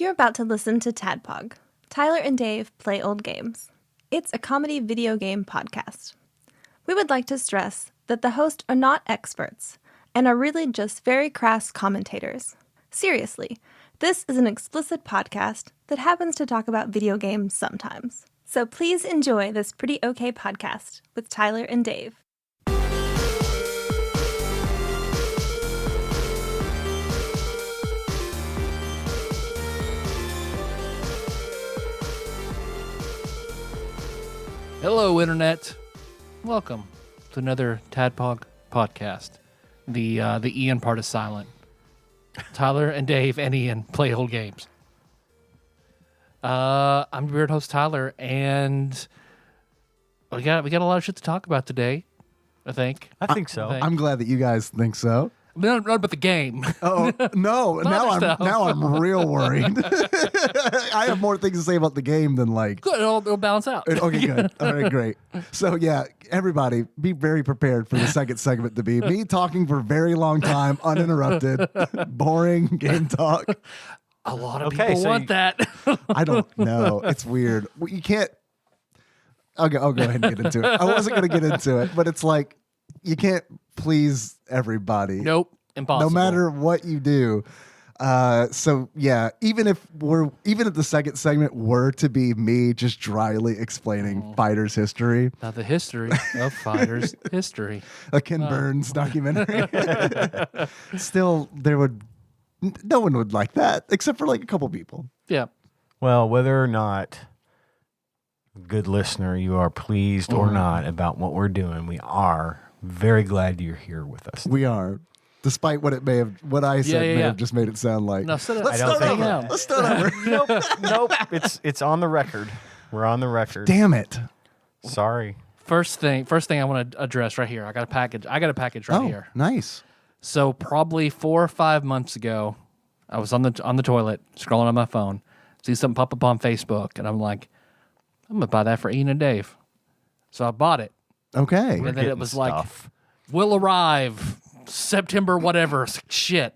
You're about to listen to TADPOG. Tyler and Dave play old games. It's a comedy video game podcast. We would like to stress that the hosts are not experts and are really just very crass commentators. Seriously, this is an explicit podcast that happens to talk about video games sometimes. So please enjoy this pretty okay podcast with Tyler and Dave. Hello, Internet. Welcome to another TADPOG podcast. The Ian part is silent. Tyler and Dave and Ian play old games. I'm your weird host Tyler, and we got a lot of shit to talk about today. I think so. I'm glad that you guys think so. Not about the game. Oh no! Other now I'm real worried. I have more things to say about the game than like. Good, it'll balance out. Okay, good. All right, great. So yeah, everybody, be very prepared for the second segment to be me talking for a very long time, uninterrupted, boring game talk. A lot of people want that. I don't know. It's weird. You can't. I'll go ahead and get into it. I wasn't going to get into it, but it's like you can't please everybody. Nope, impossible. No matter what you do. So yeah, even if the second segment were to be me just dryly explaining fighters' history, Now the history of fighters' history. a Ken Burns documentary, still no one would like that except for like a couple people. Yeah. Well, whether or not, good listener, you are pleased or not about what we're doing, we are very glad you're here with us. We are. Despite what I said may have just made it sound like. No, Let's start over. Let's start over. Nope. It's on the record. We're on the record. Damn it. Sorry. First thing I want to address right here. I got a package right here. Nice. So probably 4 or 5 months ago, I was on the toilet scrolling on my phone, see something pop up on Facebook, and I'm like, I'm gonna buy that for Ian and Dave. So I bought it, Okay. and then it was like, will arrive September whatever. Shit.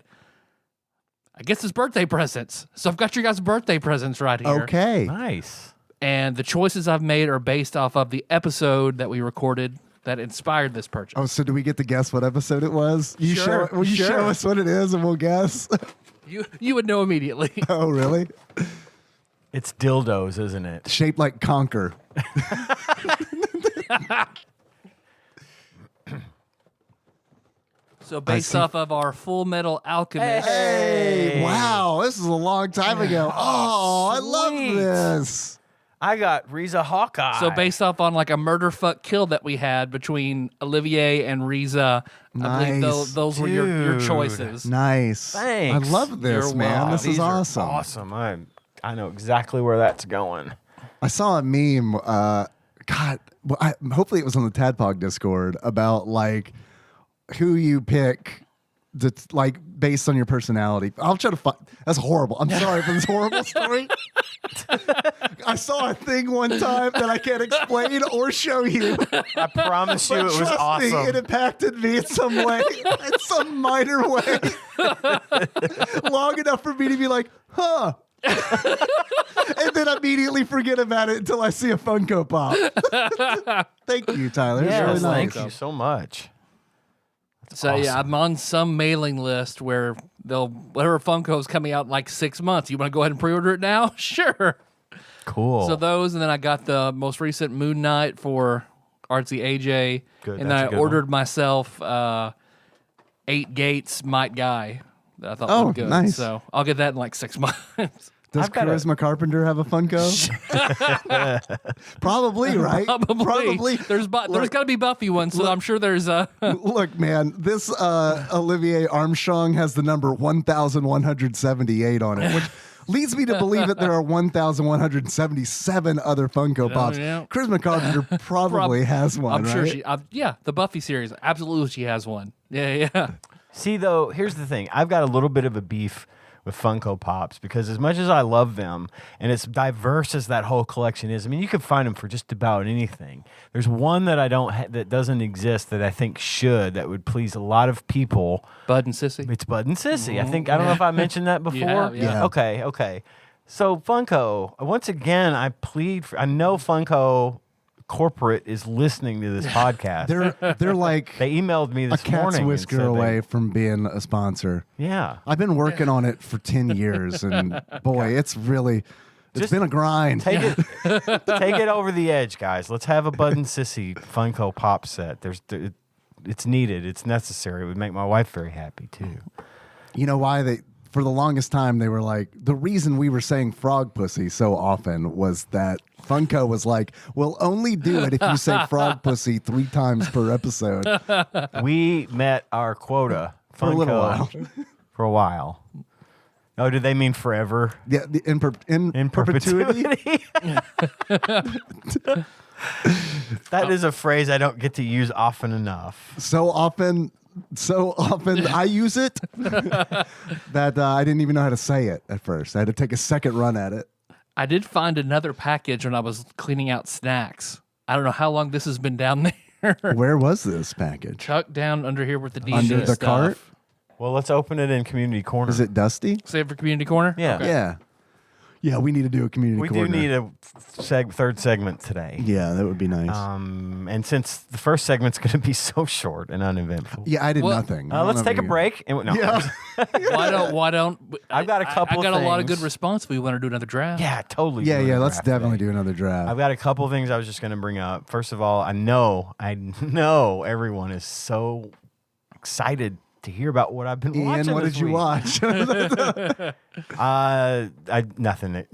I guess it's birthday presents. So I've got your guys' birthday presents right here. Okay. Nice. And the choices I've made are based off of the episode that we recorded that inspired this purchase. Oh, so do we get to guess what episode it was? Sure, Will you show us what it is and we'll guess? You would know immediately. Oh, really? It's dildos, isn't it? Shaped like Conker. So based off of our Full Metal Alchemist. Hey, wow. This is a long time ago. Oh, I love this. I got Riza Hawkeye. So based off on like a murder fuck kill that we had between Olivier and Riza, I believe those were your choices. Nice. Thanks. I love this, You're man. welcome. This is These are awesome. Awesome. I know exactly where that's going. I saw a meme. Hopefully it was on the Tadpog Discord about like who you pick to like based on your personality. I'll try to find. That's horrible. I'm sorry for this horrible story. I saw a thing one time that I can't explain or show you. I promise you, But it was trust awesome. me, it impacted me in some way, in some minor way, long enough for me to be like, huh. And then immediately forget about it until I see a Funko Pop. Thank you, Tyler. It's really nice. Thank you so much. So yeah, I'm on some mailing list where whatever Funko's coming out in like 6 months. You want to go ahead and pre-order it now? Sure. Cool. So those, and then I got the most recent Moon Knight for Artsy AJ. Good, And that's then a I good ordered myself 8 Gates Might Guy that I thought Oh, looked good. nice. So I'll get that in like 6 months. Does I've got Charisma Carpenter have a Funko? Probably, right? Probably. There's got to be Buffy ones, so I'm sure there's a. Look, man, this Olivier Armstrong has the number 1,178 on it, which leads me to believe that there are 1,177 other Funko Pops. yeah. Charisma Carpenter probably has one, I'm right? sure she. The Buffy series, absolutely, she has one. Yeah. See, though, here's the thing. I've got a little bit of a beef with Funko Pops because as much as I love them and as diverse as that whole collection is, I mean, you can find them for just about anything. There's one that that doesn't exist that I think that would please a lot of people. Bud and Sissy. It's Bud and Sissy. I don't know if I mentioned that before. You have, yeah. Okay. So Funko, once again, I plead for. I know Funko corporate is listening to this podcast. They're like They emailed me a this cat's morning. whisker away from being a sponsor. Yeah. I've been working on it for 10 years, and boy, it's Just been a grind. Take it over the edge, guys. Let's have a Bud and Sissy Funko Pop set. It's needed. It's necessary. It would make my wife very happy too. You know why for the longest time, they were like, the reason we were saying frog pussy so often was that Funko was like, we'll only do it if you say frog pussy 3 times per episode. We met our quota For a little while. For a while. Oh, did they mean forever? Yeah, in perpetuity. That is a phrase I don't get to use often enough. So often I use it that I didn't even know how to say it at first. I had to take a second run at it. I did find another package when I was cleaning out snacks. I don't know how long this has been down there. Where was this package? Tucked down under here with the D&D Under the stuff. cart? Well, let's open it in Community Corner. Is it dusty? Save it for community corner? Yeah. Okay. Yeah. Yeah, we need to do a community We corner. do need a third segment today. Yeah, that would be nice. And since the first segment's going to be so short and uneventful, yeah, I did Well, nothing. let's take a break. And, no, Yeah. Why don't I've got a couple I got a lot of things. good response. We want to do another draft. yeah, totally. Yeah, do a let's draft definitely day. do another draft. I've got a couple of things I was just going to bring up. First of all, I know everyone is so excited to hear about what I've been watching. Ian, what this did you week. watch? Nothing.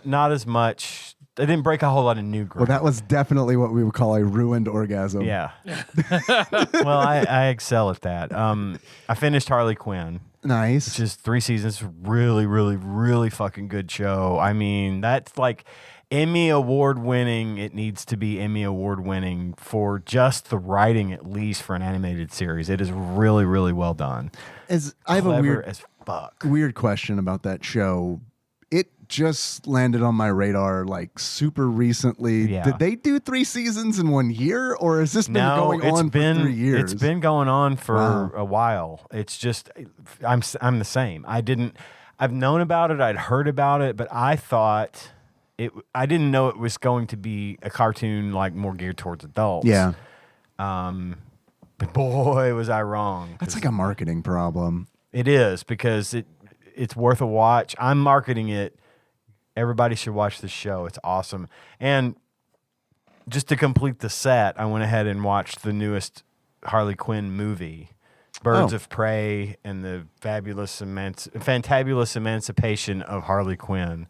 Not as much. I didn't break a whole lot of new Well, ground. that was definitely what we would call a ruined orgasm. Yeah. Well, I excel at that. I finished Harley Quinn. Nice. Just 3 seasons. Really, really, really fucking good show. I mean, that's like Emmy Award winning. It needs to be Emmy Award winning for just the writing, at least for an animated series. It is really, really well done. I have a Clever as fuck. weird question about that show. It just landed on my radar like super recently. Yeah. Did they do 3 seasons in 1 year, or has this been going on for 3 years? It's been going on for Wow. a while. It's just I'm the same. I've known about it. I'd heard about it, but I thought I didn't know it was going to be a cartoon like more geared towards adults. Yeah. But boy, was I wrong. That's like a marketing problem. It is, because it's worth a watch. I'm marketing it. Everybody should watch this show. It's awesome. And just to complete the set, I went ahead and watched the newest Harley Quinn movie, Birds Oh. of Prey and the Fantabulous Emancipation of Harley Quinn.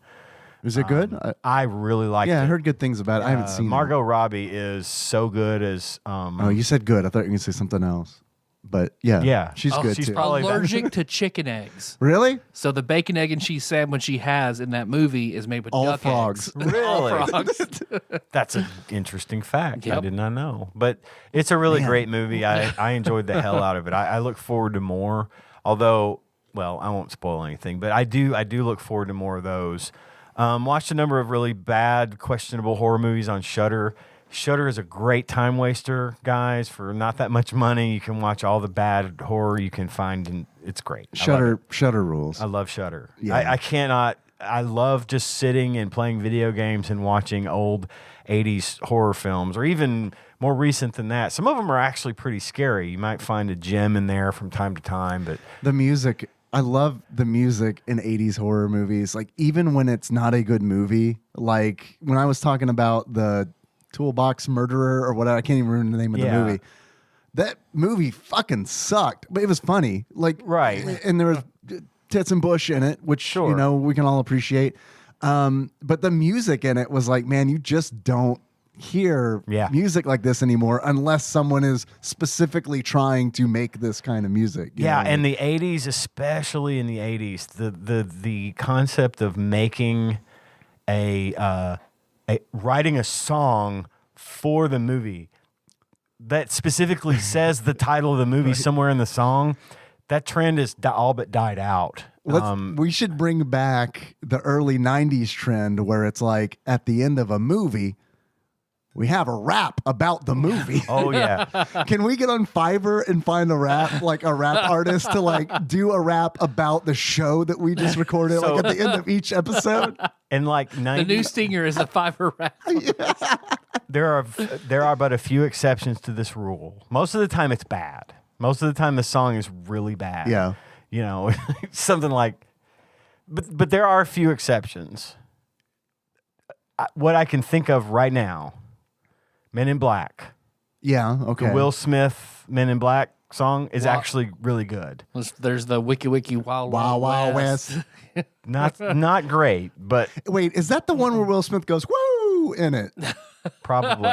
Is it good? I really liked it. Yeah, I heard good things about it. I haven't seen Margot Robbie is so good as it. Oh, you said good. I thought you were going to say something else. But yeah, Yeah. she's Oh, good she's too. probably- Allergic to chicken eggs. Really? So the bacon, egg, and cheese sandwich she has in that movie is made with All duck frogs. eggs. All Really? frogs. That's an interesting fact. I Yep. did not know. But it's a really Man. great movie. I enjoyed the hell out of it. I look forward to more. Although, well, I won't spoil anything, but I do look forward to more of those. Watched a number of really bad, questionable horror movies on Shudder. Shudder is a great time waster, guys. For not that much money, you can watch all the bad horror you can find, and it's great. I love it. Shutter rules. I love Shudder. Yeah. I cannot. I love just sitting and playing video games and watching old 80s horror films, or even more recent than that. Some of them are actually pretty scary. You might find a gem in there from time to time, but The music, I love the music in 80s horror movies. Like, even when it's not a good movie, like when I was talking about the Toolbox Murderer or whatever, I can't even remember the name of Yeah. the movie. That movie fucking sucked, but it was funny. Like, Right. And there was Tits and Bush in it, which, Sure. you know, we can all appreciate. But the music in it was like, man, you just don't hear Yeah. music like this anymore unless someone is specifically trying to make this kind of music. you yeah, know? and the 80s, especially in the 80s, the concept of making writing a song for the movie that specifically says the title of the movie somewhere in the song, that trend is all but died out. We should bring back the early 90s trend where it's like at the end of a movie, we have a rap about the movie. Oh yeah. Can we get on Fiverr and find a rap artist to like do a rap about the show that we just recorded So- like at the end of each episode? And like The 90, new stinger is a Fiverr rap. there are but a few exceptions to this rule. Most of the time it's bad. Most of the time the song is really bad. Yeah. You know, something like but there are a few exceptions. What I can think of right now, Men in Black. Yeah, okay. The Will Smith Men in Black song is Wow. actually really good. There's the Wiki Wiki Wild Wild Wild West. West. Not great, but Wait, is that the one where Will Smith goes woo in it? probably.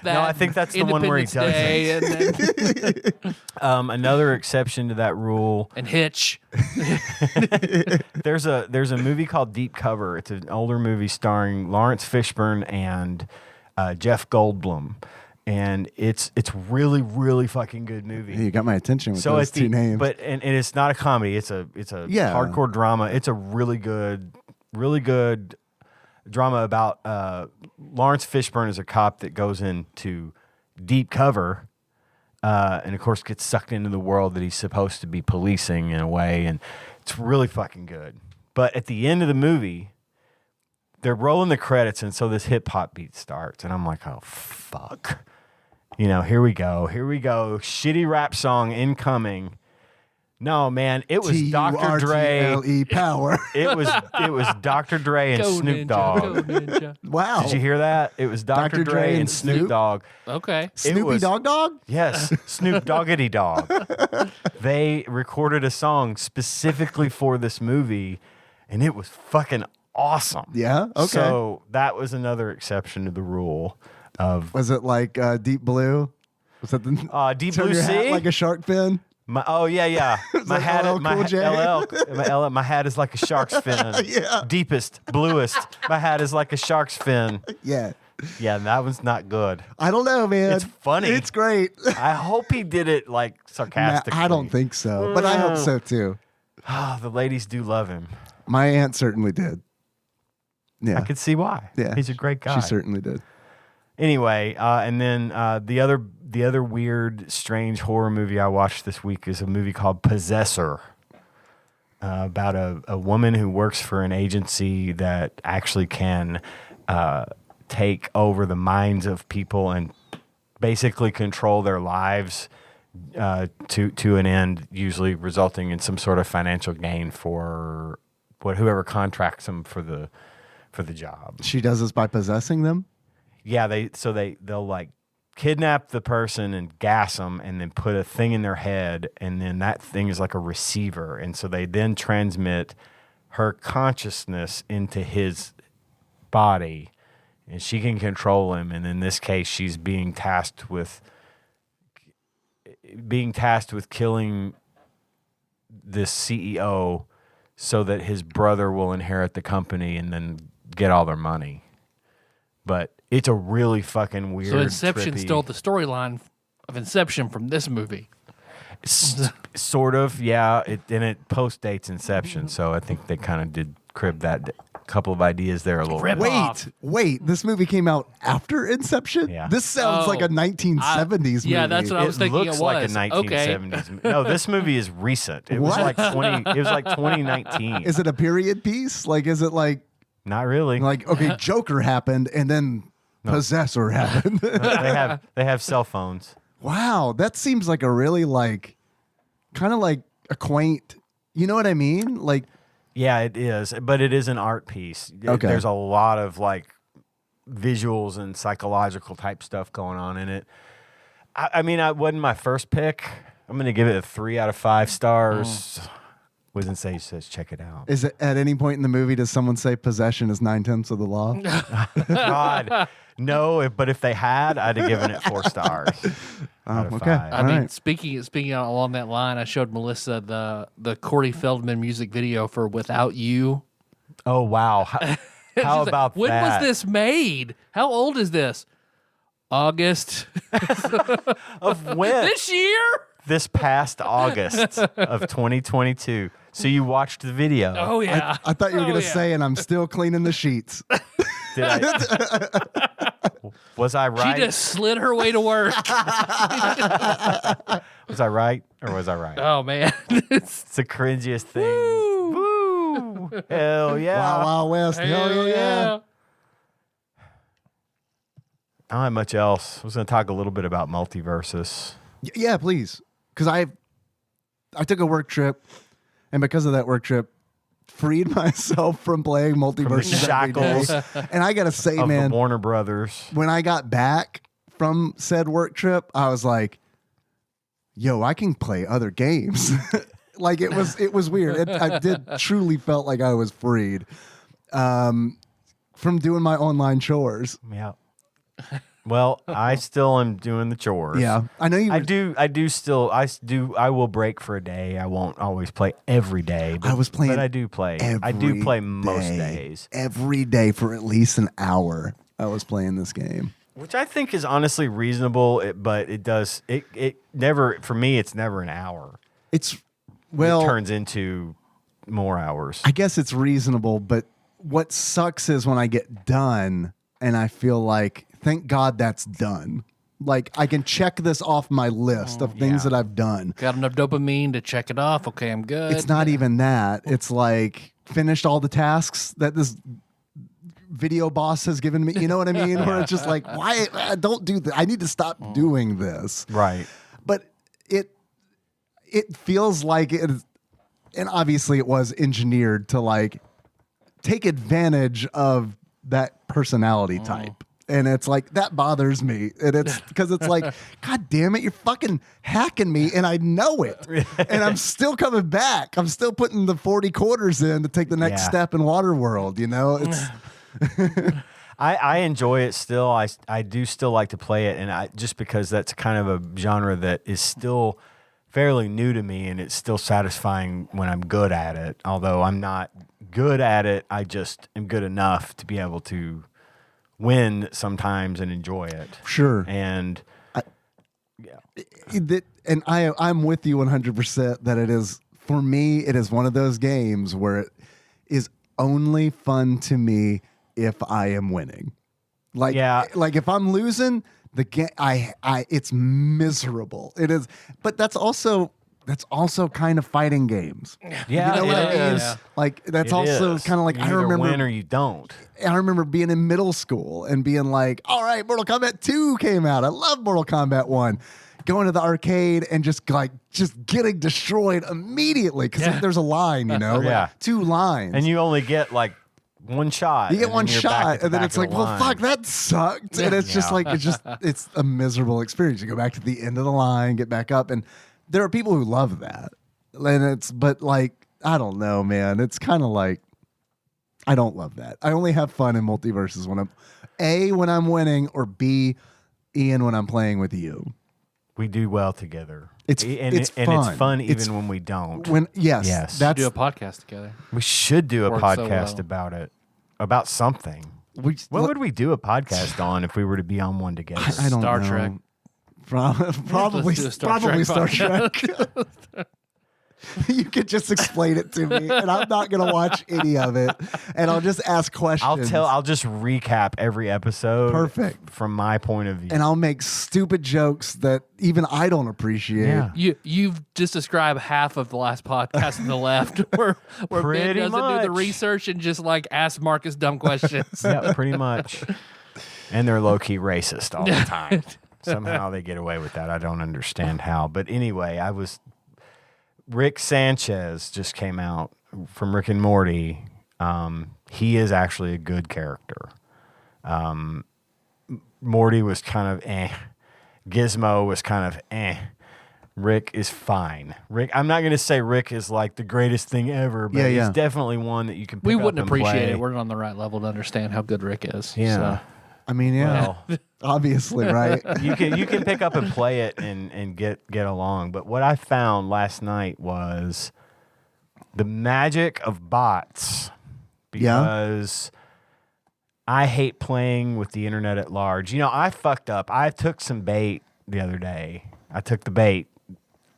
No, I think that's the one where he does it. And, Another exception to that rule. and Hitch. There's a movie called Deep Cover. It's an older movie starring Lawrence Fishburne and Jeff Goldblum, and it's really really fucking good movie. Hey, you got my attention with So those it's two names. but and it's not a comedy. It's a Yeah. hardcore drama. It's a really good drama about Lawrence Fishburne is a cop that goes into deep cover, and of course gets sucked into the world that he's supposed to be policing in a way, and it's really fucking good. But at the end of the movie, they're rolling the credits, and so this hip hop beat starts, and I'm like, oh fuck. You know, here we go. Shitty rap song incoming. No, man, it was Dr. Dre. TURTLE power. It was Dr. Dre and Go Snoop Ninja, Dogg. go Ninja. Wow. Did you hear that? It was Dr. Dre and Snoop Dogg. Okay. Snoopy was- Dog Dog? Yes, Snoop Doggity Dog. They recorded a song specifically for this movie, and it was fucking awesome. Yeah? Okay. So that was another exception to the rule of Was it like Deep Blue? Was that the Deep turn Blue your hat Sea. like a shark fin? Oh yeah. My that hat, LL my Cool J? my hat is like a shark's fin. Yeah. Deepest, bluest. My hat is like a shark's fin. Yeah. Yeah, that one's not good. I don't know, man. It's funny. It's great. I hope he did it like sarcastically. I don't think so, but I hope so too. The ladies do love him. My aunt certainly did. Yeah. I could see why. Yeah. He's a great guy. She certainly did. Anyway, and then the other weird, strange horror movie I watched this week is a movie called Possessor, about a woman who works for an agency that actually can take over the minds of people and basically control their lives to an end, usually resulting in some sort of financial gain for whoever contracts them for the job. She does this by possessing them? Yeah, they'll like kidnap the person and gas them and then put a thing in their head, and then that thing is like a receiver, and so they then transmit her consciousness into his body, and she can control him, and in this case she's being tasked with killing this CEO so that his brother will inherit the company and then get all their money. But it's a really fucking weird. So Inception trippy, stole the storyline of Inception from this movie. sort of, yeah. It post dates Inception, so I think they kind of did crib that couple of ideas there a little Rip bit. off. Wait. This movie came out after Inception? Yeah. This sounds like a 1970s movie. yeah, that's what I was thinking. Looks it like a was. 1970s. movie. No, this movie is recent. It was What? like 2019. Is it a period piece? Like, is it like Not really. okay, Joker happened and then Possessor happened? they have cell phones. Wow, that seems like a really kind of like a quaint. You know what I mean? Like, Yeah, it is, but it is an art piece. Okay. There's a lot of like visuals and psychological type stuff going on in it. I mean, it wasn't my first pick. I'm going to give it a 3 out of 5 stars. Wizen Sage says, check it out. is it at any point in the movie does someone say possession is 9/10 of the law? God, no, but if they had, I'd have given it 4 stars. out of okay. 5. I mean, right. speaking along that line, I showed Melissa the Corey Feldman music video for "Without You." Oh, wow. How She's like, about when that? was this made? How old is this? August Of when? this year. This past August of 2022. So you watched the video. Oh yeah. I thought you were Oh, going to yeah. say, and I'm still cleaning the sheets. Did I? Was I right? She just slid her way to work. Was I right or was I right? Oh man, It's the cringiest thing. Woo! Hell yeah! Wild Wild West. Hell yeah. I don't have much else. I was going to talk a little bit about multiverses. Yeah, please. Because I took a work trip, and because of that work trip, freed myself from playing multiverses every day. shackles And I gotta say, of man, the Warner Brothers. when I got back from said work trip, I was like, "Yo, I can play other games." Like it was weird. I did truly felt like I was freed from doing my online chores. Yeah. Well, I still am doing the chores. Yeah, I know you. I will break for a day. I won't always play every day. But, I was playing but I do play. I do play most days. Every day for at least an hour. I was playing this game. Which I think is honestly reasonable, but it never, for me, it's never an hour. It It turns into more hours. I guess it's reasonable, but what sucks is when I get done and I feel like, thank God that's done. Like I can check this off my list of things that I've done. got enough dopamine to check it off. Okay, I'm good. It's not even that. It's like finished all the tasks that this video boss has given me. You know what I mean? Where it's just like, why? Don't do that. I need to stop doing this. Right. But it feels like it is, and obviously it was engineered to like take advantage of that personality type. And it's like, that bothers me. And it's because it's like, God damn it, you're fucking hacking me and I know it. And I'm still coming back. I'm still putting the 40 quarters in to take the next step in Waterworld, you know? It's I enjoy it still. I do still like to play it, and just because that's kind of a genre that is still fairly new to me, and it's still satisfying when I'm good at it. Although I'm not good at it, I just am good enough to be able to win sometimes and enjoy it. sure. And I'm with you 100% that it is, for me, it is one of those games where it is only fun to me if I am winning. Like if I'm losing, the game it's miserable. It is, but that's also kind of fighting games. yeah, You know what I mean? is. Yeah. Like that's It also is. kind of like, You I either remember win or you don't. I remember being in middle school and being like, all right, Mortal Kombat 2 came out. I love Mortal Kombat 1. Going to the arcade and just getting destroyed immediately because there's a line, you know? Yeah. Like 2 lines. And you only get like one shot. You get and one then you're back shot, at the and then back it's of like, the well, line. fuck, that sucked. And it's just Yeah. like, it's a miserable experience. You go back to the end of the line, get back up. And there are people who love that. But like, I don't know, man. It's kind of like, I don't love that. I only have fun in multiverses when I'm winning, or B, Ian, when I'm playing with you. We do well together. It's fun. even It's when we don't. Yes, Do that's a podcast together. We should do a Works so podcast well. about it, about something. What would we do a podcast on if we were to be on one together? I don't Star know. Trek. Probably Let's do a Star probably Trek Star Trek. You could just explain it to me, and I'm not gonna watch any of it, and I'll just ask questions. I'll just recap every episode. Perfect. From my point of view. And I'll make stupid jokes that even I don't appreciate. Yeah. You've just described half of the last podcast on the left, where Ben Pretty doesn't do the much. research and just like ask Marcus dumb questions. Yeah, pretty much. And they're low-key racist all the time. Somehow they get away with that. I don't understand how. But anyway, Rick Sanchez just came out from Rick and Morty. He is actually a good character. Morty was kind of Gizmo was kind of Rick is fine. I'm not going to say Rick is like the greatest thing ever, but he's definitely one that you can pick We up wouldn't and appreciate play. it. We're not on the right level to understand how good Rick is. Yeah. So. I mean, yeah, Well, obviously, right? you can pick up and play it and get along. But what I found last night was the magic of bots, because I hate playing with the internet at large. You know, I fucked up. I took some bait the other day. I took the bait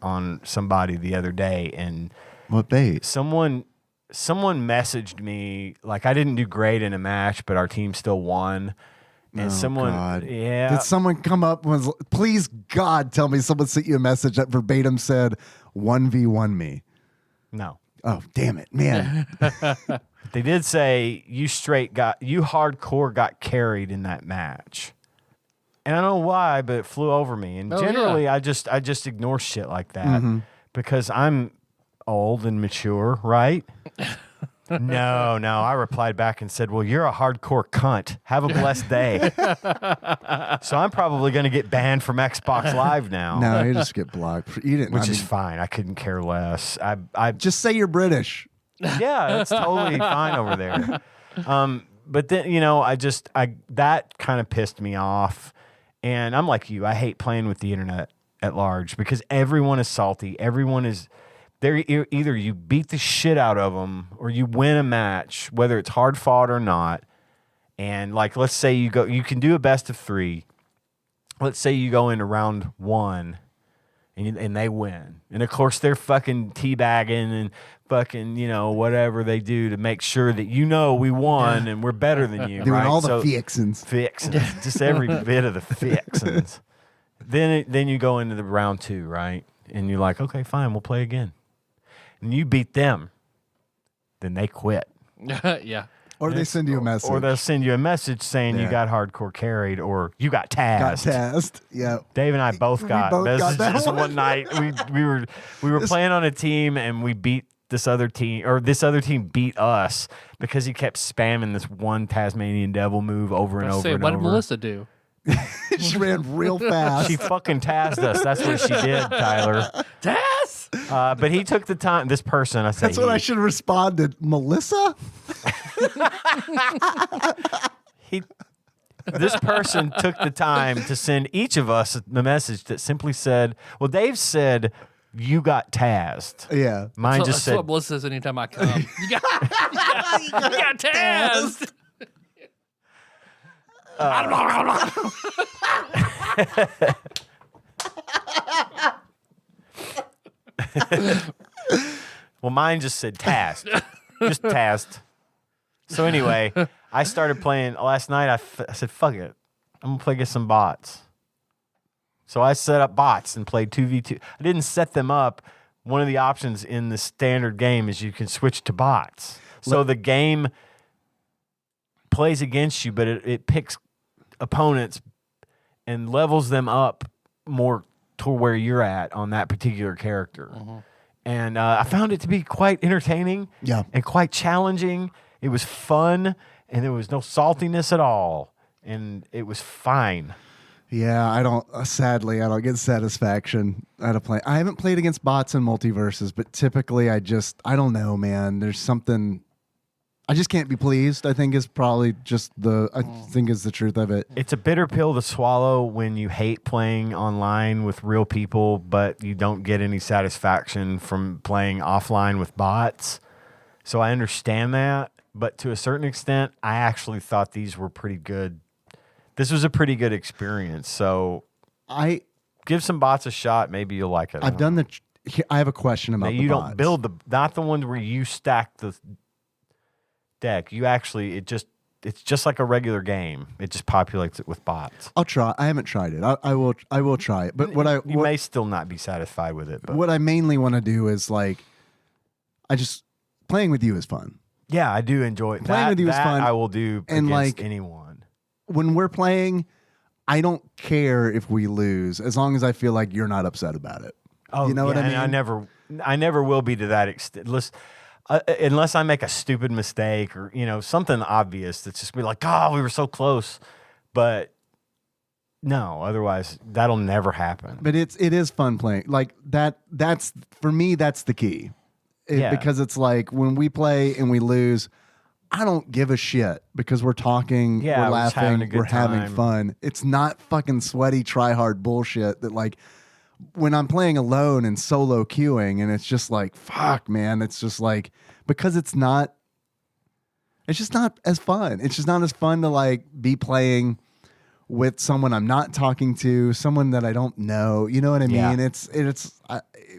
on somebody the other day, and What bait? someone messaged me, like, I didn't do great in a match, but our team still won. And Oh, someone, God. yeah. Did someone come up and was, please, God, tell me someone sent you a message that verbatim said 1v1 me? No. Oh, damn it, man. They did say you hardcore got carried in that match. And I don't know why, but it flew over me. And generally I just ignore shit like that because I'm old and mature, right? No. I replied back and said, well, you're a hardcore cunt. Have a blessed day. So I'm probably going to get banned from Xbox Live now. No, you just get blocked. You didn't. Which is fine. I couldn't care less. I just say you're British. Yeah, that's totally fine over there. But then, that kind of pissed me off. And I'm like you. I hate playing with the internet at large because everyone is salty. Everyone is... Either you beat the shit out of them or you win a match, whether it's hard fought or not. And like, let's say you can do a best of 3. Let's say you go into round 1 and they win. And of course they're fucking teabagging and fucking, whatever they do to make sure that we won and we're better than you. Doing right? all the fixins. Just every bit of the fixins. Then you go into the round 2, right? And you're like, okay, fine, we'll play again. And you beat them, then they quit. Yeah. Or they send you a message. Or they'll send you a message saying you got hardcore carried or you got tazzed. Yeah. Dave and I both got both got messages that one night. We were playing on a team and we beat this other team, or this other team beat us because he kept spamming this one Tasmanian devil move over and over and what over. did Melissa do? She ran real fast. She fucking tazzed us. That's what she did, Tyler. Taz? But he took the time. This person, I say, That's what I should have responded. Melissa? This person took the time to send each of us a message that simply said, well, Dave said you got tazzed. Yeah. Mine just That's said, what Melissa says anytime I come. You got Taz. well, mine just said tasked. Just tasked. So anyway, I started playing last night. I said, fuck it. I'm going to play against some bots. So I set up bots and played 2v2. I didn't set them up. One of the options in the standard game is you can switch to bots. So the game plays against you, but it picks opponents and levels them up more to where you're at on that particular character. Mm-hmm. And I found it to be quite entertaining and quite challenging. It was fun, and there was no saltiness at all, and it was fine. Yeah, sadly, I don't get satisfaction out of playing. I haven't played against bots in multiverses, but typically I don't know, man. There's something... I just can't be pleased, I think is probably just I think is the truth of it. It's a bitter pill to swallow when you hate playing online with real people, but you don't get any satisfaction from playing offline with bots. So I understand that, but to a certain extent, I actually thought these were pretty good. This was a pretty good experience. So I give some bots a shot. Maybe you'll like it. I have a question about you bots. Don't build not the ones where you stack the deck. It's just like a regular game. It just populates it with bots. I'll try. I haven't tried it. I will try it. But you may still not be satisfied with it. But what I mainly want to do is playing with you is fun. Yeah, I do enjoy it. Playing with you is fun. I will do and against anyone. When we're playing, I don't care if we lose as long as I feel like you're not upset about it. Oh, you know what I mean? I never will be to that extent. Unless I make a stupid mistake or something obvious that's just be like, we were so close, but no, otherwise that'll never happen. But it is fun playing like that. That's for me. That's the key, because it's like when we play and we lose, I don't give a shit because we're talking, we're laughing, we're having fun. It's not fucking sweaty, try hard bullshit that like. When I'm playing alone and solo queuing and it's just like, fuck, man, it's just like, because it's just not as fun. It's just not as fun to like be playing with someone I'm not talking to, someone that I don't know. You know what I mean?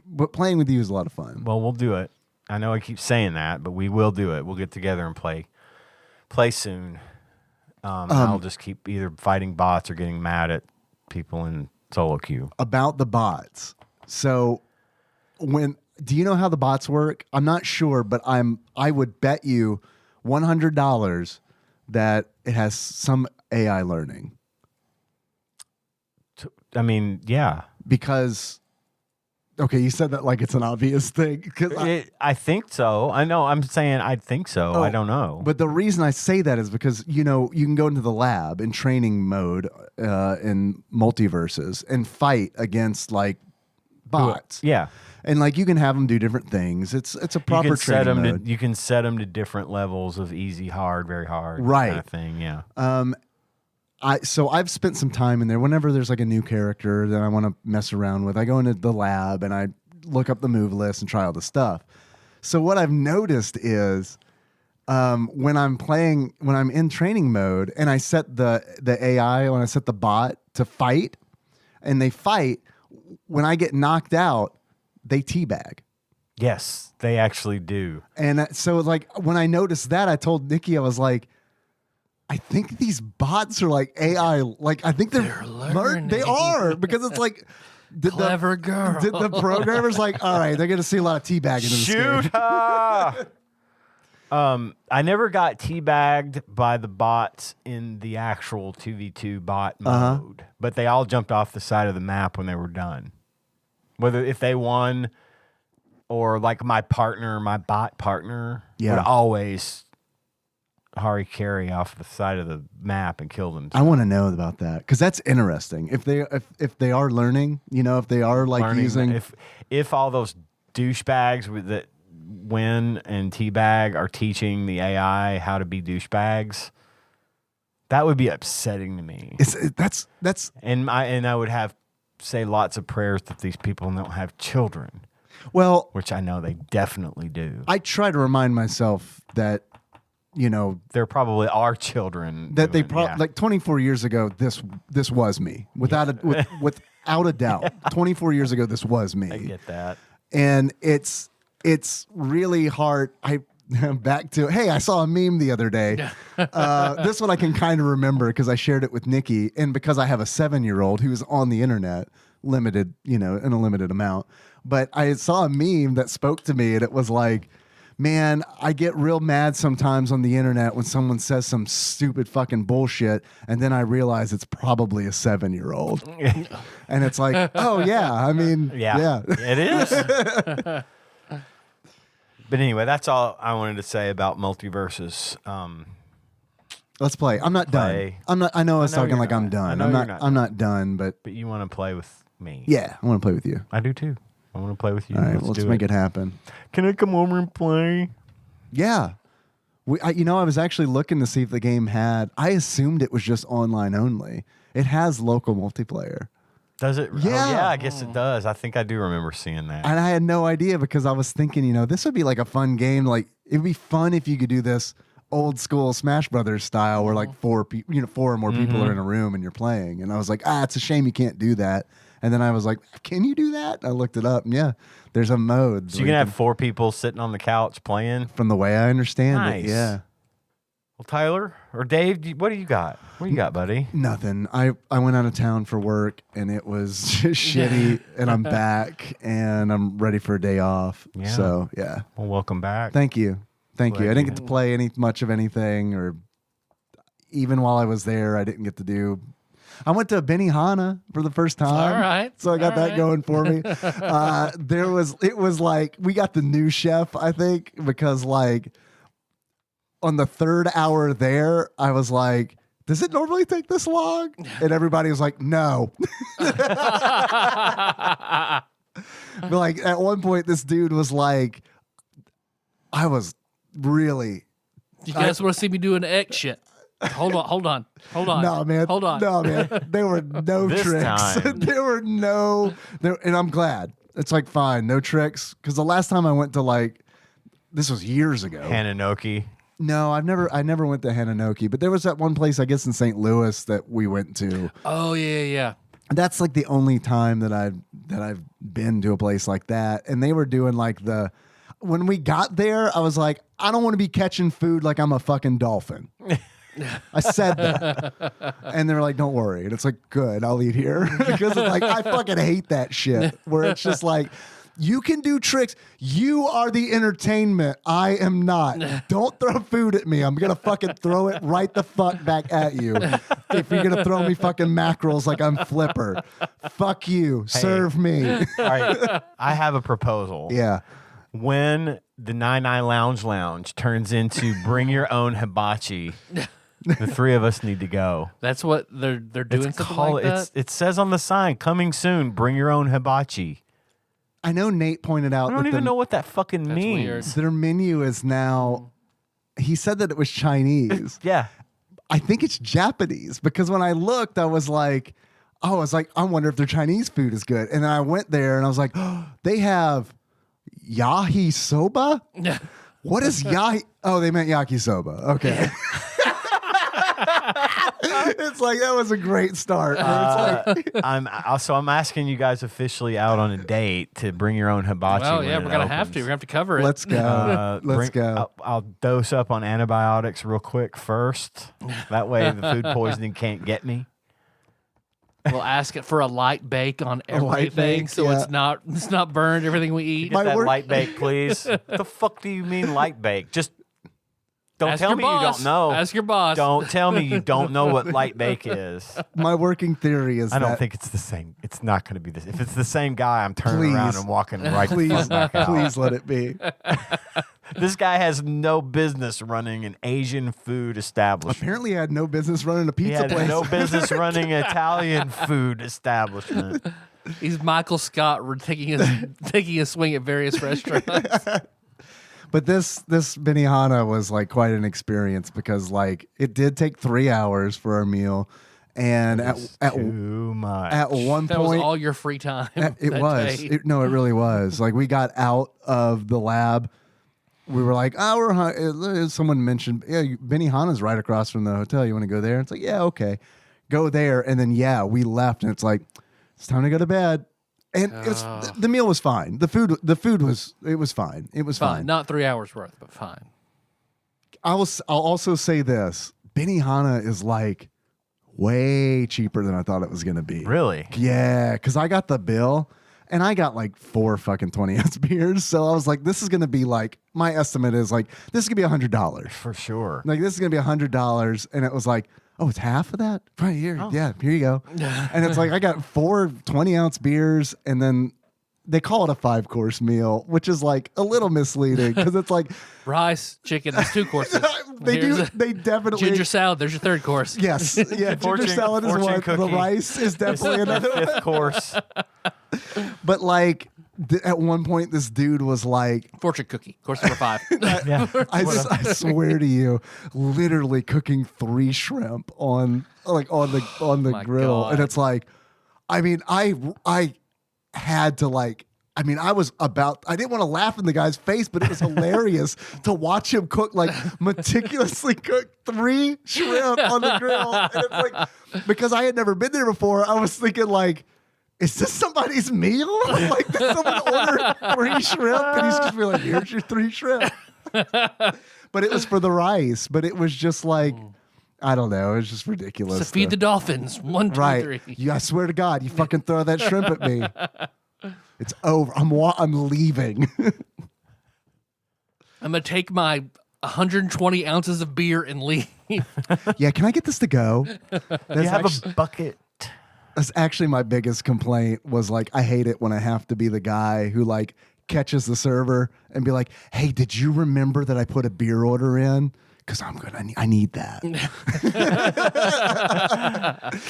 But playing with you is a lot of fun. Well, we'll do it. I know I keep saying that, but we will do it. We'll get together and play soon. And I'll just keep either fighting bots or getting mad at people in solo queue. About the bots. So do you know how the bots work? I'm not sure, but I would bet you $100 that it has some AI learning. I mean, yeah. Because okay, you said that like it's an obvious thing. I think so. I know. I'm saying I think so. I don't know. But the reason I say that is because, you can go into the lab in training mode in multiverses and fight against like bots. Yeah. And like you can have them do different things. It's a proper training mode. You can set them to different levels of easy, hard, very hard, right? Kind of thing. Yeah. So I've spent some time in there. Whenever there's like a new character that I want to mess around with, I go into the lab and I look up the move list and try all the stuff. So what I've noticed is when I'm in training mode and I set the AI, when I set the bot to fight and they fight, when I get knocked out, they teabag. Yes, they actually do. And so like when I noticed that, I told Nikki, I was like, I think these bots are like AI. Like I think they're learning. They are, because it's like Clever girl. The programmer's like, all right, they're gonna see a lot of teabagging in this Shoot game. her! I never got teabagged by the bots in the actual 2v2 bot mode, but they all jumped off the side of the map when they were done. Whether if they won or like my bot partner would always Hari carry off the side of the map and kill them. I want to know about that because that's interesting. If they are learning, if they are like using if all those douchebags that win and teabag are teaching the AI how to be douchebags, that would be upsetting to me. That's and I would say lots of prayers that these people don't have children. Well, which I know they definitely do. I try to remind myself that there probably are children that like 24 years ago this was me without a doubt. 24 years ago this was me. I get that. And it's really hard. Back to, hey, I saw a meme the other day. This one I can kind of remember because I shared it with Nikki, and because I have a 7-year-old who's on the internet, limited, in a limited amount. But I saw a meme that spoke to me, and it was like, man, I get real mad sometimes on the internet when someone says some stupid fucking bullshit, and then I realize it's probably a 7-year-old. And it's like, oh yeah, I mean, yeah. It is. But anyway, that's all I wanted to say about multiverses. Let's play. I'm not done. I know I was talking like I'm done. I'm not done, but you want to play with me. Yeah, I want to play with you. I do too. I want to play with you. All right, let's make it happen. Can I come over and play? Yeah. I was actually looking to see if the game had. I assumed it was just online only. It has local multiplayer. Does it? Yeah. Oh, yeah, I guess it does. I think I do remember seeing that. And I had no idea because I was thinking, this would be like a fun game. Like it'd be fun if you could do this old school Smash Brothers style where like four or more people are in a room and you're playing. And I was like, it's a shame you can't do that. And then I was like, can you do that? And I looked it up, and yeah, there's a mode. So you can have 4 people sitting on the couch playing? From the way I understand nice. it, yeah. Well, Tyler or Dave, what do you got? What do you got, buddy? Nothing. I went out of town for work, and it was just shitty, and I'm back, and I'm ready for a day off. Yeah. So, yeah. Well, welcome back. Thank you. I didn't get to play much of anything, or even while I was there, I didn't get to do. I went to Benihana for the first time. All right. So I got that going for me. It was like, we got the new chef, I think, because like on the 3rd hour there, I was like, does it normally take this long? And everybody was like, no. But like at one point, this dude was like, I was really. You guys want to see me doing the X shit? Hold on. No, man. Hold on. No, man. There were no This tricks. time. And I'm glad. It's like, fine, no tricks. Because the last time I went to this was years ago. Hananoki. No, I never went to Hananoki, but there was that one place, I guess, in St. Louis that we went to. Oh, yeah. That's like the only time that I've been to a place like that. And they were doing when we got there, I was like, I don't want to be catching food like I'm a fucking dolphin. I said that. And they're like, don't worry. And it's like, good, I'll eat here. Because it's like, I fucking hate that shit where it's just like, you can do tricks. You are the entertainment. I am not. Don't throw food at me. I'm going to fucking throw it right the fuck back at you. If you're going to throw me fucking mackerels like I'm Flipper. Fuck you. Serve me. All right. I have a proposal. Yeah. When the 99 Lounge turns into bring your own hibachi, the three of us need to go. That's what they're doing. Something like that. It says on the sign, coming soon, bring your own hibachi. I know Nate pointed out I don't even know what that fucking means. weird. their menu is now, he said that it was Chinese. Yeah. I think it's Japanese because when I looked, I was like, I wonder if their Chinese food is good. And then I went there and I was like, oh, they have yahi soba? What is yahi? Oh, they meant yakisoba. Okay. It's like, that was a great start. I'm asking you guys officially out on a date to bring your own hibachi. Well, when yeah, it we're gonna have to. opens. We're gonna have to cover it. Let's go. Let's go. I'll dose up on antibiotics real quick first. That way the food poisoning can't get me. We'll ask it for a light bake on light everything, bake, so yeah. it's not burned. Everything we eat. Get that work- light bake, please. What the fuck do you mean light bake? Just don't Ask tell your me boss. you don't know. Ask your boss. Don't tell me you don't know what light bake is. My working theory is I don't that think it's the same. It's not going to be this. If it's the same guy, I'm turning around Please. and walking right the please, fuck back out. please let it be. This guy has no business running an Asian food establishment. Apparently, he had no business running a He pizza had place. no business running an Italian food establishment. He's Michael Scott taking a swing at various restaurants. But this Benihana was like quite an experience because like it did take 3 hours for our meal, and at Too much. one That was point all your free time. it that was day. no, it really was. Like we got out of the lab, we were like, someone mentioned, yeah, Benihana's right across from the hotel. You want to go there? It's like, yeah, okay, go there, and then we left, and it's like it's time to go to bed. And the meal was fine. The food was fine. It was fine. Not 3 hours worth, but fine. I'll also say this: Benihana is like way cheaper than I thought it was going to be. Really? Yeah, because I got the bill and I got like 4 fucking 20-ounce beers. So I was like, this is going to be like, my estimate is like, this is going to be $100. For sure. Like, this is going to be $100. And it was like, oh, it's half of that? Right here. Oh. Yeah, here you go. And it's like, I got 4 20-ounce beers, and then they call it a 5-course meal, which is like a little misleading because it's like Rice, chicken, that's 2 courses. they definitely Ginger salad, there's your 3rd course. Yes, yeah. Ginger salad is fortune one. The cookie. rice is definitely another. Fifth course. But like at one point, this dude was like, Fortune cookie, course number 5. Yeah. I swear to you, literally cooking 3 shrimp on the my grill, God. and it's like, I mean, I had to like. I mean, I didn't want to laugh in the guy's face, but it was hilarious to watch him meticulously cook 3 shrimp on the grill. And it's like, because I had never been there before, I was thinking like, is this somebody's meal? Like, did someone order 3 shrimp? And he's just be like, here's your 3 shrimp. But it was for the rice. But it was just like, I don't know. It was just ridiculous. So feed the dolphins. 1, 2, right. 3. I swear to God, you fucking throw that shrimp at me. It's over. I'm leaving. I'm going to take my 120 ounces of beer and leave. Yeah, can I get this to go? You have a bucket. That's actually my biggest complaint was like, I hate it when I have to be the guy who like catches the server and be like, hey, did you remember that I put a beer order in? Because I need that.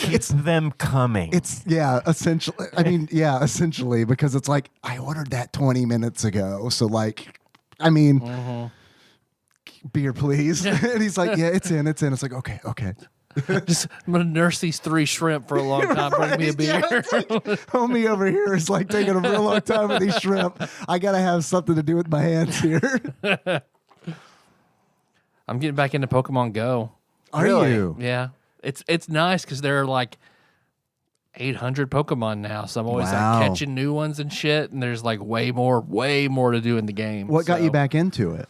It's them coming. Essentially, because it's like, I ordered that 20 minutes ago. So like, I mean, beer, please. And he's like, yeah, it's in. It's like, okay. Just, I'm going to nurse these 3 shrimp for a long time. Bring me a beer. Yeah, it's like, homie over here is like taking a real long time with these shrimp. I got to have something to do with my hands here. I'm getting back into Pokemon Go. Are Really? you? Yeah. It's nice because there are like 800 Pokemon now. So I'm always Wow. like catching new ones and shit. And there's like way more to do in the game. What got So, you back into it?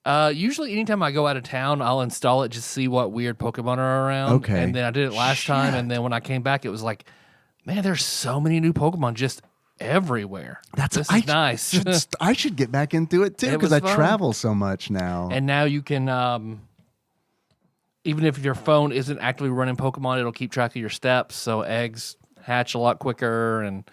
Usually, anytime I go out of town, I'll install it just to see what weird Pokemon are around. Okay. And then I did it last time, and then when I came back, it was like, man, there's so many new Pokemon just everywhere. This is nice. I should get back into it too It because was I fun. travel so much now. And now you can, even if your phone isn't actively running Pokemon, it'll keep track of your steps. So eggs hatch a lot quicker. And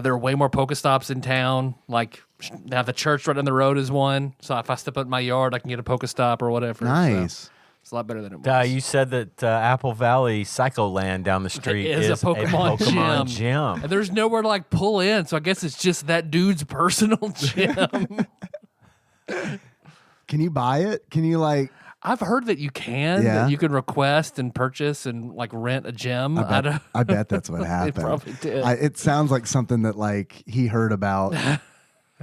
there are way more Pokestops in town. Like now the church right down the road is one. So if I step out in my yard, I can get a Pokestop or whatever. Nice. So it's a lot better than it was. You said that Apple Valley Psycho Land down the street It is a Pokemon gym. And there's nowhere to like pull in. So I guess it's just that dude's personal gym. Can you buy it? Can you like? I've heard that you can. Yeah. That you can request and purchase and like rent a gym. I bet that's what happened. probably did. It sounds like something that like he heard about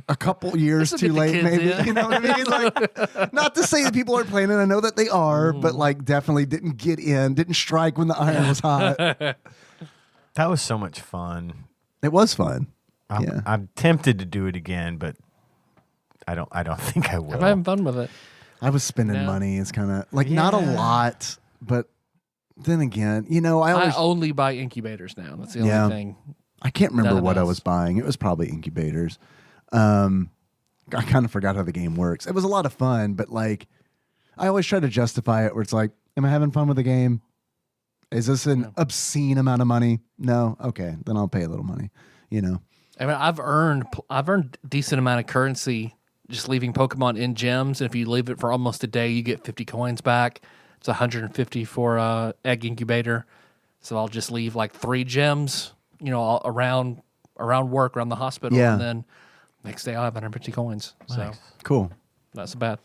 a couple years This'll too get the late, kids maybe. in. You know what I mean? Like, not to say that people aren't playing it. I know that they are, but like definitely didn't get in, didn't strike when the iron was hot. That was so much fun. It was fun. I'm tempted to do it again, but I don't think I will. I'm having fun with it. I was spending Yeah. money. It's kind of like not a lot, but then again, you know, I always only buy incubators now. That's the Yeah. only thing. I can't remember None of what I us. was buying. It was probably incubators. I kind of forgot how the game works. It was a lot of fun, but like I always try to justify it where it's like, am I having fun with the game? Is this an obscene amount of money? No. Okay, then I'll pay a little money, you know. I mean, I've earned a decent amount of currency just leaving Pokemon in gyms. And if you leave it for almost a day, you get 50 coins back. It's 150 for a egg incubator. So I'll just leave like 3 gyms, you know, all around work, around the hospital, Yeah. and then next day I'll have 150 coins. So Cool. not so bad.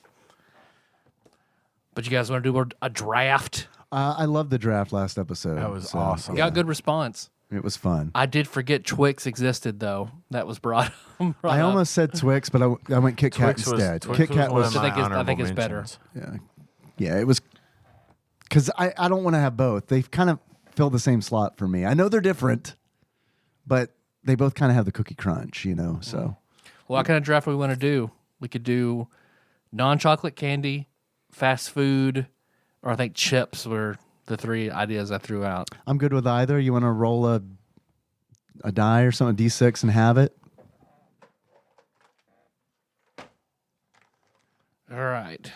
But you guys want to do a draft? I loved the draft last episode. That was awesome. Got good response. It was fun. I did forget Twix existed though. That was brought I up. almost said Twix, but I went Kit Kat instead. Kit Kat one was of my I think it's honorable better. mentions. yeah, it was because I don't want to have both. They kind of fill the same slot for me. I know they're different, but they both kind of have the cookie crunch, you know. So Well, what kind of draft do we want to do? We could do non-chocolate candy, fast food, or I think chips were the 3 ideas I threw out. I'm good with either. You want to roll a die or something, a D6, and have it? All right.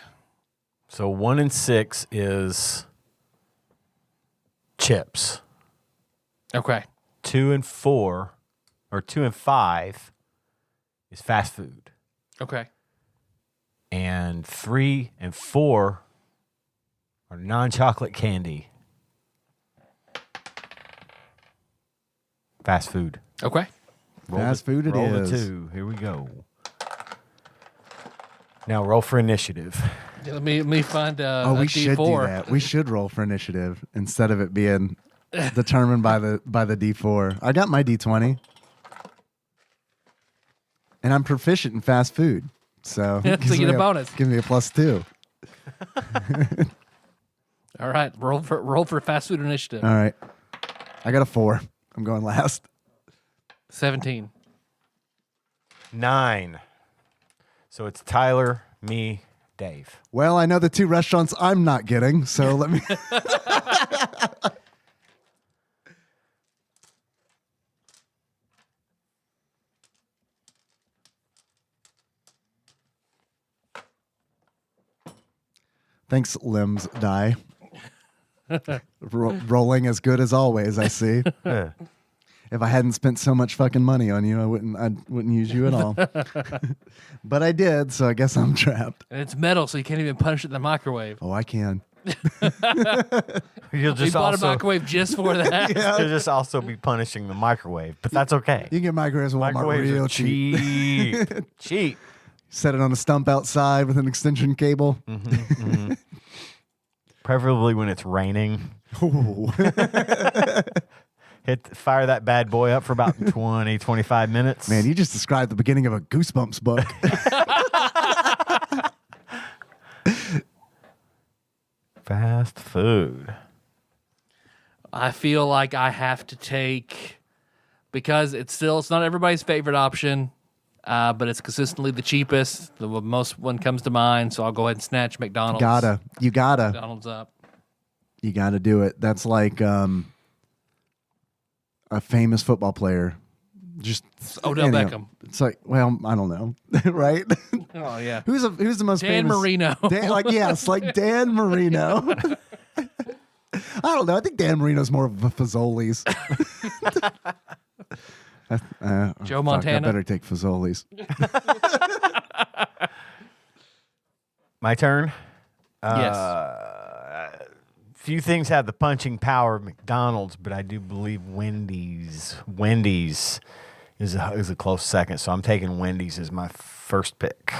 So 1 and 6 is chips. Okay. 2 and 4, or 2 and 5 is fast food. Okay. And 3 and 4 are non-chocolate candy. Fast food. Okay. Fast food it roll is. the 2. Here we go. Now roll for initiative. Yeah, let me find a We D4. should do that. We should roll for initiative instead of it being determined by the D4. I got my D20, and I'm proficient in fast food, so So you get a bonus. Give me a +2. All right. Roll for fast food initiative. All right, I got a 4. I'm going last. 17. 9. So it's Tyler, me, Dave. Well, I know the 2 restaurants I'm not getting, so let me. Thanks, Limbs die. Rolling as good as always, I see. If I hadn't spent so much fucking money on you, I wouldn't use you at all. But I did, so I guess I'm trapped. And it's metal, so you can't even punch it in the microwave. Oh, I can. You'll We just bought a also microwave just for that. you'll just also be punishing the microwave, but that's okay. You can get microwaves at Walmart Microwaves real are cheap. cheap. Cheap. Set it on a stump outside with an extension cable. Preferably when it's raining. Ooh. Fire that bad boy up for about 20, 25 minutes. Man, you just described the beginning of a Goosebumps book. Fast food. I feel like I have to take, because it's not everybody's favorite option. but it's consistently the cheapest. The most one comes to mind, so I'll go ahead and snatch McDonald's. You gotta McDonald's up. do it. That's like a famous football player. Just Odell Beckham. It's like, well, I don't know, right? Oh yeah. Who's the most Dan famous? Marino. Yes, like Dan Marino. I don't know. I think Dan Marino's more of a Fazoli's. Joe fuck, Montana. I better take Fazoli's. My turn. Yes. Few things have the punching power of McDonald's, but I do believe Wendy's is a close second. So I'm taking Wendy's as my first pick.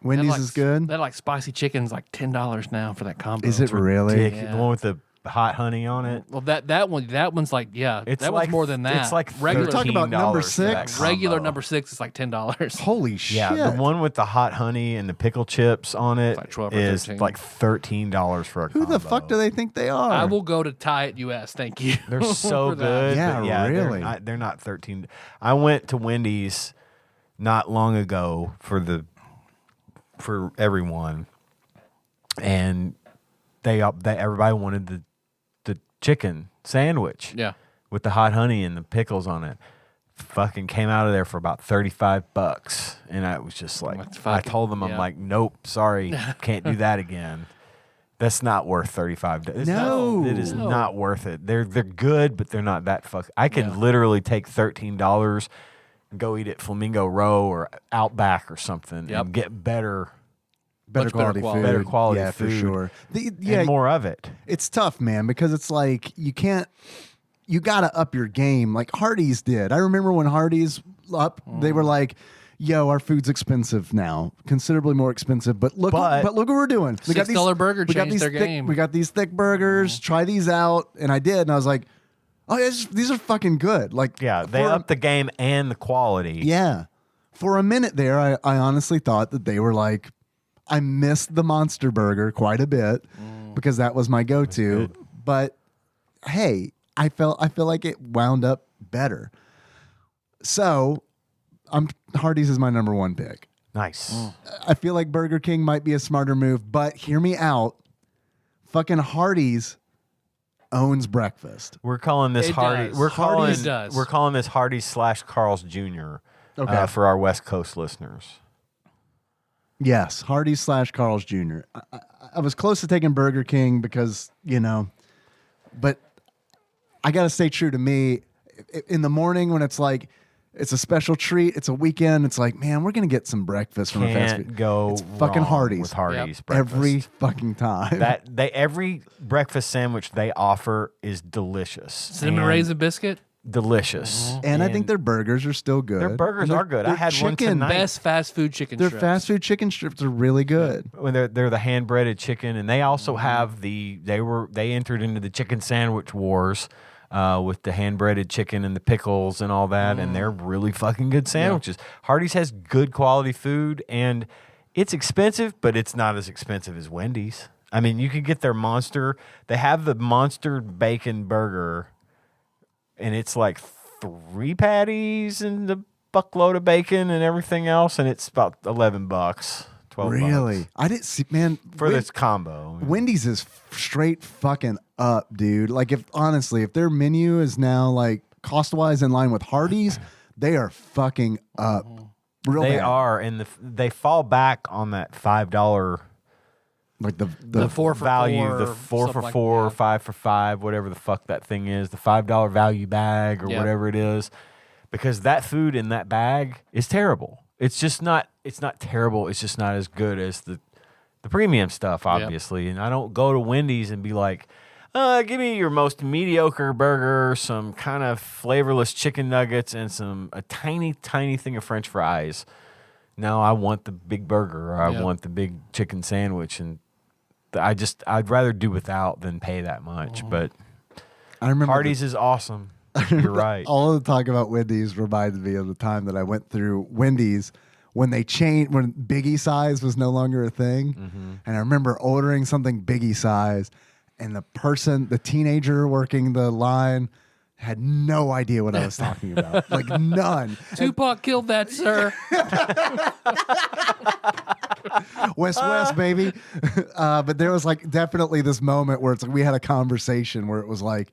Wendy's is good. That like spicy chicken's like $10 now for that combo. Is it really? The one with the hot honey on it. Well, that one's like It's that like one's more than that. It's like regular. We're talking about number $13 for that 6. Regular combo. number 6 is like $10. Holy shit! Yeah, the one with the hot honey and the pickle chips on it like 12 or is 13. like $13 for a Who combo. the fuck do they think they are? I will go to Thai US. Thank you. They're so for that. good. Yeah, but yeah, really. They're not 13. I went to Wendy's not long ago for everyone, and everybody wanted the chicken sandwich. Yeah. With the hot honey and the pickles on it. Fucking came out of there for about $35, and I was just like, I told them, I'm yeah. like, nope, sorry, can't do that again. That's not worth $35. No. It is not worth it. They're good, but they're not that I can literally take $13 and go eat at Flamingo Row or Outback or something and get better better quality food. Better quality yeah, food. for sure. And more of it. It's tough, man, because it's like you got to up your game like Hardee's did. I remember when Hardee's they were like, yo, our food's expensive now, considerably more expensive. But look what we're doing. We got $6 burger changed their game. We got these thick burgers. Try these out. And I did. And I was like, oh, these are fucking good. Like, Yeah, they upped the game and the quality. Yeah. For a minute there, I honestly thought that they were like, I missed the Monster Burger quite a bit because that was my go-to. But hey, I feel like it wound up better. So Hardee's is my number 1 pick. Nice. I feel like Burger King might be a smarter move, but hear me out. Fucking Hardee's owns breakfast. We're calling this It Hardee's. does. We're Hardee's does. We're calling this Hardee's / Carl's Jr. Okay. For our West Coast listeners. Yes, Hardee's / Carl's Jr. I was close to taking Burger King because, but I got to stay true to me. In the morning when it's like, it's a special treat, it's a weekend, it's like, man, we're going to get some breakfast from a fast food. Can't go It's fucking wrong Hardee's. with Hardee's breakfast. Every fucking time. Every breakfast sandwich they offer is delicious. Cinnamon And raisin biscuit. delicious. and I think their burgers are still good. Their burgers And are good. I their had one chicken- tonight. Best fast food chicken Their strips. fast food chicken strips are really good. when they're the hand breaded chicken, and they also have they entered into the chicken sandwich wars with the hand breaded chicken and the pickles and all that, and they're really fucking good sandwiches. Hardee's has good quality food, and it's expensive, but it's not as expensive as Wendy's. I mean, you can get their monster. They have the monster bacon burger, and it's like 3 patties and the buckload of bacon and everything else, and it's about $11, $12. Really? I didn't see, man. For this combo. Wendy's is straight fucking up, dude. Like, if their menu is now like cost wise in line with Hardee's, they are fucking up. Real They bad. are, and they fall back on that $5 like the 4 for value, 4, the 4 for something like 4, that. 5 for 5, whatever the fuck that thing is, the $5 value bag or Yep. whatever it is, because that food in that bag is terrible. It's just not. It's not terrible. It's just not as good as the premium stuff, obviously. And I don't go to Wendy's and be like, give me your most mediocre burger, some kind of flavorless chicken nuggets, and a tiny, tiny thing of French fries. No, I want the big burger. Or I Yep. want the big chicken sandwich, and I'd rather do without than pay that much. But I remember Hardee's is awesome. You're right. all of the talk about Wendy's reminds me of the time that I went through Wendy's when they changed, when Biggie size was no longer a thing. And I remember ordering something Biggie size, and the teenager working the line, had no idea what I was talking about. Like none. Tupac killed that, sir. West, baby. But there was like definitely this moment where it's like we had a conversation where it was like,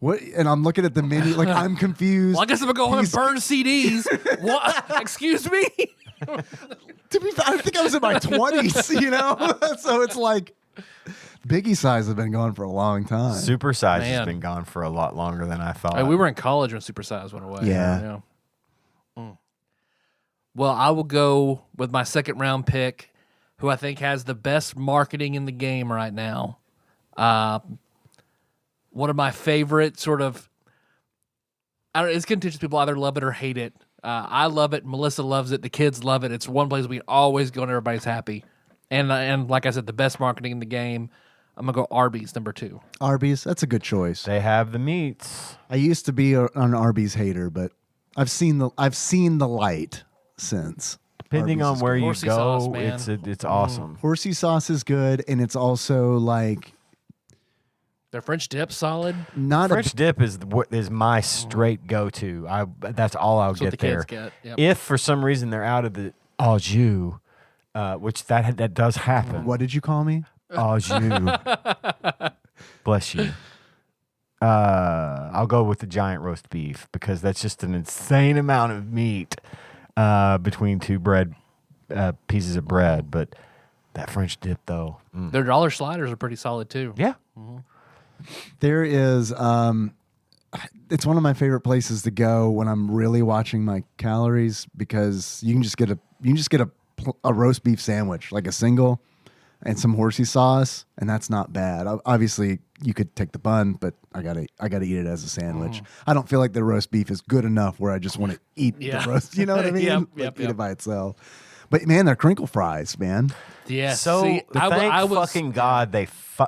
what? And I'm looking at the menu, like I'm confused. Well, I guess I'm gonna go home and burn CDs. What? Excuse me? To be fair, I think I was in my 20s, you know? So it's like Biggie Size has been gone for a long time. Super Size Man. has been gone for a lot longer than I thought. Hey, we were in college when Super Size went away. Yeah. Well, I will go with my second round pick, who I think has the best marketing in the game right now. One of my favorite sort of, I don't know, it's contentious. People either love it or hate it. I love it. Melissa loves it. The kids love it. It's one place we always go and everybody's happy. And like I said, the best marketing in the game. I'm going to go Arby's, number 2. Arby's, that's a good choice. They have the meats. I used to be an Arby's hater, but I've seen the light since. Depending Arby's on is where good. you Horsey go, sauce, man. it's awesome. Horsey sauce is good, and it's also like Their French dip, solid. not French dip is what is my straight go-to. That's all I'll That's what get the there. kids get. Yep. If for some reason they're out of the au jus, which that does happen. What did you call me? Au jus. Bless you. I'll go with the giant roast beef because that's just an insane amount of meat between two pieces of bread. But that French dip, though, Their dollar sliders are pretty solid, too. yeah. There is it's one of my favorite places to go when I'm really watching my calories because you can just get a roast beef sandwich, like a single, and some horsey sauce, and that's not bad. Obviously, you could take the bun, but I gotta eat it as a sandwich. I don't feel like the roast beef is good enough where I just want to eat Yeah. the roast. You know what I mean? Yep, Eat it by itself. But man, they're crinkle fries, man. Yeah. So see, thank fucking God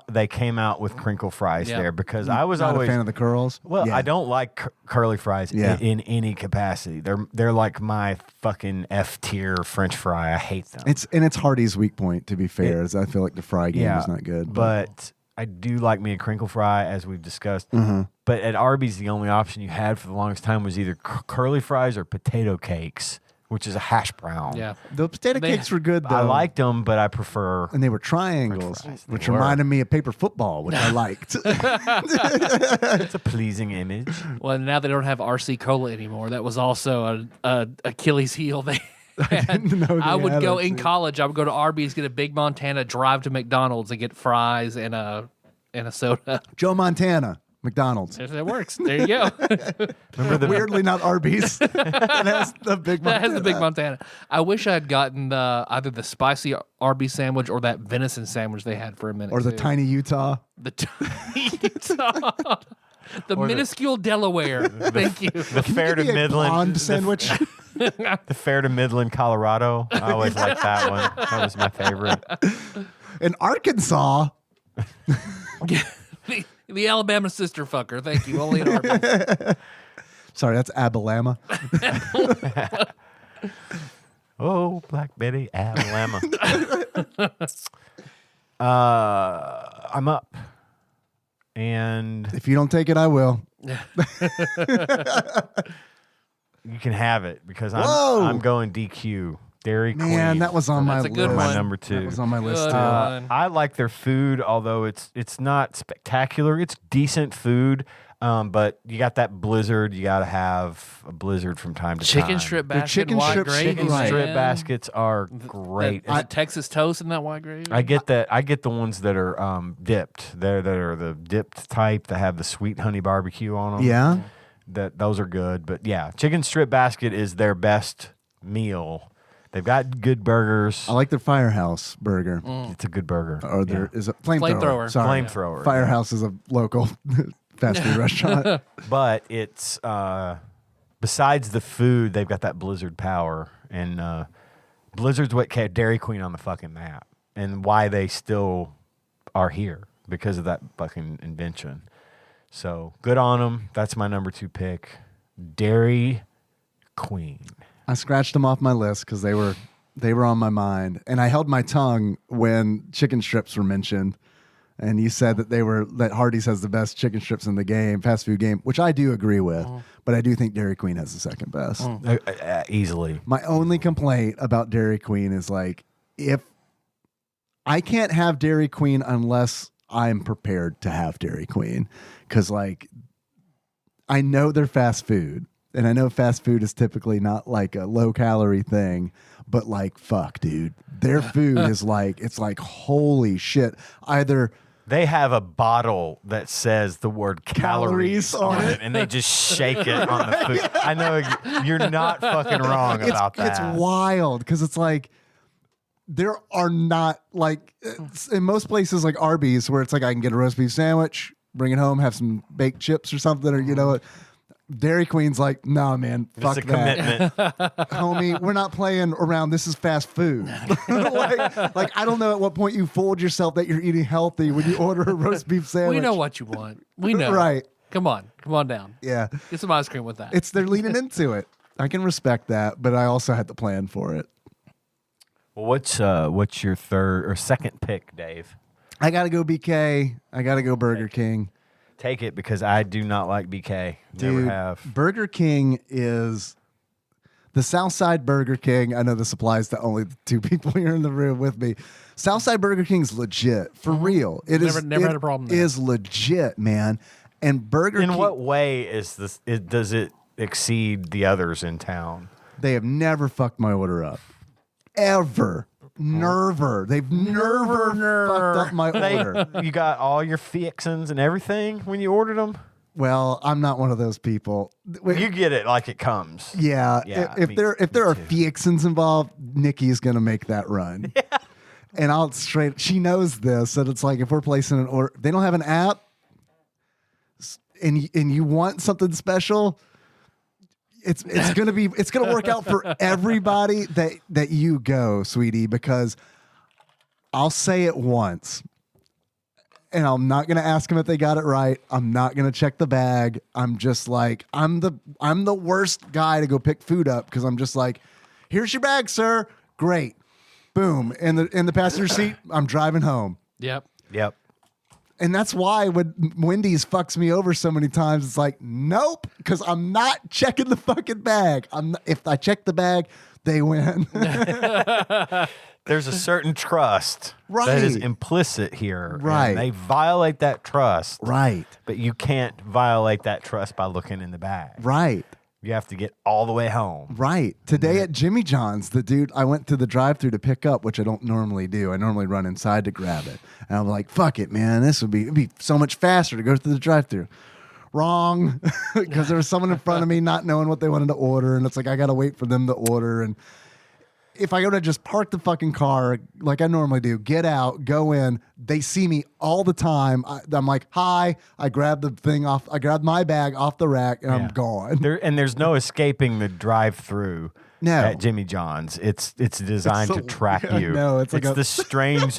they came out with crinkle fries Yeah. there because I was Not always a fan of the curls. well, Yeah. I don't like curly fries Yeah. in any capacity. They're like my fucking F tier French fry. I hate them. It's Hardy's weak point. To be fair, is I feel like the fry game is not good. But I do like me a crinkle fry, as we've discussed. Mm-hmm. But at Arby's, the only option you had for the longest time was either curly fries or potato cakes, which is a hash brown. Yeah. the potato They- cakes were good though. I liked them, but I prefer. and they were triangles, French fries. which They were. reminded me of paper football, which I liked. It's a pleasing image. Well, now they don't have RC Cola anymore. That was also a Achilles heel. They didn't know they I would had go RC. in college. I would go to Arby's, get a Big Montana, drive to McDonald's, and get fries and a soda. Joe Montana, McDonald's. It works. There you go. Remember the Weirdly, not Arby's. It has the big. That has the Big Montana. I wish I had gotten either the spicy Arby's sandwich or that venison sandwich they had for a minute. or the too. tiny Utah. The the minuscule Delaware. Thank you. the fair to Give me a Midland blonde sandwich. The fair to Midland, Colorado. I always liked that one. That was my favorite. In Arkansas, the Alabama sister fucker. Thank you. Only in Arby's. sorry, that's Abilama. Oh, Black Betty, Alabama. I'm up. And If you don't take it, I will. you can have it because Whoa! I'm going DQ. Dairy Queen. Man, that was on my That's a good list. one. my number 2. That was on my list Good too. one. I like their food, although it's not spectacular. It's decent food, but you got that blizzard. You got to have a blizzard from time to time. Chicken strip basket, chicken white strips- gravy. Chicken Right. strip man. baskets are great. Is it Texas toast in that white gravy? I get that. I get the ones that are dipped. That are the dipped type that have the sweet honey barbecue on them. Yeah. Those are good. But yeah, chicken strip basket is their best meal. They've got good burgers. I like their Firehouse burger. It's a good burger. Or there is a flamethrower. Flamethrower. Sorry. Flamethrower. Firehouse is a local fast food restaurant. But it's besides the food, they've got that Blizzard power, and Blizzard's what kept Dairy Queen on the fucking map, and why they still are here because of that fucking invention. So good on them. That's my number 2 pick, Dairy Queen. I scratched them off my list because they were on my mind, and I held my tongue when chicken strips were mentioned. and you said that Hardee's has the best chicken strips in the game, fast food game, which I do agree with, but I do think Dairy Queen has the second best. Easily. My only complaint about Dairy Queen is like, if I can't have Dairy Queen unless I'm prepared to have Dairy Queen, because like I know they're fast food, and I know fast food is typically not like a low calorie thing, but like fuck, dude, their food is like, it's like holy shit. Either they have a bottle that says the word calories on it, and they just shake it on the food. I know you're not fucking wrong about that. It's wild because it's like there are not like in most places like Arby's where it's like I can get a roast beef sandwich, bring it home, have some baked chips or something, or you know what. Dairy Queen's like, nah, man, fuck it's a that. commitment. Homie, we're not playing around. This is fast food. like, I don't know at what point you fooled yourself that you're eating healthy when you order a roast beef sandwich. We know what you want. We know. Right. Come on down. Yeah. Get some ice cream with that. They're leaning into it. I can respect that, but I also had to plan for it. Well, what's your third or second pick, Dave? I got to go BK. I got to go Burger King. Take it, because I do not like BK. Never Dude, have. Burger King is the Southside Burger King. I know this applies to only the two people here in the room with me. Southside Burger King's legit, for real. It never had a problem there. Is legit, man. And Burger King. In what way is this? Does it exceed the others in town? They have never fucked my order up, ever. Nerver. They've never fucked up my order. You got all your fixins and everything when you ordered them? Well, I'm not one of those people. You get it like it comes. Yeah. If there are too. fixins involved, Nikki's gonna make that run. Yeah. And I'll straight. She knows this, and it's like if we're placing an order, they don't have an app, and you want something special. It's gonna work out for everybody that you go, sweetie, because I'll say it once, and I'm not gonna ask them if they got it right. I'm not gonna check the bag. I'm just like I'm the worst guy to go pick food up because I'm just like, here's your bag, sir. Great, boom, in the passenger seat. I'm driving home. Yep. And that's why when Wendy's fucks me over so many times, it's like, nope, because I'm not checking the fucking bag. If I check the bag, they win. There's a certain trust that is implicit here. Right. And they violate that trust. Right. But you can't violate that trust by looking in the bag. Right. You have to get all the way home. Right. Today at Jimmy John's, the dude, I went to the drive-thru to pick up, which I don't normally do. I normally run inside to grab it. And I'm like, fuck it, man. It'd be so much faster to go through the drive-thru. Wrong. Because there was someone in front of me not knowing what they wanted to order. And it's like, I got to wait for them to order. And if I go to just park the fucking car like I normally do, get out, go in, they see me all the time. I'm like, hi. I grab the thing off. I grab my bag off the rack and I'm gone. There's no escaping the drive-through at Jimmy John's. It's designed to track you. No, it's like this strange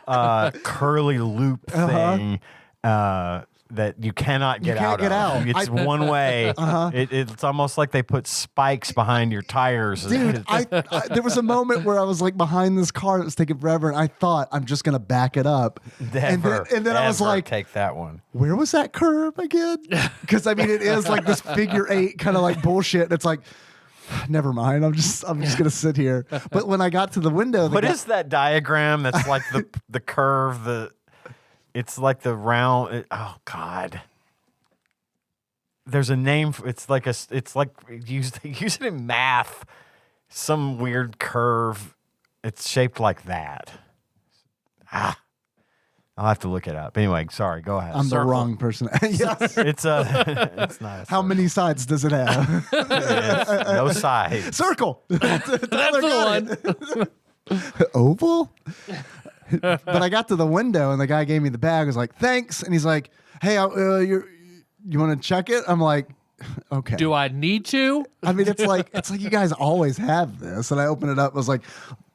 curly loop thing. That you cannot get out of. It's one way. It's almost like they put spikes behind your tires. Dude, there was a moment where I was like behind this car that was taking forever, and I thought I'm just gonna back it up. And then I was like, take that one. Where was that curve again? Because I mean, it is like this figure eight kind of like bullshit. And it's like, never mind. I'm just gonna sit here. But when I got to the window, What is that diagram? That's like the curve. It's like the round. Oh God. There's a name for it's like use it in math. Some weird curve. It's shaped like that. I'll have to look it up. Anyway, sorry. Go ahead. I'm the wrong person. Yes. It's not. How many sides does it have? No sides. Circle. That's the one. Oval. But I got to the window and the guy gave me the bag. I was like, thanks. And he's like, hey, you want to check it? I'm like, okay. Do I need to? I mean, it's like you guys always have this. And I opened it up. I was like,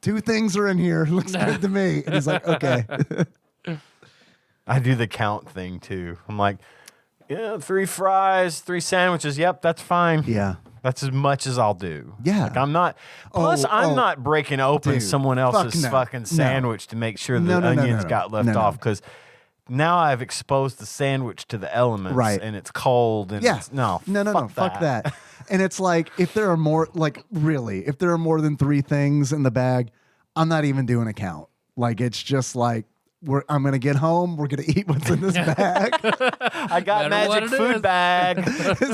2 things are in here. Looks good to me. And he's like, okay. I do the count thing too. I'm like, 3 fries, 3 sandwiches. Yep, that's fine. Yeah. That's as much as I'll do. Yeah. Like I'm not. Plus, I'm not breaking open dude, someone else's fuck no. fucking sandwich to make sure the No, onions got left off because now I've exposed the sandwich to the elements, Right. and it's cold. And Yeah. it's, no, Fuck that. And it's like, if there are more, like, really, if there are more than 3 things in the bag, I'm not even doing a count. Like, it's just like, I'm going to get home. We're going to eat what's in this bag. I got magic food bag.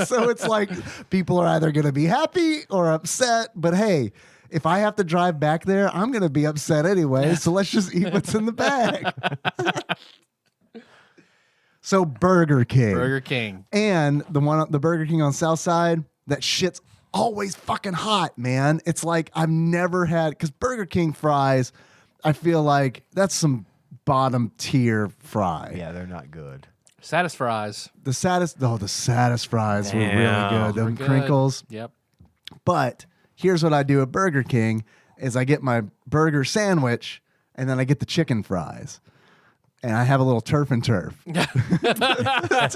So it's like, people are either going to be happy or upset. But hey, if I have to drive back there, I'm going to be upset anyway. So let's just eat what's in the bag. So Burger King. Burger King. And the Burger King on South Side, that shit's always fucking hot, man. It's like I've never had, because Burger King fries, I feel like that's some bottom tier fry. Yeah, they're not good. Satis fries. The saddest fries were really Damn. good. Them Good. crinkles. Yep. But here's what I do at Burger King is I get my burger sandwich and then I get the chicken fries. And I have a little turf and turf. That's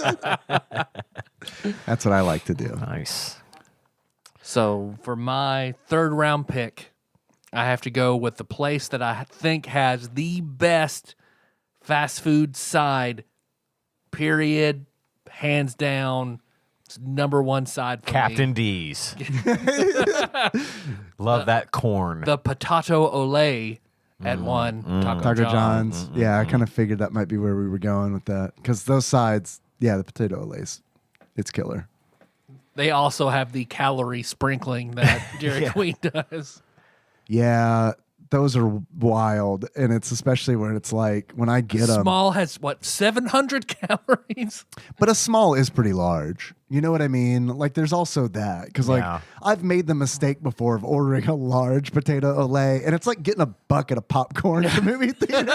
what I like to do. Nice. So for my 3rd round pick, I have to go with the place that I think has the best fast food side, period, hands down. It's number 1 side for Captain me. D's. Love that corn. The potato ole at one. Taco John's. Yeah, I kind of figured that might be where we were going with that. Because those sides, yeah, the potato lace, it's killer. They also have the calorie sprinkling that Dairy Queen does. Yeah, those are wild. And it's especially when it's like, when I get them. Small has, 700 calories? But a small is pretty large. You know what I mean? Like, there's also that. Because, like, Yeah. I've made the mistake before of ordering a large potato olay, and it's like getting a bucket of popcorn at the movie theater.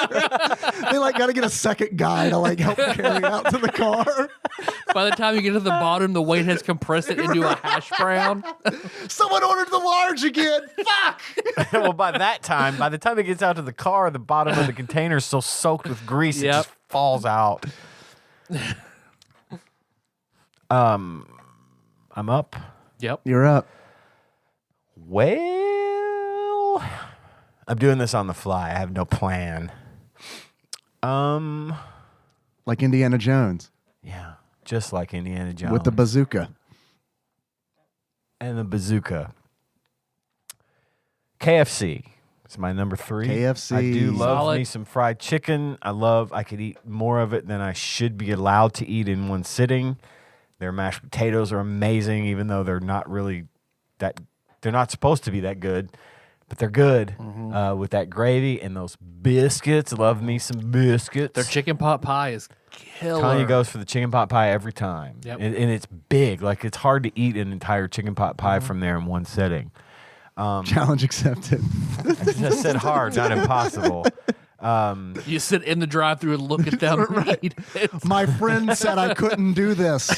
They, like, got to get a second guy to, like, help carry out to the car. By the time you get to the bottom, the weight has compressed it into a hash brown. Someone ordered the large again. Fuck! Well, by the time it gets out to the car, the bottom of the container is so soaked with grease, it Yep. just falls out. I'm up. Yep. You're up. Well, I'm doing this on the fly. I have no plan. Like Indiana Jones Yeah, just like Indiana Jones with the bazooka. and the bazooka. KFC. It's my number 3. KFC. I do love Solid. me some fried chicken. I could eat more of it than I should be allowed to eat in one sitting. Their mashed potatoes are amazing, even though they're not really that, they're not supposed to be that good, but they're good with that gravy and those biscuits. Love me some biscuits. Their chicken pot pie is killer. Tanya goes for the chicken pot pie every time. Yep. And it's big. Like, it's hard to eat an entire chicken pot pie from there in one sitting. Challenge accepted. I said hard, not impossible. You sit in the drive-thru and look at them eat it. My friend said I couldn't do this.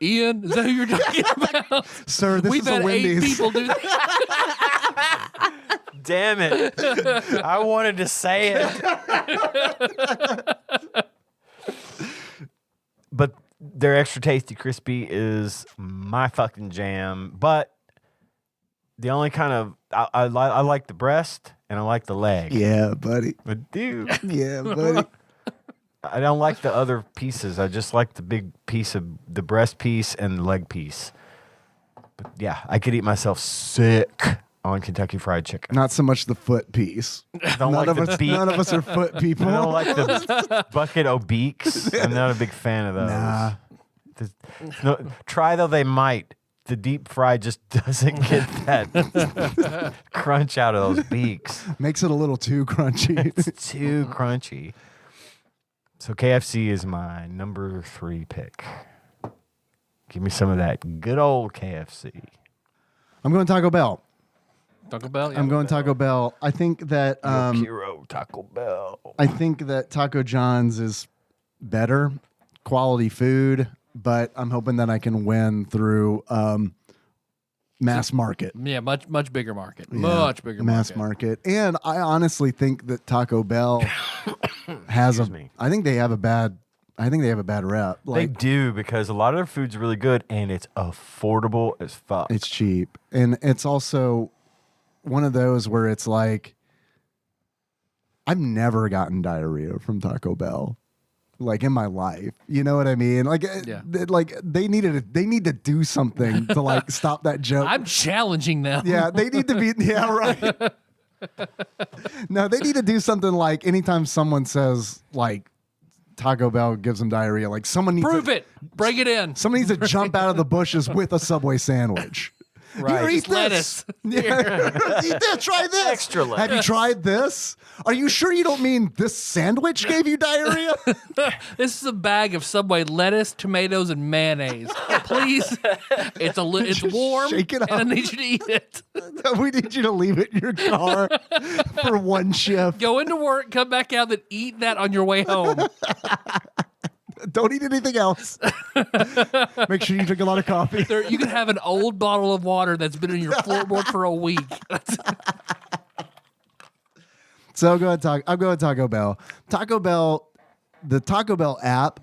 Ian, is that who you're talking about? Sir, this We've is a had 8 Wendy's. people do that. Damn it. I wanted to say it. But their extra tasty crispy is my fucking jam. But the only kind of, I like the breast and I like the leg. Yeah, buddy. I do. Yeah, buddy. I don't like the other pieces. I just like the big piece of the breast piece and the leg piece. But yeah, I could eat myself sick on Kentucky Fried Chicken. Not so much the foot piece. Don't None like of the us. beak. None of us are foot people. I don't like the bucket o' beaks. I'm not a big fan of those. Nah. Try though they might. The deep fry just doesn't get that crunch out of those beaks. Makes it a little too crunchy. It's too crunchy. So KFC is my number 3 pick. Give me some of that good old KFC. I'm going Taco Bell. Taco Bell? Yeah. I'm going Taco Bell. I think that Hero Taco Bell. I think that Taco John's is better quality food, but I'm hoping that I can win through mass market. Yeah, much bigger market. Yeah, Much bigger mass market. And I honestly think that Taco Bell has Excuse me. I think they have a bad rep. They Like, do, because a lot of their food's really good and it's affordable as fuck. it's cheap. And it's also one of those where it's like I've never gotten diarrhea from Taco Bell, like in my life. You know what I mean? Like, like they need to do something to like stop that joke. I'm challenging them. Yeah, they need to be. Yeah, right. No, they need to do something like anytime someone says like Taco Bell gives them diarrhea, like someone needs Prove it. Bring it in. Someone needs to jump out of the bushes with a Subway sandwich. Right. Here, eat Just lettuce. this. Yeah. Eat this. Try this. Extra lettuce. Have you tried this? Are you sure you don't mean this sandwich gave you diarrhea? This is a bag of Subway lettuce, tomatoes, and mayonnaise. Please, it's warm, shake it up. and I need you to eat it. We need you to leave it in your car for one shift. Go into work, come back out, and eat that on your way home. Don't eat anything else. Make sure you drink a lot of coffee. You can have an old bottle of water that's been in your floorboard for a week. So I'll go Taco Bell. Taco Bell, the Taco Bell app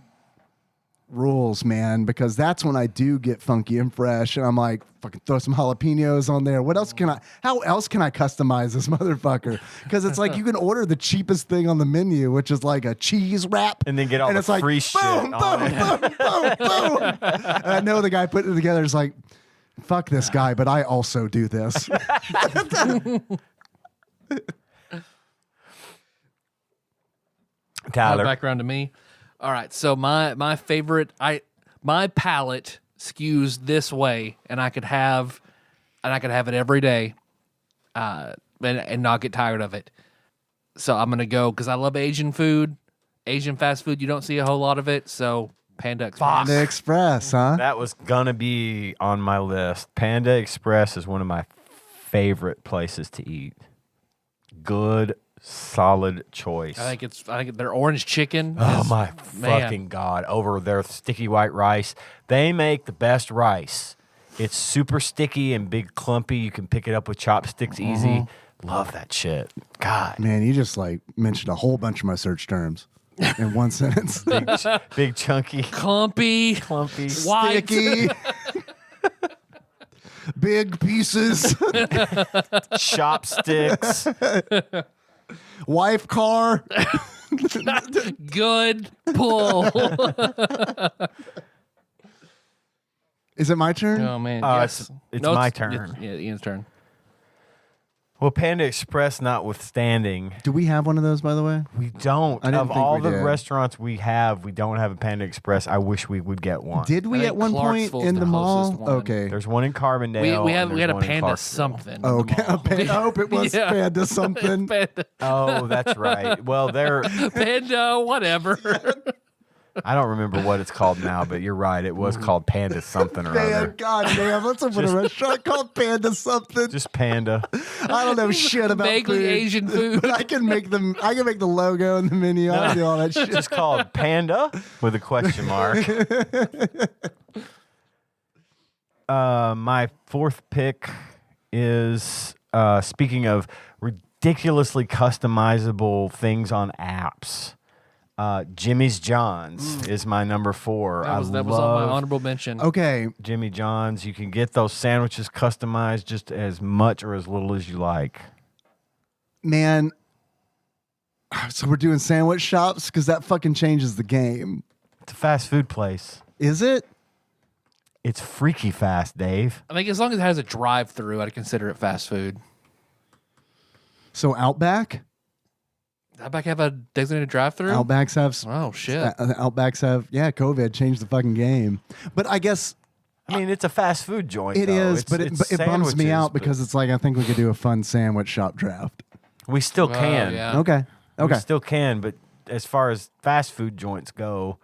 rules, man, because that's when I do get funky and fresh, and I'm like, fucking throw some jalapenos on there. How else can I customize this motherfucker? Because it's like you can order the cheapest thing on the menu, which is like a cheese wrap, And then get all the it's like, free shit boom, on boom, it. boom, boom, boom. And I know the guy putting it together is like, fuck this guy, but I also do this. Tyler. Back around to me. All right, so my favorite, my palate skews this way, and I could have it every day, and not get tired of it. So I'm gonna go because I love Asian food, Asian fast food. You don't see a whole lot of it, so Panda Express. Panda Express, huh? That was gonna be on my list. Panda Express is one of my favorite places to eat. Good, solid choice. I think their orange chicken. Oh is- my man. fucking God. Over their sticky white rice. They make the best rice. It's super sticky and big clumpy. You can pick it up with chopsticks easy. Love that shit. God. Man, you just like mentioned a whole bunch of my search terms in one sentence. Big chunky. Clumpy, white. Sticky. Big pieces. Chopsticks. Wife car. Good pull. Is it my turn? Oh man, It's my turn. Yeah, Ian's turn. Well, Panda Express notwithstanding, Do we have one of those, by the way? we don't. I didn't Of think all we the did. restaurants we have a Panda Express. I wish we would get one. Did we I at think one point Clarksville's in the the mall? closest one. Okay. There's one in Carbondale. We and had a there's one in Panda Clarksville. something. in the Okay. mall. I hope it was Yeah. Panda something. Panda, Oh, that's right. Well, Panda, whatever. I don't remember what it's called now, but you're right. It was called Panda something or Man, other. god damn, let's open a restaurant called Panda something. Just Panda. I don't know shit about Vaguely food, Asian food. but I can make the logo and the menu. I can do all that shit. Just called Panda with a question mark. My fourth pick is speaking of ridiculously customizable things on apps. Jimmy's John's is my number 4. That was on my honorable mention. Okay, Jimmy John's. You can get those sandwiches customized just as much or as little as you like. man. So we're doing sandwich shops because that fucking changes the game. It's a fast food place. Is it? It's freaky fast, Dave. I think as long as it has a drive-through, I'd consider it fast food. So Outback? Outback have a designated drive-through? Outbacks have. Oh shit! Outbacks have. Yeah, COVID changed the fucking game. But I guess I mean, it's a fast food joint. it though. is. It's- But it's it bums me sandwiches, out but because it's like I think we could do a fun sandwich shop draft. we still can. yeah. Okay. We Okay. still can, but as far as fast food joints go,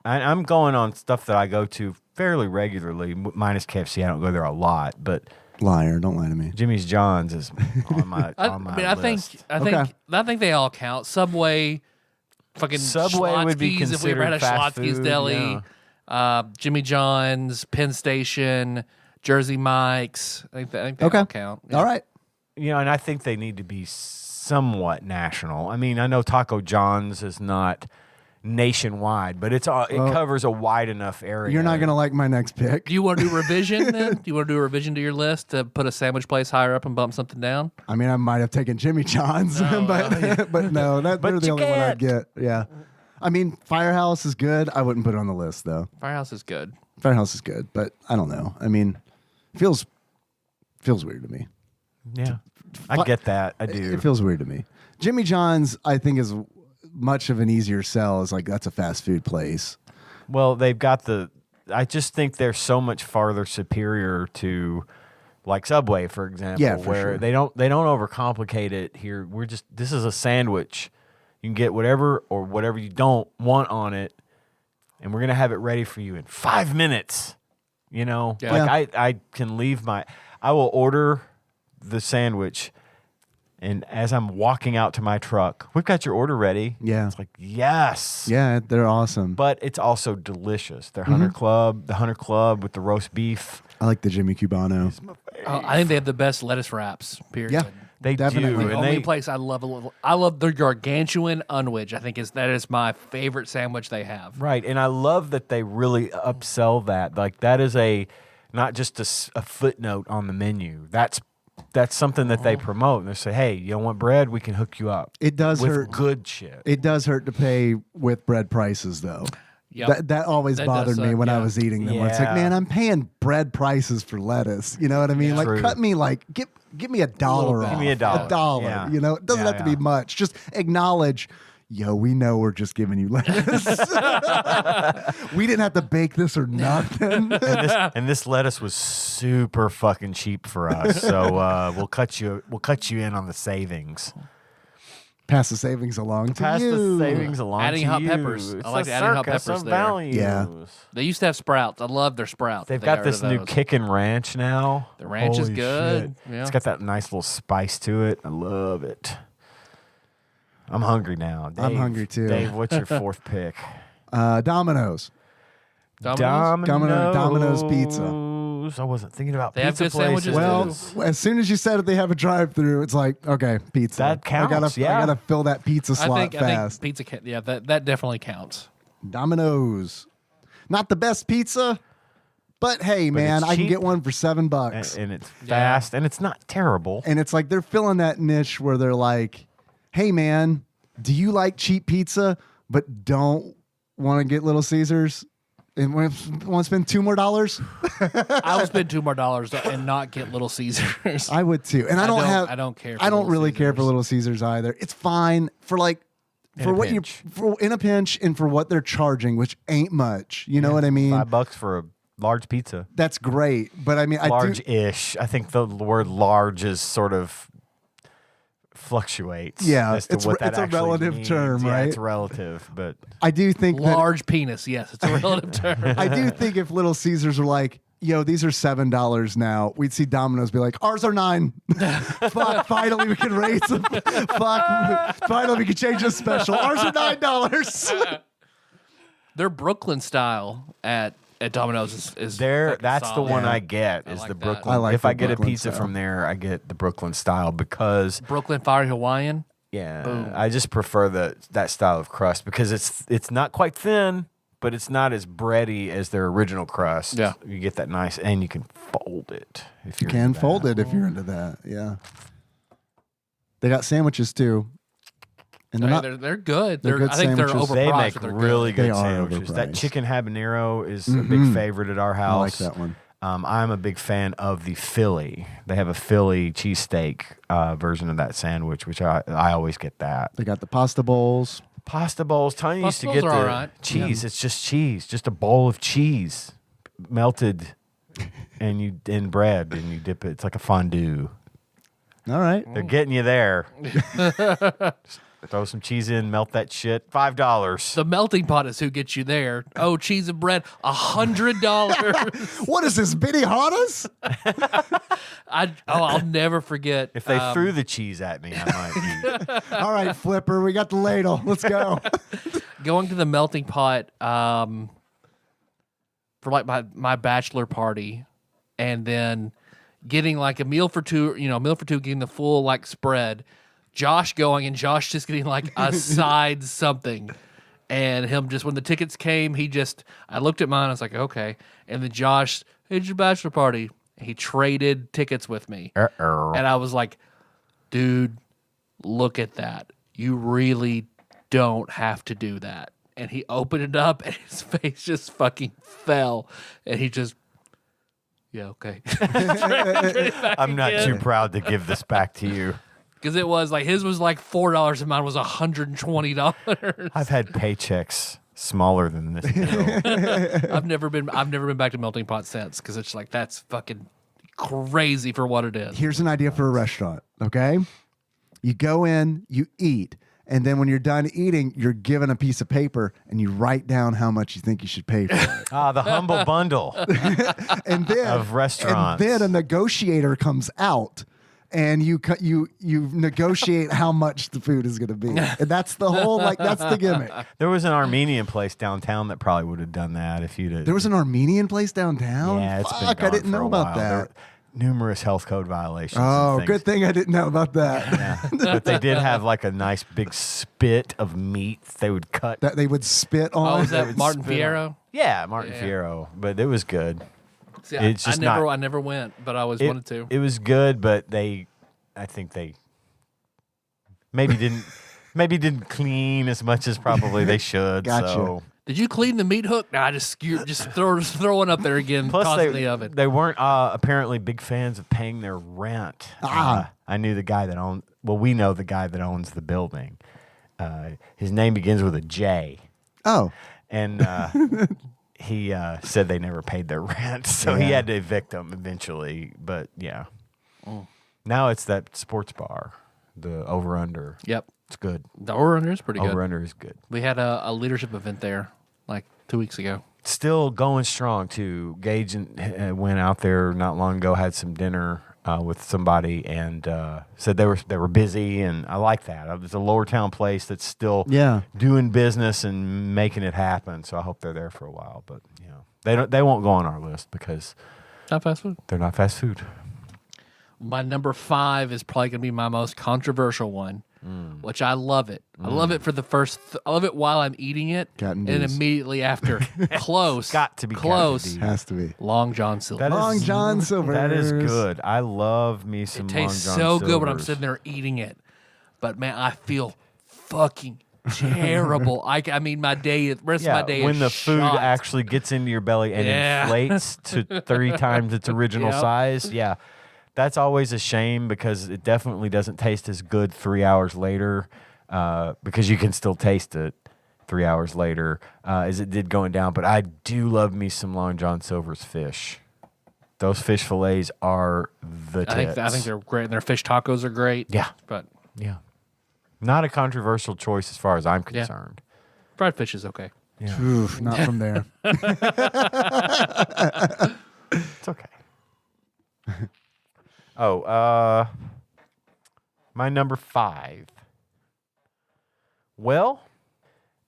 I'm going on stuff that I go to fairly regularly, minus KFC. I don't go there a lot, but Liar! Don't lie to me. Jimmy's John's is on my I list. I think they all count. Subway, fucking Subway would be Schlotzsky's, if we ever had a considered fast Schlotzsky's food, Deli, Jimmy John's, Penn Station, Jersey Mike's. I think they Okay. all count. Yeah. All right. You know, and I think they need to be somewhat national. I mean, I know Taco John's is not, nationwide, but it covers a wide enough area. You're not gonna like my next pick. Do you want to do revision then? Do you want to do a revision to your list to put a sandwich place higher up and bump something down? I mean, I might have taken Jimmy John's, but no, they're the only one I'd get. Yeah. I mean, Firehouse is good. I wouldn't put it on the list, though. Firehouse is good. Firehouse is good, but I don't know. I mean, feels weird to me. Yeah, I get that. I do. It feels weird to me. Jimmy John's, I think, is much of an easier sell. Is like, that's a fast food place. Well, they've got I just think they're so much farther superior to, like Subway, for example, Yeah, for where sure. they don't overcomplicate it here. This is a sandwich. You can get whatever you don't want on it, and we're gonna have it ready for you in 5 minutes. You know, Yeah. like I can leave I will order the sandwich, and as I'm walking out to my truck, we've got your order ready. Yeah. It's like, yes. Yeah, they're awesome. But it's also delicious. Their Mm-hmm. the Hunter Club with the roast beef. I like the Jimmy Cubano. I think they have the best lettuce wraps. Period. Yeah. They Definitely. do. The And only place I love their gargantuan unwich. I think that is my favorite sandwich they have. Right, and I love that they really upsell that. Like that is not just a footnote on the menu. That's something that they promote. And they say, hey, you don't want bread? We can hook you up. It does with hurt. good shit. It does hurt to pay with bread prices, though. Yep. That always That bothered does me suck, when I yeah. was eating them. Where it's like, Yeah. man, I'm paying bread prices for lettuce. You know what I mean? Like, True. cut me give me $1 off. Give me $1. $1. Yeah. You know, it doesn't Yeah, have to be yeah. much. Just acknowledge, yo, we know we're just giving you lettuce. We didn't have to bake this or nothing. And this lettuce was super fucking cheap for us. So we'll cut you in on the savings. Pass the savings along to Pass you. the savings along Adding to hot you. peppers. I It's like a adding hot circus peppers of there. values. Yeah. They used to have sprouts. I love their sprouts. They've They got rid this of new those. kickin' ranch now. The ranch is Holy good. shit. Yeah. It's got that nice little spice to it. I love it. I'm hungry now. Dave, I'm hungry, too. Dave, what's your fourth pick? Domino's. Domino's? Domino's Pizza. I wasn't thinking about They have pizza good sandwiches, places. Well, as soon as you said it, they have a drive-through. It's like, okay, pizza. That counts, I yeah. gotta fill that pizza slot I think fast. pizza. Yeah, that definitely counts. Domino's, not the best pizza, but hey, man, it's I can cheap. get one for $7, and it's fast, and it's not terrible. and it's like they're filling that niche where they're like, hey, man, do you like cheap pizza but don't want to get Little Caesars? And want to spend $2 more? I would spend $2 more and not get Little Caesars. I would too. And I don't care. For I don't Little really care for Caesars. Little Caesars either. It's fine for like In a what you pinch. in a pinch and for what they're charging, which ain't much. You know what I mean? $5 for a large pizza. That's great, but I mean, I do. Large-ish. I think the word large is sort of fluctuates. Yeah, as to it's what that it's a actually relative means. term, Yeah, right? it's relative, but I do think that Large penis. Yes, it's a relative term. I do think if Little Caesars are like, yo, these are $7 now, we'd see Domino's be like, ours are $9. Fuck, finally we can raise them. Fuck, finally we can change this special. Ours are $9. Their Brooklyn style at Domino's is there. fucking That's the solid. one Yeah. I get I is like the that. Brooklyn. I like if the I get Brooklyn a pizza style. from there, I get the Brooklyn style because Brooklyn Fire Hawaiian. yeah, I just prefer that style of crust because it's not quite thin, but it's not as bready as their original crust. Yeah. You get that nice, and you can fold it if You you're can into fold that. it if you're into that. Yeah. They got sandwiches too. And they're I not, mean, they're good. they're good I think they're sandwiches. overpriced. They make but they're really They good are sandwiches. That overpriced. chicken habanero is a big favorite at our I house. like that one. I'm a big fan of the Philly. They have a Philly cheesesteak version of that sandwich, which I always get that. They got the pasta bowls. Pasta bowls. Tony used to Pasta get bowls are the all right. cheese. It's just cheese, just a bowl of cheese melted, and you in bread, and you dip it. It's like a fondue. All right. They're getting you there. Throw some cheese in, melt that shit. $5. The melting pot is who gets you there. Oh, cheese and bread, $100. What is this, Bitty Hotas? I'll never forget. If they threw the cheese at me, I might eat. All right, Flipper, we got the ladle. Let's go. Going to the melting pot for like my bachelor party, and then getting like a meal for two, getting the full like spread. Josh going and Josh just getting like a side something, And him just when the tickets came, I looked at mine. I was like, okay. And then Josh, hey, it's your bachelor party. He traded tickets with me, and I was like, dude, look at that. You really don't have to do that. And he opened it up, and his face just fucking fell, and he just. Yeah, okay. I'm not too proud to give this back to you. Because it was like his was like $4 and mine was $120. I've had paychecks smaller than this deal. I've never been back to Melting Pot since because it's like that's fucking crazy for what it is. Here's an idea for a restaurant, okay? You go in, you eat, and then when you're done eating, you're given a piece of paper and you write down how much you think you should pay for it. The humble bundle And then of restaurants. And then a negotiator comes out and you negotiate how much the food is going to be. And that's the whole, that's the gimmick. There was an Armenian place downtown that probably would have done that if you'd. There was an Armenian place downtown? Yeah, it's been Fuck, gone I didn't for know a about while. that. There were numerous health code violations. Oh, and things. good thing I didn't know about that. Yeah. But they did have like a nice big spit of meat they would cut. That they would spit on. Oh, was that would Martin spit Fierro? Yeah, Martin Fierro. But it was good. See, It's just I never went, but I always wanted to. It was good, but I think they maybe didn't clean as much as probably they should. Gotcha. So. Did you clean the meat hook? Nah, just throwing up there again, Plus, tossing in the oven. they weren't apparently big fans of paying their rent. I knew the guy that owned. Well, we know the guy that owns the building. His name begins with a J. Oh. And he said they never paid their rent, so he had to evict them eventually. But yeah, now it's that sports bar, the Over Under. Yep. It's good. The over-under is pretty good. Over Under is good. We had a leadership event there like 2 weeks ago. Still going strong too. Gage went out there not long ago, had some dinner with somebody, and said they were busy, and I like that. It's a lower town place that's still doing business and making it happen. So I hope they're there for a while. But they won't go on our list because Not fast food. they're not fast food. My number 5 is probably going to be my most controversial one, which I love it. I love it for the first. I love it while I'm eating it, Cat and and D's. immediately after. Close. Got to be Cat and close. D's. Has to be. Long John Silver. That is- Long John Silver. That is good. I love me some It Long John tastes so good when I'm Silvers. sitting there eating it, but man, I feel fucking terrible. I mean, my day, the rest of my day when is the food shot. actually gets into your belly and Yeah. inflates to 3 times its original Yep. size. Yeah. That's always a shame because it definitely doesn't taste as good 3 hours later because you can still taste it 3 hours later as it did going down. But I do love me some Long John Silver's fish. Those fish fillets are the tits. I think they're great. And their fish tacos are great. Yeah. But Yeah. Not a controversial choice as far as I'm concerned. fried fish is okay. Yeah. Oof, not from there. It's okay. My number 5. Well,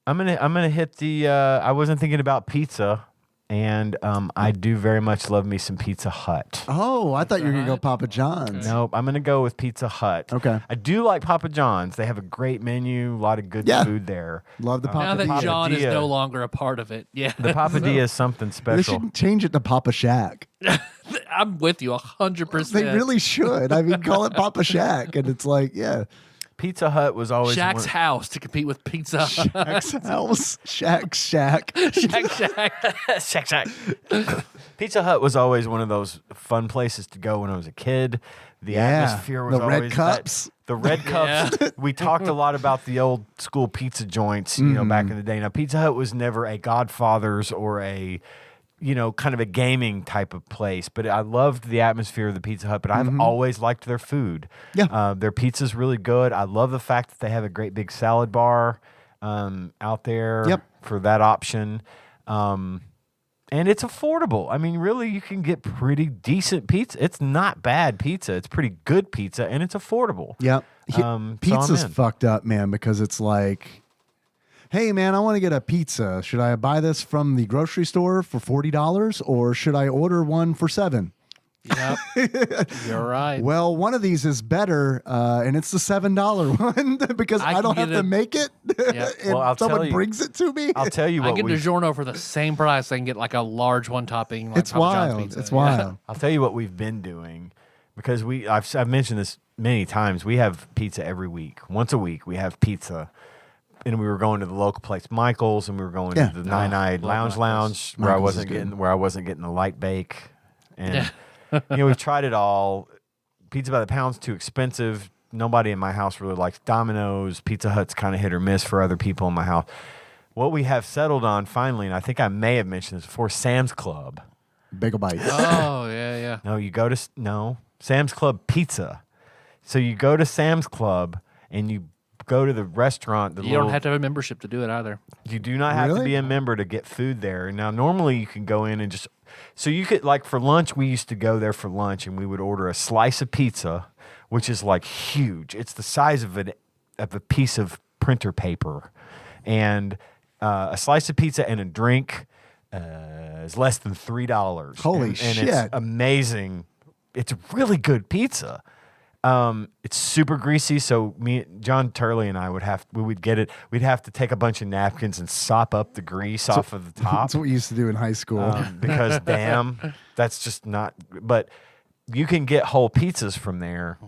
I'm gonna hit the. I wasn't thinking about pizza, and I do very much love me some Pizza Hut. Oh, I thought you were going to go Papa John's. Nope, I'm gonna go with Pizza Hut. Okay. I do like Papa John's. They have a great menu, a lot of good Yeah. food there. Love the Now Papa that Papadilla. John is no longer a part of it, yeah, The Papadilla is something They special. should change it to Papa Shack. I'm with you 100%. They really should. I mean, call it Papa Shack. And it's like, yeah. Pizza Hut was always Shack's one- house to compete with Pizza Hut. Shack's house. Shack's shack. Shack. Pizza Hut was always one of those fun places to go when I was a kid. The Yeah, atmosphere was the red always cups. The red cups. We talked a lot about the old school pizza joints, back in the day. Now, Pizza Hut was never a Godfather's or a, kind of a gaming type of place. But I loved the atmosphere of the Pizza Hut. But I've always liked their food. Yeah. Their pizza's really good. I love the fact that they have a great big salad bar out there Yep. for that option. And it's affordable. I mean, really, you can get pretty decent pizza. It's not bad pizza. It's pretty good pizza, and it's affordable. Yep. So I'm Pizza's in. fucked up, man, because it's like, hey, man, I want to get a pizza. Should I buy this from the grocery store for $40 or should I order one for $7? Yep. You're right. Well, one of these is better, and it's the $7 one because I I can don't have get to it. make it. Yeah. and Well, I'll someone tell you- brings it to me. I'll tell you I what get we've DiGiorno for the same price. I can get like a large one topping. Like It's Papa John's wild. pizza. It's Yeah. wild. I'll tell you what we've been doing because I've mentioned this many times. We have pizza every week. Once a week, we have pizza. And we were going to the local place, Michael's, and we were going Yeah. to the Nine-Eyed love Lounge, Michael's. where I Michael's is wasn't good. getting the light bake. And we've tried it all. Pizza by the pound's too expensive. Nobody in my house really likes Domino's. Pizza Hut's kind of hit or miss for other people in my house. What we have settled on finally, and I think I may have mentioned this before, Sam's Club. Bagel bites. Oh, yeah. No, you go to Sam's Club Pizza. So you go to Sam's Club and you go to the restaurant. You don't have to have a membership to do it either. You do not have to Really? be a member to get food there. Now, normally you can go in and just, so you could, like for lunch, we used to go there for lunch and we would order a slice of pizza, which is like huge. It's the size of a piece of printer paper. And a slice of pizza and a drink is less than $3. Holy and shit. it's amazing. It's really good pizza. It's super greasy, so John Turley and I would get it. We'd have to take a bunch of napkins and sop up the grease off of the top That's what we used to do in high school. because damn, that's just not. But you can get whole pizzas from there,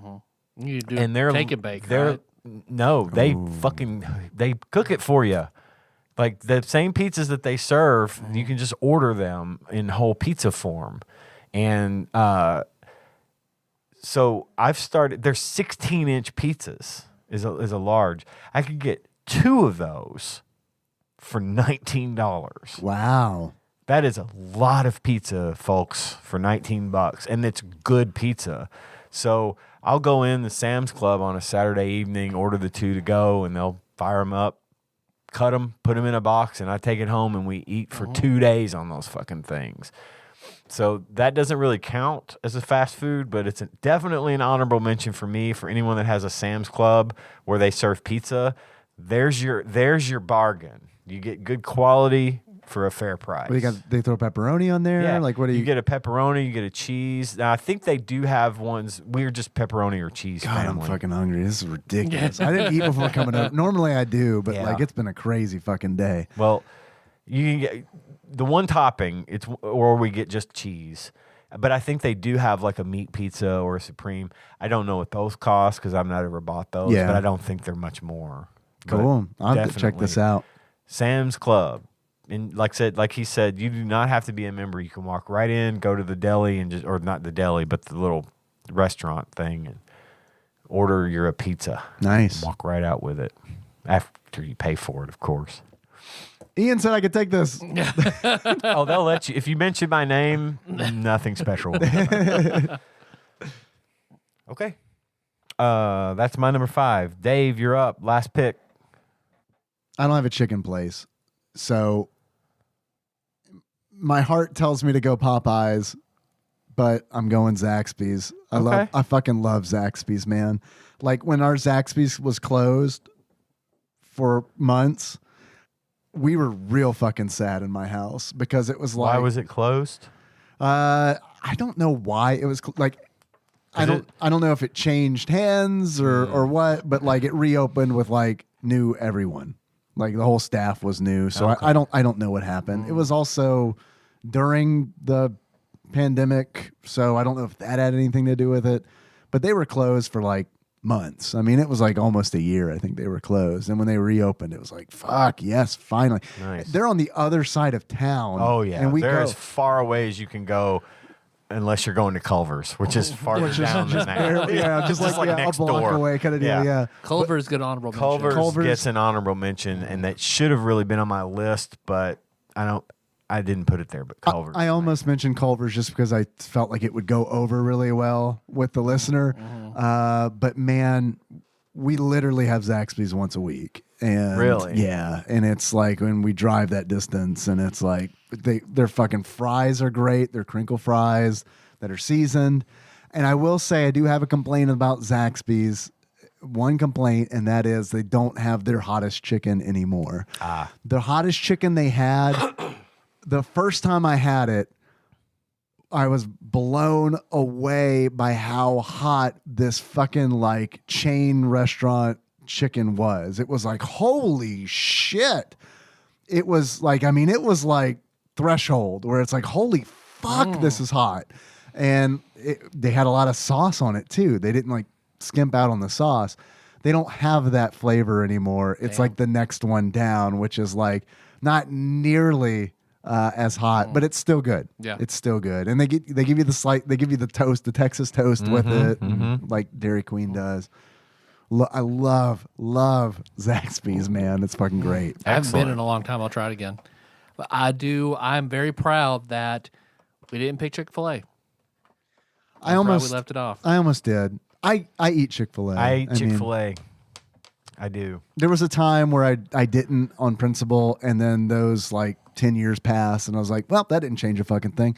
You do and they're take and bake, They're right? no, they they cook it for you. Like the same pizzas that they serve, you can just order them in whole pizza form, and so I've started. There's 16-inch pizzas is a large. I could get 2 of those for $19. Wow. That is a lot of pizza, folks, for $19, and it's good pizza. So I'll go in the Sam's Club on a Saturday evening, order the 2 to go, and they'll fire them up, cut them, put them in a box, and I take it home, and we eat for 2 days on those fucking things. So that doesn't really count as a fast food, but it's definitely an honorable mention for me, for anyone that has a Sam's Club where they serve pizza. There's your bargain. You get good quality for a fair price. They throw pepperoni on there. Yeah, Like what do you get a pepperoni, you get a cheese. Now I think they do have ones. We're just pepperoni or cheese God, family. I'm fucking hungry. This is ridiculous. I didn't eat before coming up. Normally I do, but Yeah. like it's been a crazy fucking day. Well, you can get the one topping. Or we get just cheese. But I think they do have like a meat pizza or a supreme. I don't know what those cost because I've not ever bought those. Yeah. But I don't think they're much more. Cool. But I'll have to check this definitely. out. Sam's Club. And like he said, you do not have to be a member. You can walk right in, go to the deli or not the deli, but the little restaurant thing and order your pizza. Nice. Walk right out with it after you pay for it, of course. Ian said I could take this. Oh, they'll let you. If you mention my name, nothing special. Okay. That's my number 5. Dave, you're up. Last pick. I don't have a chicken place. So my heart tells me to go Popeyes, but I'm going Zaxby's. I fucking love Zaxby's, man. Like when our Zaxby's was closed for months, we were real fucking sad in my house because it was like, Why was it closed? I don't know why it was I don't know if it changed hands or what, but like it reopened with like new everyone. Like the whole staff was new, so Okay. I don't know what happened. It was also during the pandemic, so I don't know if that had anything to do with it. But they were closed for like months. I mean, it was like almost a year. I think they were closed, and when they reopened, it was like, fuck yes, finally. Nice. They're on the other side of town. Oh, yeah. and we They're go. as far away as you can go unless you're going to Culver's, which is farther down than that. Yeah, just like next a block door. away, kind of deal. Yeah. Culver's good honorable mention. Culver's gets an honorable mention, and that should have really been on my list, but I didn't put it there. But Culver's, I almost mentioned Culver's just because I felt like it would go over really well with the listener. But man, we literally have Zaxby's once a week. And Really? Yeah. And it's like when we drive that distance and it's like their fucking fries are great. They're crinkle fries that are seasoned. And I will say I do have a complaint about Zaxby's. One complaint, and that is they don't have their hottest chicken anymore. The hottest chicken they had, the first time I had it blown away by how hot this fucking like chain restaurant chicken was. It was like, holy shit. It was like, I mean, it was like threshold where it's like, holy fuck, this is hot. And they had a lot of sauce on it too. They didn't like skimp out on the sauce. They don't have that flavor anymore. It's like the next one down, which is like not nearly as hot, but it's still good. Yeah, it's still good. And they give you the toast, the Texas toast with it, like Dairy Queen does. I love Zaxby's, man. It's fucking great. I haven't been in a long time. I'll try it again. But I'm very proud that we didn't pick Chick-fil-A. We left it off. I almost did. I eat Chick-fil-A. I eat Chick-fil-A. I do. There was a time where I didn't on principle, and then those like 10 years passed, and I was like, well, that didn't change a fucking thing.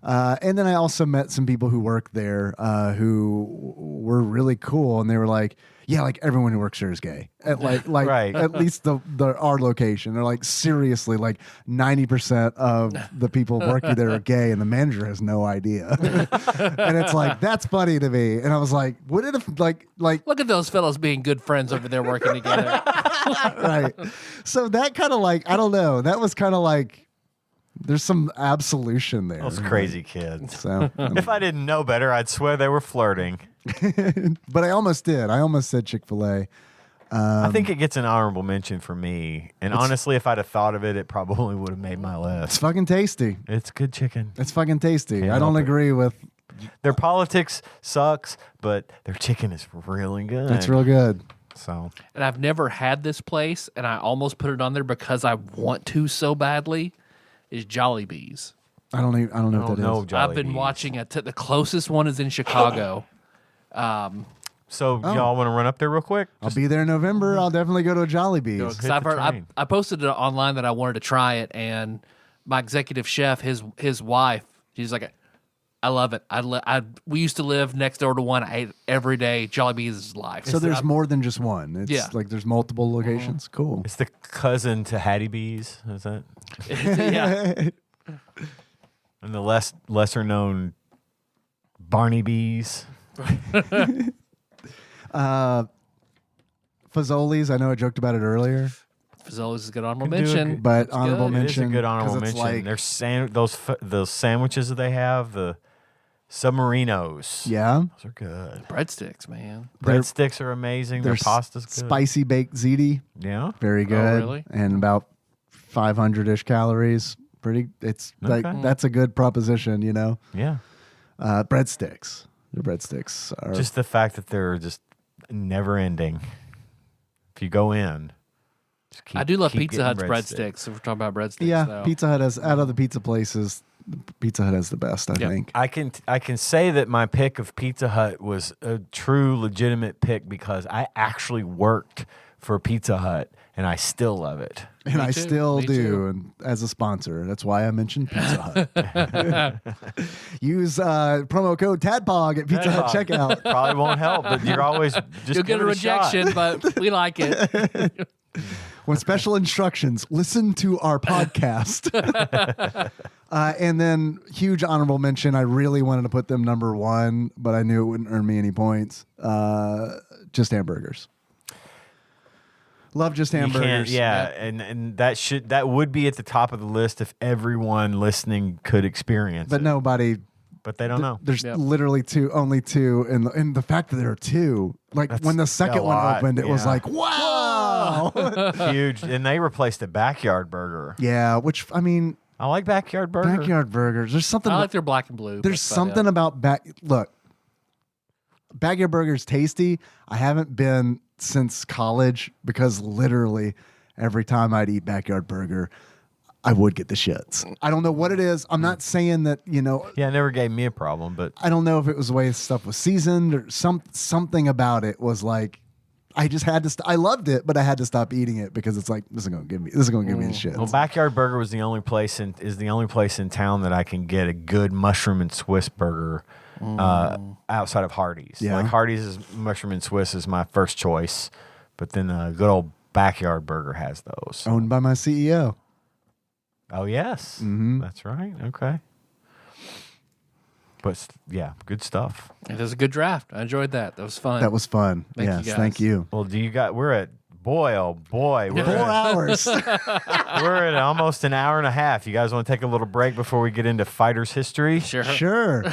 And then I also met some people who work there who were really cool, and they were like, yeah, like everyone who works there is gay. Right. At least our location. They're like, seriously, like 90% of the people working there are gay, and the manager has no idea. And it's like, that's funny to me. And I was like, what if like look at those fellows being good friends over there working together. Right. So that kind of like, I don't know. That was kind of like, there's some absolution there. Those crazy kids. So If I didn't know better, I'd swear they were flirting. but I almost did. I almost said Chick-fil-A. I think it gets an honorable mention for me. And honestly, if I'd have thought of it, it probably would have made my It's list. fucking tasty. It's good chicken. It's fucking tasty. Can't I don't help it. agree with. Their politics sucks, but their chicken is really good. It's real good. So And I've never had this place, and I almost put it on there because I want to so badly, is Jollibee's. I don't know what that is. no, I've been watching it. The closest one is in Chicago. So y'all want to run up there real quick? I'll be there in November. I'll definitely go to a Jollibee's. Because hit I've the heard, train. I posted it online that I wanted to try it, and my executive chef, his wife, she's like, I love it. We used to live next door to one. I ate every day. Jollibee's is life. So there's more than just one. It's Yeah. like there's multiple locations. Cool. It's the cousin to Hattie B's, is that? yeah. And the lesser known Barney B's. Fazoli's. I know I joked about it earlier, Fazoli's is a good honorable Can do a mention. good- but It's honorable good. mention. It is a good 'cause honorable it's mention. like- There's those sandwiches that they have, the submarinos. Yeah. Those are good. Breadsticks, man. Breadsticks are amazing. Their There's pasta's good. spicy baked ziti. Yeah. Very good. really? And about 500-ish calories. It's like Okay. that's a good proposition, you know. Yeah. Breadsticks. The breadsticks are Just the fact that they're just never ending. If you go in, just keep, I do love keep Pizza Hut's getting breadsticks. If we're talking about breadsticks, yeah. though. Pizza Hut has out of the pizza places. Pizza Hut has the best, I Yeah. think. I can say that my pick of Pizza Hut was a true legitimate pick because I actually worked for Pizza Hut and I still love it. And Me I too. still Me do, too. and as a sponsor. That's why I mentioned Pizza Hut. Use promo code TADPOG at Pizza Hut checkout. Probably won't help, but you're always just You'll get give a it shot. rejection, but we like it. With special instructions, listen to our podcast. And then huge honorable mention. I really wanted to put them number one, but I knew it wouldn't earn me any points. Just hamburgers. Love just You can't- hamburgers. yeah, and that would be at the top of the list if everyone listening could experience But it. nobody. But they don't know. There's Yep. literally only two, and the fact that there are two, like That's when the second a one lot, opened, it was yeah. like, wow. Huge, and they replaced the Backyard Burger. Yeah, which I mean, I like Backyard Burger. backyard burgers. There's something. I like their black and blue. There's That's about something about look, backyard burgers tasty. I haven't been since college because literally every time I'd eat backyard burger, I would get the shits. I don't know what it is. I'm not saying that, Yeah, it never gave me a problem, but I don't know if it was the way stuff was seasoned or something about it was like I just had to. I loved it, but I had to stop eating it because it's like this is gonna give me the shits. well, Backyard Burger was the only place in town that I can get a good mushroom and Swiss burger outside of Hardee's. Yeah. Like Hardee's mushroom and Swiss is my first choice, but then a good old Backyard Burger has those. Owned by my CEO. Oh yes, Mhm. that's right. Okay. But yeah, good stuff. It was a good draft. I enjoyed that. That was fun. That was fun. Thank you, yes, guys. thank you. Well, we're at, boy, oh boy, we're 4 at, hours. we're at almost an hour and a half. You guys want to take a little break before we get into fighters history? Sure.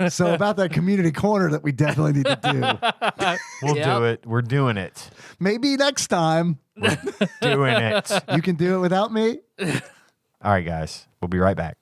So about that community corner that we definitely need to do. We'll Yep. do it. We're doing it. Maybe next time Doing it. you can do it without me. All right, guys. We'll be right back.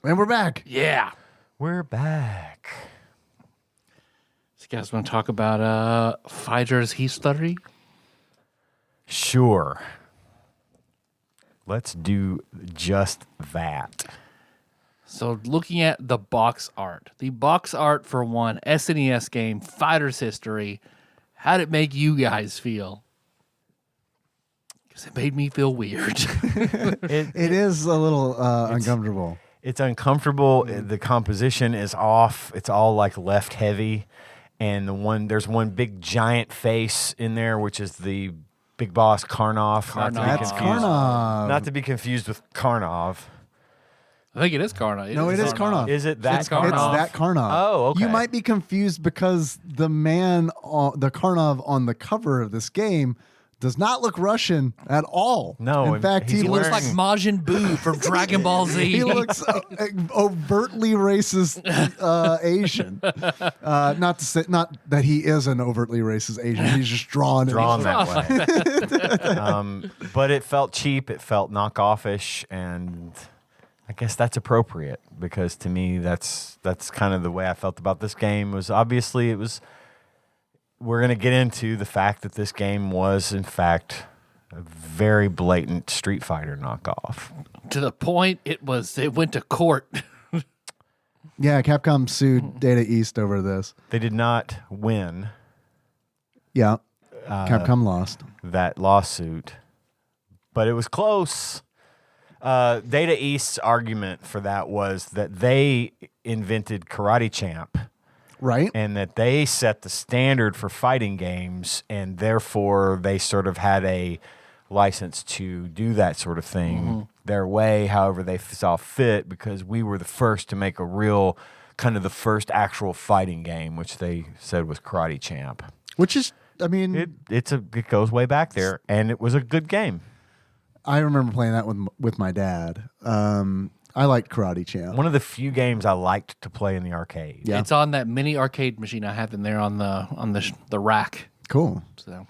And we're back. Yeah. We're back. So you guys want to talk about fighters history? Sure. Let's do just that. So looking at the box art for one SNES game, Fighters History, how did it make you guys feel? Because it made me feel weird. It is a little uncomfortable. It's uncomfortable. The composition is off. It's all like left heavy. And there's one big giant face in there, which is the big boss Karnov. That's Karnov. Not to be confused with Karnov. I think it is Karnov. No, it is Karnov. Is it that It's Karnov. Karnov? It's that Karnov. Oh, okay. You might be confused because the Karnov on the cover of this game does not look Russian at all. No, in fact, he's he He looks looks like Majin Buu from Dragon Ball Z. he looks overtly racist Asian. Not that he is an overtly racist Asian. He's just drawn that way. But it felt cheap. It felt knockoff-ish, and I guess that's appropriate because to me, that's kind of the way I felt about this game. We're going to get into the fact that this game was, in fact, a very blatant Street Fighter knockoff. To the point it went to court. Yeah, Capcom sued Data East over this. They did not win Yeah, Capcom lost. that lawsuit, but it was close. Data East's argument for that was that they invented Karate Champ Right? and that they set the standard for fighting games, and therefore they sort of had a license to do that sort of thing their way, however they saw fit, because we were the first to make a real kind of the first actual fighting game, which they said was Karate Champ. Which is, I mean, It goes way back there, and it was a good game. I remember playing that with my dad. I liked Karate Champ. One of the few games I liked to play in the arcade. Yeah. It's on that mini arcade machine I have in there on the rack. Cool. So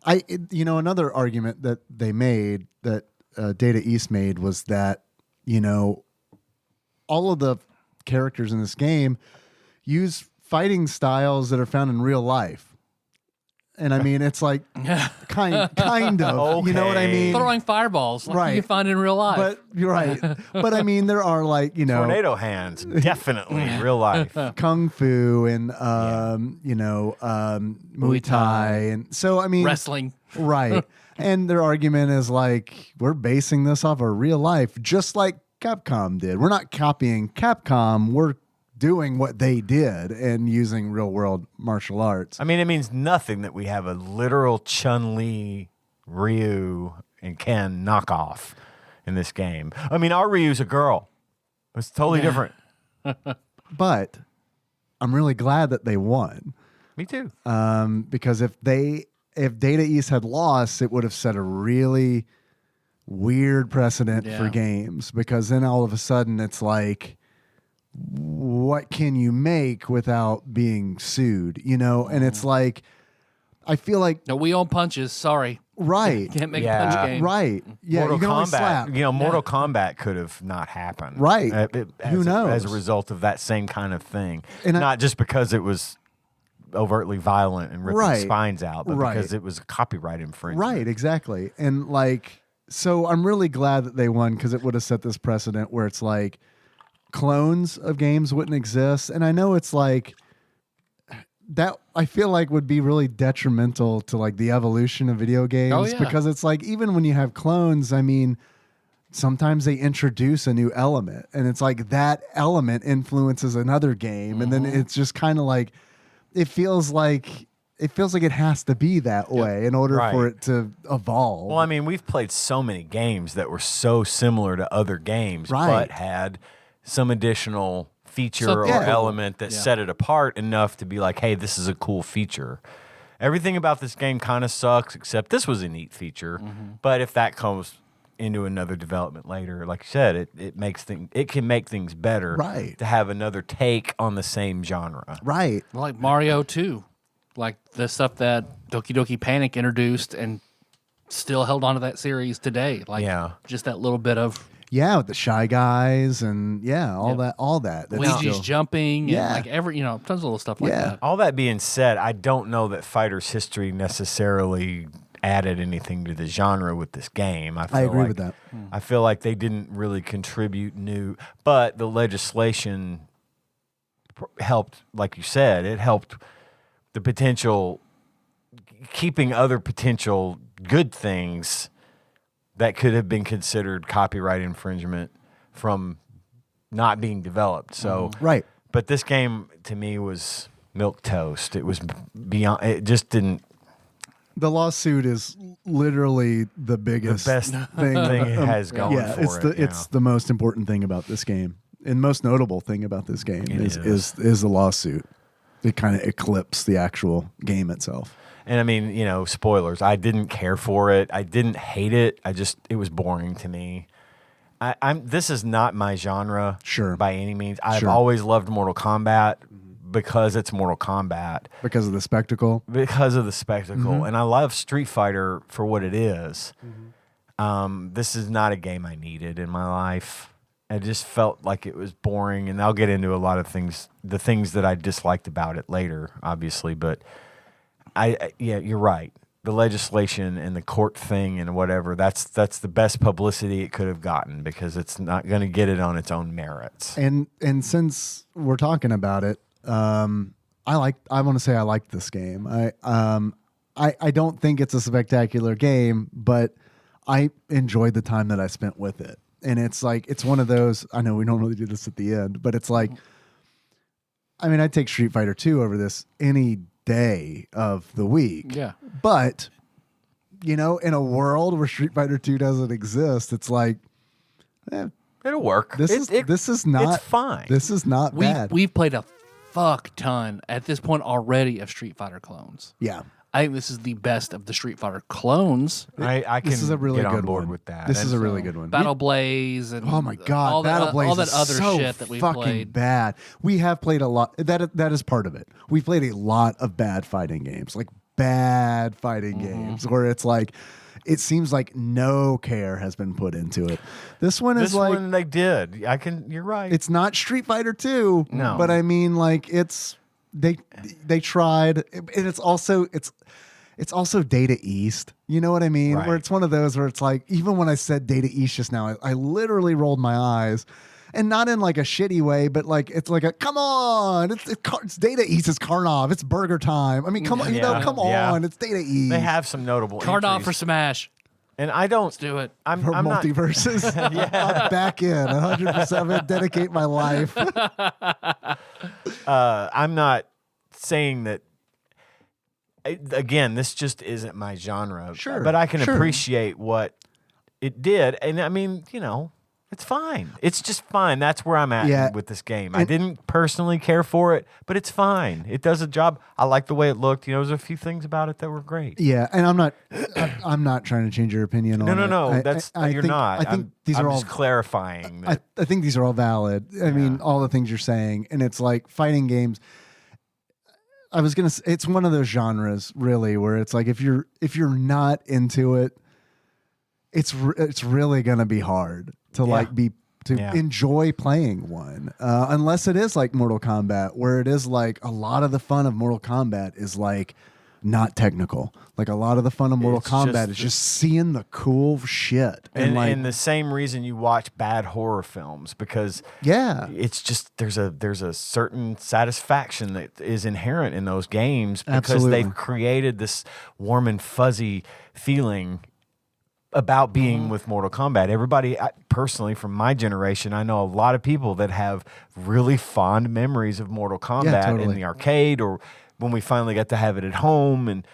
Another argument that they made that Data East made was that all of the characters in this game use fighting styles that are found in real life. And I mean, it's like kind of, you know what I Okay. mean? throwing fireballs like Right. you can find in real life. But you're right. But I mean, there are like, Tornado hands, definitely real life. Kung Fu and, Muay Thai. And so, I mean, Wrestling. right. And their argument is like, we're basing this off of real life, just like Capcom did. We're not copying Capcom. We're doing what they did and using real world martial arts. I mean, it means nothing that we have a literal Chun-Li, Ryu, and Ken knockoff in this game. I mean, our Ryu's a girl. It's totally different. But I'm really glad that they won. Me too. Because if Data East had lost, it would have set a really weird precedent for Yeah. games, because then all of a sudden it's like, what can you make without being sued? And it's like, I feel like, No, we own punches. Sorry. right, Can't make Yeah. punch game. right. Yeah, Mortal you can only Kombat. slap. Mortal Kombat could have not happened. Right. Who As knows? a result of that same kind of thing. And not just because it was overtly violent and ripping Right. spines out, but Right. because it was a copyright infringement. Right, exactly. And like, so I'm really glad that they won, because it would have set this precedent where it's like clones of games wouldn't exist. And I know it's like, that I feel like would be really detrimental to like the evolution of video games yeah. because it's like even when you have clones, I mean, sometimes they introduce a new element and it's like that element influences another game and then it's just kind of like it feels like it has to be that way in order for it to evolve. Well, I mean, we've played so many games that were so similar to other games, but had some additional feature or element that set it apart enough to be like, hey, this is a cool feature. Everything about this game kind of sucks, except this was a neat feature. But if that comes into another development later, like you said, it can make things better to have another take on the same genre. Right. Like Mario 2. Like the stuff that Doki Doki Panic introduced and still held on to that series today. Like just that little bit of with the Shy Guys and all that. That's Luigi's still- jumping and like tons of little stuff like that. All that being said, I don't know that Fighter's history necessarily added anything to the genre with this game. I agree with that. I feel like they didn't really contribute new, but the legislation helped, like you said, it helped the potential, keeping other potential good things that could have been considered copyright infringement from not being developed. So, but this game to me was milk toast. It was beyond, it just didn't. The lawsuit is literally the biggest best thing it has going for it. It's the most important thing about this game. And most notable thing about this game is the lawsuit. It kind of eclipsed the actual game itself. And I mean, spoilers. I didn't care for it. I didn't hate it. It was boring to me. This is not my genre by any means. I've always loved Mortal Kombat because it's Mortal Kombat. Because of the spectacle? Because of the spectacle. And I love Street Fighter for what it is. This is not a game I needed in my life. I just felt like it was boring, and I'll get into a lot of things, the things that I disliked about it later, obviously. But you're right. The legislation and the court thing and whatever, that's the best publicity it could have gotten because it's not going to get it on its own merits. And since we're talking about it, I want to say I like this game. I don't think it's a spectacular game, but I enjoyed the time that I spent with it. And it's like, it's one of those, I know we don't really do this at the end, but it's like, I mean, I'd take Street Fighter 2 over this any day of the week. Yeah. But, in a world where Street Fighter 2 doesn't exist, it's like, it'll work. This is not it's fine. This is not bad. We've played a fuck ton at this point already of Street Fighter clones. Yeah. I think this is the best of the Street Fighter clones. I can This is a really get on good board one. with that. This is a really good one. Battle Blaze and Oh my god, all Battle that, Blaze all that is other so shit that we fucking played. bad. We have played a lot. That is part of it. We played a lot of bad fighting games, like bad fighting games, where it's like it seems like no care has been put into it. This one is like one they did. You're right. it's not Street Fighter 2. No. But I mean, like they tried, and it's also Data East. You know what I mean? Right. Where it's one of those where it's like, even when I said Data East just now, I literally rolled my eyes, and not in like a shitty way, but like it's like a come on, it's Data East, it's Karnov, it's Burger Time. I mean, come on, come on, it's Data East. They have some notable Karnov entries. for Smash. And I don't Let's do it. I'm For not multiverses. I'm back in 100%. Dedicate my life. I'm not saying that. Again, this just isn't my genre. Sure, but I can sure. appreciate what it did, and I mean, it's fine. It's just fine. That's where I'm at with this game. I didn't personally care for it, but it's fine. It does a job. I like the way it looked. There's a few things about it that were great. Yeah, and I'm not trying to change your opinion on it. No. You're not. I think these I'm are all just clarifying. I think these are all valid. I mean, all the things you're saying, and it's like fighting games. I was gonna say, it's one of those genres really where it's like if you're not into it, it's really gonna be hard to enjoy playing one, unless it is like Mortal Kombat, where it is like a lot of the fun of Mortal Kombat is like not technical. Like a lot of the fun of Mortal It's Kombat just is just seeing the cool shit. And the same reason you watch bad horror films, because yeah, it's just there's a certain satisfaction that is inherent in those games because Absolutely. they've created this warm and fuzzy feeling about being with Mortal Kombat. Everybody, personally, from my generation, I know a lot of people that have really fond memories of Mortal Kombat in totally. the arcade or when we finally got to have it at home. And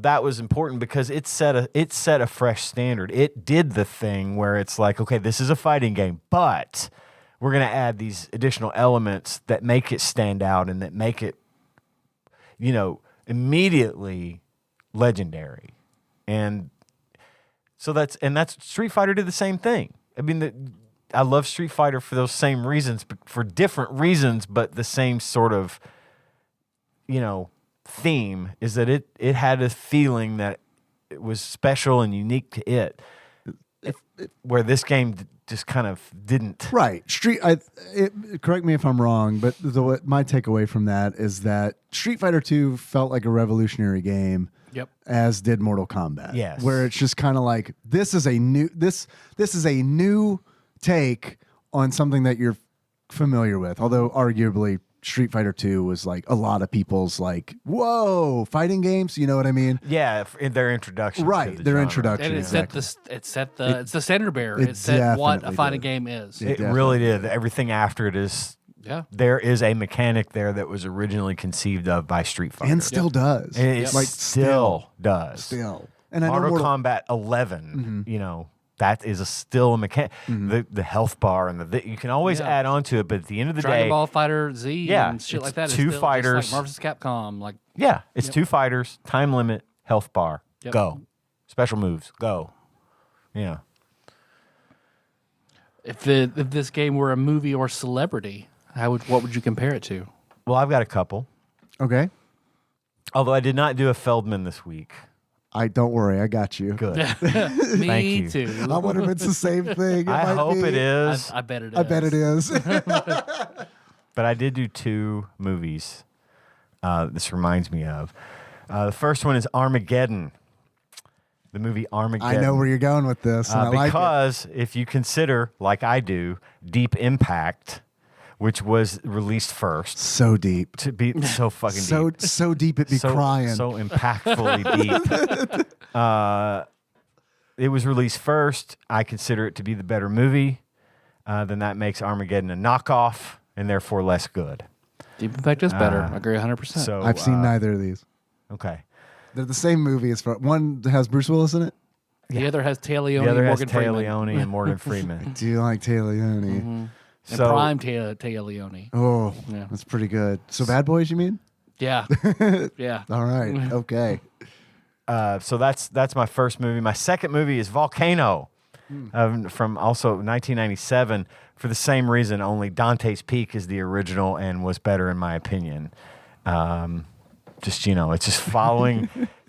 that was important because it set a fresh standard. It did the thing where it's like, okay, this is a fighting game, but we're going to add these additional elements that make it stand out and that make it, immediately legendary. And so that's Street Fighter did the same thing. I mean, I love Street Fighter for those same reasons, but for different reasons, but the same sort of, theme is that it had a feeling that it was special and unique to it, where this game just kind of didn't. right. Correct me if I'm wrong, but my takeaway from that is that Street Fighter 2 felt like a revolutionary game. Yep. As did Mortal Kombat. Yes. Where it's just kind of like this is a new take on something that you're familiar with. Although arguably Street Fighter 2 was like a lot of people's like, whoa, fighting games, you know what I mean? Yeah, in their introduction. Right, to the their genre. introduction. And Exactly. it's the standard bearer. It said what a definitely fighting did. game is. It definitely really did. Everything after it is. Yeah. There is a mechanic there that was originally conceived of by Street Fighter. And still does. And it Like still does. Still. And I know Mortal Mortal Kombat 11, that is still a mechanic. The health bar and you can always Yeah. add on to it, but at the end of the Dragon day, Ball Fighter Z Yeah, and shit it's like that. Is two still fighters. just like Marvel vs. Capcom. Like, yeah, it's two fighters, time limit, health bar, Yep. go. Special moves, go. Yeah. if this game were a movie or celebrity, what would you compare it to? Well, I've got a couple. Okay. Although I did not do a Feldman this week. Don't worry, I got you. Good. Me Thank you. too. I wonder if it's the same thing. I hope it is. I bet it is. I bet it is. But I did do two movies. This reminds me of. The first one is Armageddon. The movie Armageddon. I know where you're going with this. And I like it. Because if you consider, like I do, Deep Impact, which was released first, So deep. to be so fucking deep. So deep it be crying. So impactfully deep. It was released first. I consider it to be the better movie. Then that makes Armageddon a knockoff and therefore less good. Deep Impact is better. I agree 100%. So I've seen neither of these. Okay. They're the same movie as far. One has Bruce Willis in it. the other has Taylor Leone The other and has Morgan Tay Freeman. Leone and Morgan Freeman. Do you like Taylor Leone? And So prime Taylor Leone. Oh, Yeah. that's pretty good. So Bad Boys, you mean? Yeah. Yeah. All right. Okay. so that's my first movie. My second movie is Volcano, from also 1997. For the same reason, only Dante's Peak is the original and was better in my opinion. It's just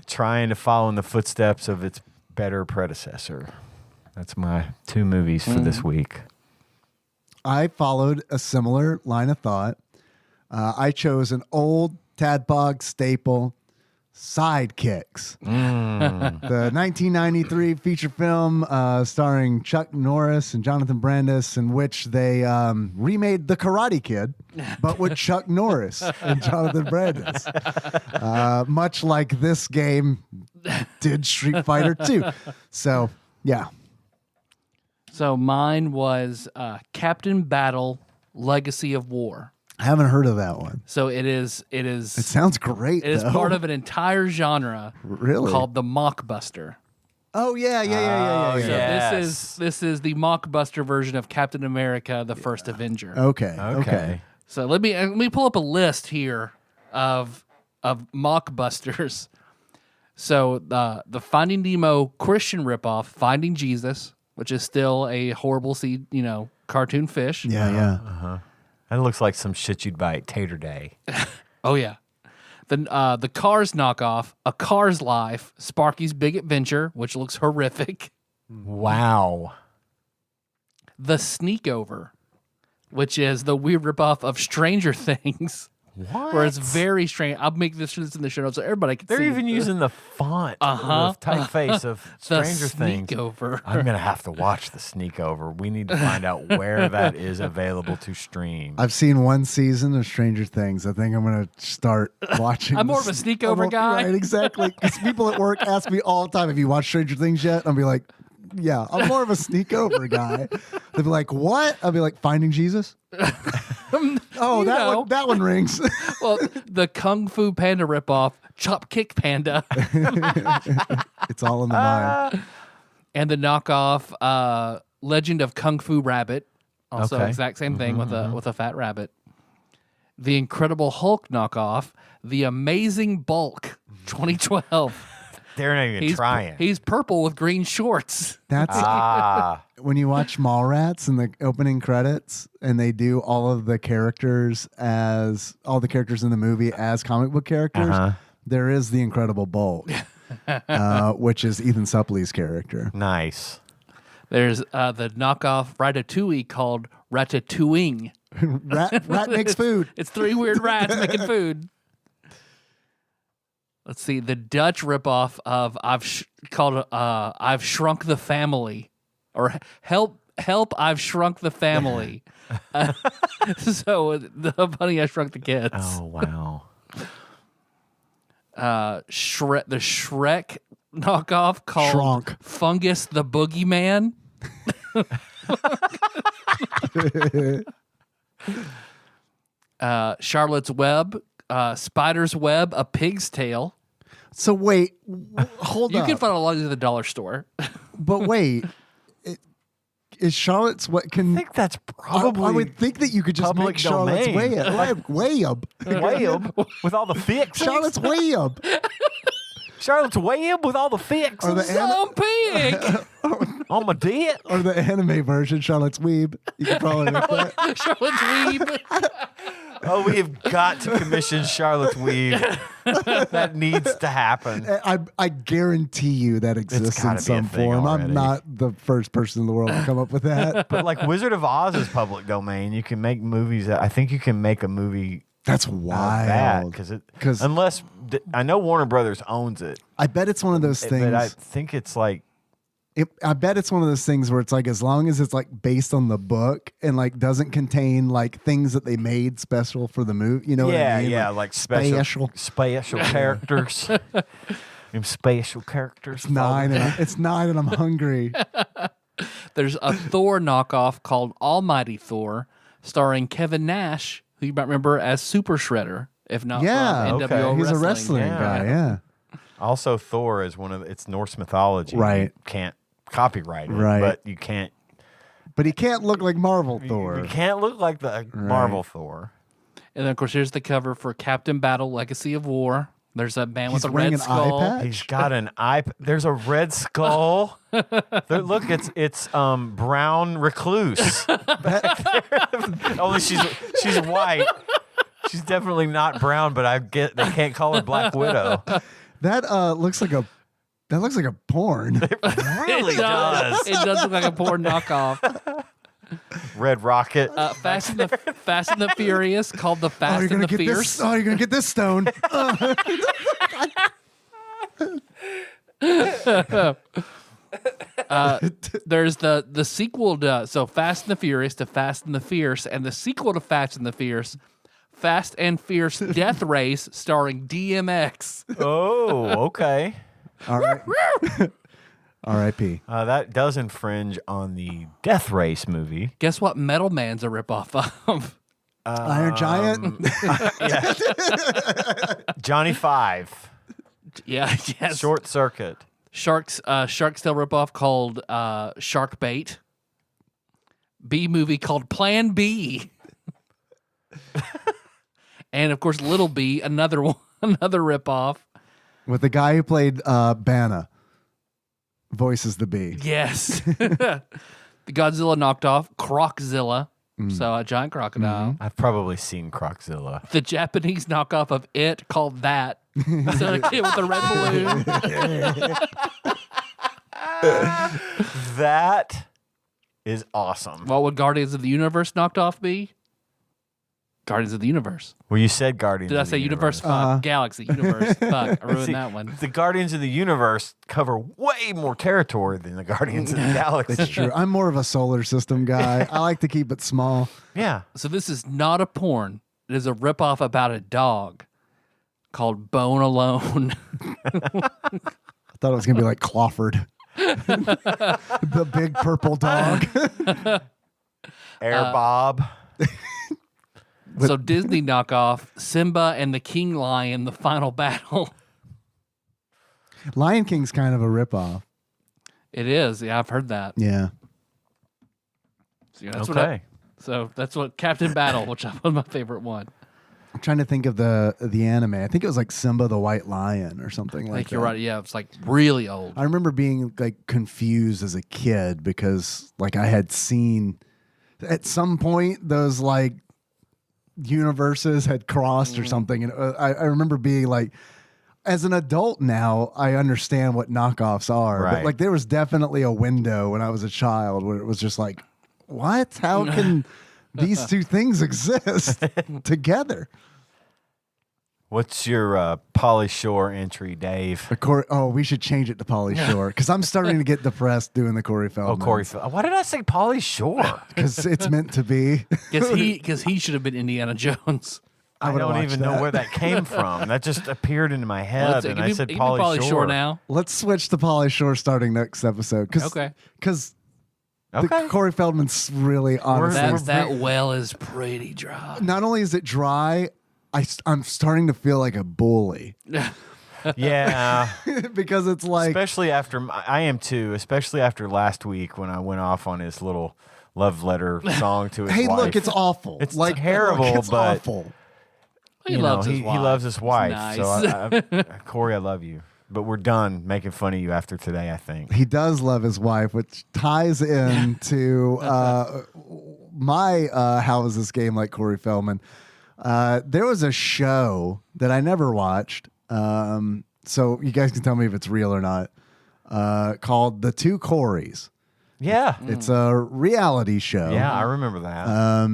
trying to follow in the footsteps of its better predecessor. That's my two movies for this week. I followed a similar line of thought. I chose an old TADPOG staple, Sidekicks. The 1993 feature film starring Chuck Norris and Jonathan Brandis, in which they remade The Karate Kid, but with Chuck Norris and Jonathan Brandis. Much like this game did Street Fighter 2. So, yeah. So mine was Captain Battle Legacy of War. I haven't heard of that one. So it is It sounds great, it is though. part of an entire genre Really? called the mockbuster. Oh, yeah. Oh, So Yes. this is the mockbuster version of Captain America: The First Avenger. Okay. So let me pull up a list here of mockbusters. So the Finding Nemo Christian ripoff, Finding Jesus, which is still a horrible cartoon fish. Yeah. That looks like some shit you'd buy at Tater Day. Oh yeah. The Cars knockoff, A Car's Life, Sparky's Big Adventure, which looks horrific. Wow. The Sneakover, which is the weird ripoff of Stranger Things. What? Where it's very strange. I'll make this in the show notes so everybody can They're see. even using the font, the typeface of the Stranger Things. sneak over. I'm gonna have to watch the sneak over. We need to find out where that is available to stream. I've seen one season of Stranger Things. I think I'm going to start watching. I'm more of a sneak over guy. Right, exactly. Because people at work ask me all the time, have you watched Stranger Things yet? I'll be like, yeah, I'm more of a sneak over guy. They'll be like, what? I'll be like, Finding Jesus? Oh, that one rings. Well, the Kung Fu Panda ripoff, Chop Kick Panda, It's all in the mind. and the knockoff Legend of Kung Fu Rabbit, also Okay. exact same thing with a fat rabbit. The Incredible Hulk knockoff, The Amazing Bulk, 2012. They're not even trying. He's purple with green shorts. That's when you watch Mallrats in the opening credits and they do all the characters in the movie as comic book characters. There is the Incredible Bulk, which is Ethan Suplee's character. Nice. There's the knockoff Ratatouille called Ratatouille. Rat makes food. It's 3 weird rats making food. Let's see, the Dutch ripoff of I've Shrunk the Family, or Help I've Shrunk the Family. So the Honey I Shrunk the Kids. Oh wow. The Shrek knockoff called Shrunk. Fungus the Boogeyman. Charlotte's Web, Spider's Web, A Pig's Tale. So wait, hold You up. can find a lot of these at the dollar store. But wait, is Charlotte's what can? I think that's probably. I would think that you could just public make Charlotte's domain. way up. Web with all the fix. Charlotte's way up. Charlotte's Web with all the fix. Or the Some pig. On my dick. Or the anime version, Charlotte's Weeb. You can probably make that. Charlotte's Weeb. Oh, we have got to commission Charlotte's Weave. That needs to happen. I guarantee you that exists gotta in be a some thing form. already. I'm not the first person in the world to come up with that. But like Wizard of Oz is public domain. You can make movies. I think you can make a movie That's out of that wild. because unless I know Warner Brothers owns it, I bet it's one of those things. but I think it's like I bet it's one of those things where it's like, as long as it's like based on the book and like doesn't contain like things that they made special for the movie, you know what I mean? like special characters. Them special characters. It's 9 and I'm hungry. There's a Thor knockoff called Almighty Thor, starring Kevin Nash, who you might remember as Super Shredder, if not Yeah, from NWO okay. He's a Wrestling. wrestling guy, yeah. Also, Thor is it's Norse mythology. Right. You can't copyright it, Right. but you can't. But he can't look like Marvel Thor. You can't look like the Marvel Thor. And then, of course, here's the cover for Captain Battle: Legacy of War. There's a man He's with a wearing red an skull. eye patch? He's got an eye. There's a red skull. Look, it's brown recluse. Only she's white. She's definitely not brown, but they can't call her Black Widow. That looks like a porn. It really does. It does look like a porn knockoff. Red Rocket. Fast and the Furious, called the Fast and the Fierce. You're gonna get this stone. There's the sequel to Fast and the Furious to Fast and the Fierce, and the sequel to Fast and the Fierce, Fast and Fierce Death Race, starring DMX. Oh, okay. All right. R.I.P. That does infringe on the Death Race movie. Guess what? Metal Man's a ripoff of. Iron Giant. Johnny Five. Yeah, yes. Short Circuit. Shark Tale ripoff called Shark Bait. B movie called Plan B. And of course, Little B, another ripoff. With the guy who played Banna. Voices the bee. Yes. The Godzilla knocked off Croczilla. So a giant crocodile. I've probably seen Croczilla. The Japanese knockoff of It called That. So a kid with a red balloon. That is awesome. What would Guardians of the Universe knocked off be? Guardians of the Universe. Well, you said Guardians. Did I of say the Universe? Fuck. Galaxy. Universe. Fuck. I ruined See, that one. The Guardians of the Universe cover way more territory than the Guardians of the Galaxy. It's true. I'm more of a solar system guy. I like to keep it small. Yeah. So this is not a porn. It is a ripoff about a dog called Bone Alone. I thought it was gonna be like Clawford, the big purple dog. Air Bob. So Disney knockoff Simba and the King Lion, the final battle. Lion King's kind of a ripoff. It is. Yeah, I've heard that. Yeah. So, yeah, that's Okay. that's what Captain Battle, which was my favorite one. I'm trying to think of the anime. I think it was like Simba the White Lion or something I like think that. you're right. Yeah, it's like really old. I remember being like confused as a kid because like I had seen at some point those like universes had crossed or something, and I remember being like, as an adult now, I understand what knockoffs are, Right. but like there was definitely a window when I was a child where it was just like, what? How can these two things exist together? What's your Pauly Shore entry, Dave? We should change it to Pauly Shore because I'm starting to get depressed doing the Corey Oh, Feldman. Corey. Why did I say Pauly Shore? Because it's meant to be. Because he should have been Indiana Jones. I would've don't watched even know that. where that came from. That just appeared into my head, Well, and it I said can be Pauly Shore. now. Let's switch to Pauly Shore starting next episode. Okay. Because Okay. Corey Feldman's really honestly. That well is pretty dry. Not only is it dry, I'm starting to feel like a bully Yeah. because it's like Especially after I am too. Especially after last week when I went off on his little love letter song to his hey, wife. look, it's awful. It's like terrible, look, it's but- awful. He you know, loves his he wife. loves his It's wife. nice. So Corey, I love you, but we're done making fun of you after today. I think. He does love his wife, which ties into my how is this game like Corey Feldman? There was a show that I never watched, so you guys can tell me if it's real or not. Called The Two Coreys. Yeah. It's a reality show. Yeah, I remember that.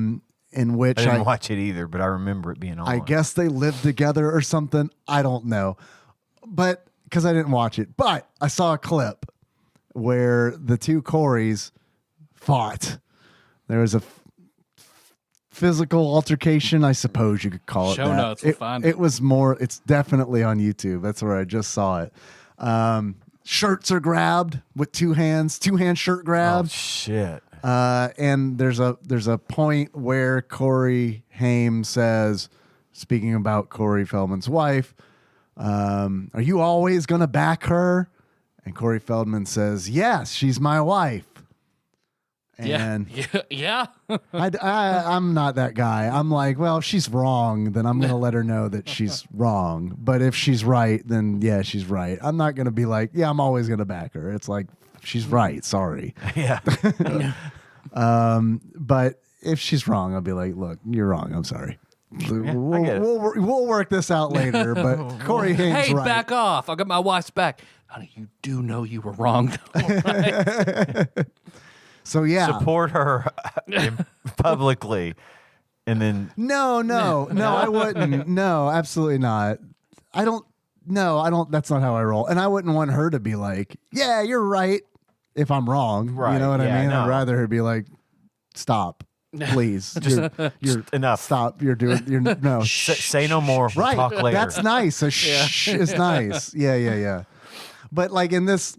In which I didn't watch it either, but I remember it being on. I guess they lived together or something. I don't know. But because I didn't watch it. But I saw a clip where the two Coreys fought. There was a physical altercation, I suppose you could call it. Show that. notes, we'll find it. It was more, it's definitely on YouTube. That's where I just saw it. Shirts are grabbed with two hand shirt Oh grabs. shit! And there's a point where Corey Haim says, speaking about Corey Feldman's wife, are you always going to back her? And Corey Feldman says, yes, she's my wife. And yeah. I'm not that guy. I'm like, well, if she's wrong, then I'm going to let her know that she's wrong. But if she's right, then yeah, she's right. I'm not going to be like, yeah, I'm always going to back her. It's like, she's right. Sorry. Yeah. But if she's wrong, I'll be like, look, you're wrong. I'm sorry. get it. We'll work this out later. But Corey Haim's Hey, right. back off. I got my wife's back. Honey, you do know you were wrong, though, right? So yeah. Support her publicly, and then No, I wouldn't. No, absolutely not. I don't. That's not how I roll. And I wouldn't want her to be like, yeah, you're right if I'm wrong. Right, You know what yeah, I mean? no. I'd rather her be like, stop, please. You're enough. Stop. You're no. say no more. We'll Right. talk later. That's nice. A shh is nice. Yeah. But like in this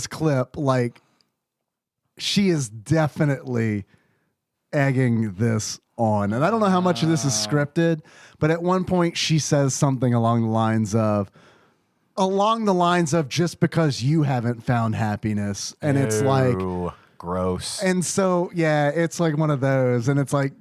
clip, like she is definitely egging this on. And I don't know how much of this is scripted, but at one point she says something along the lines of just because you haven't found happiness. And it's like, Ew, gross. and so, yeah, it's like one of those. And it's like,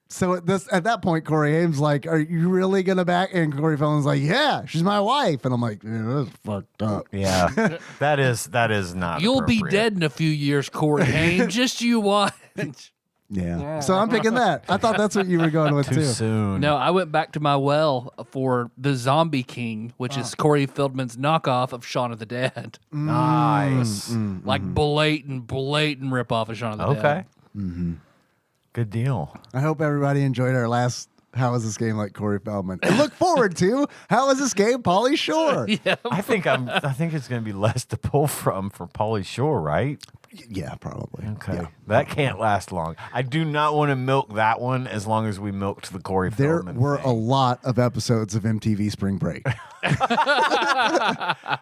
so at that point, Corey Haim's like, are you really going to back? And Corey Feldman's like, yeah, she's my wife. And I'm like, yeah, that's fucked up. Yeah, that is not. You'll be appropriate. dead in a few years, Corey Haim. Just you watch. Yeah. So I'm picking that. I thought that's what you were going with Too too. soon. No, I went back to my well for The Zombie King, which is Corey Feldman's knockoff of Shaun of the Dead. Nice. Like blatant ripoff of Shaun of the Dead. Okay. Good deal. I hope everybody enjoyed our last how is this game like Corey Feldman? And look forward to how is this game Pauly Shore? I think it's going to be less to pull from for Pauly Shore, right? Yeah, probably. Okay. Yeah. That can't last long. I do not want to milk that one as long as we milked the Corey There Feldman were thing. a lot of episodes of MTV Spring Break.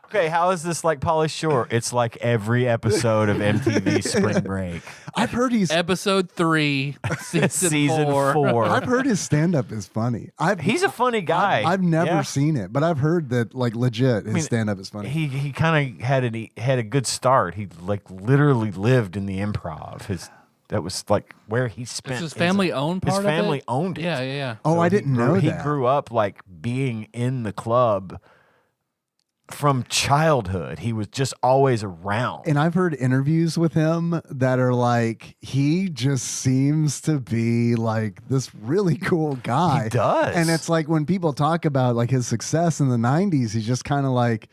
Okay, how is this like Pauly Shore? It's like every episode of MTV Spring Break. I've heard he's Episode 3, season 4. I've heard his stand up is funny. He's a funny guy. I've never Yeah. seen it, but I've heard that like legit his stand up is funny. He kind of had a good start. He like literally lived in the improv. That was like where he spent. His family owned part His of it? family owned it. Yeah. Oh, I didn't know He that. grew up like being in the club from childhood. He was just always around. And I've heard interviews with him that are like, he just seems to be like this really cool guy. He does. And it's like when people talk about like his success in the 90s, he's just kind of like,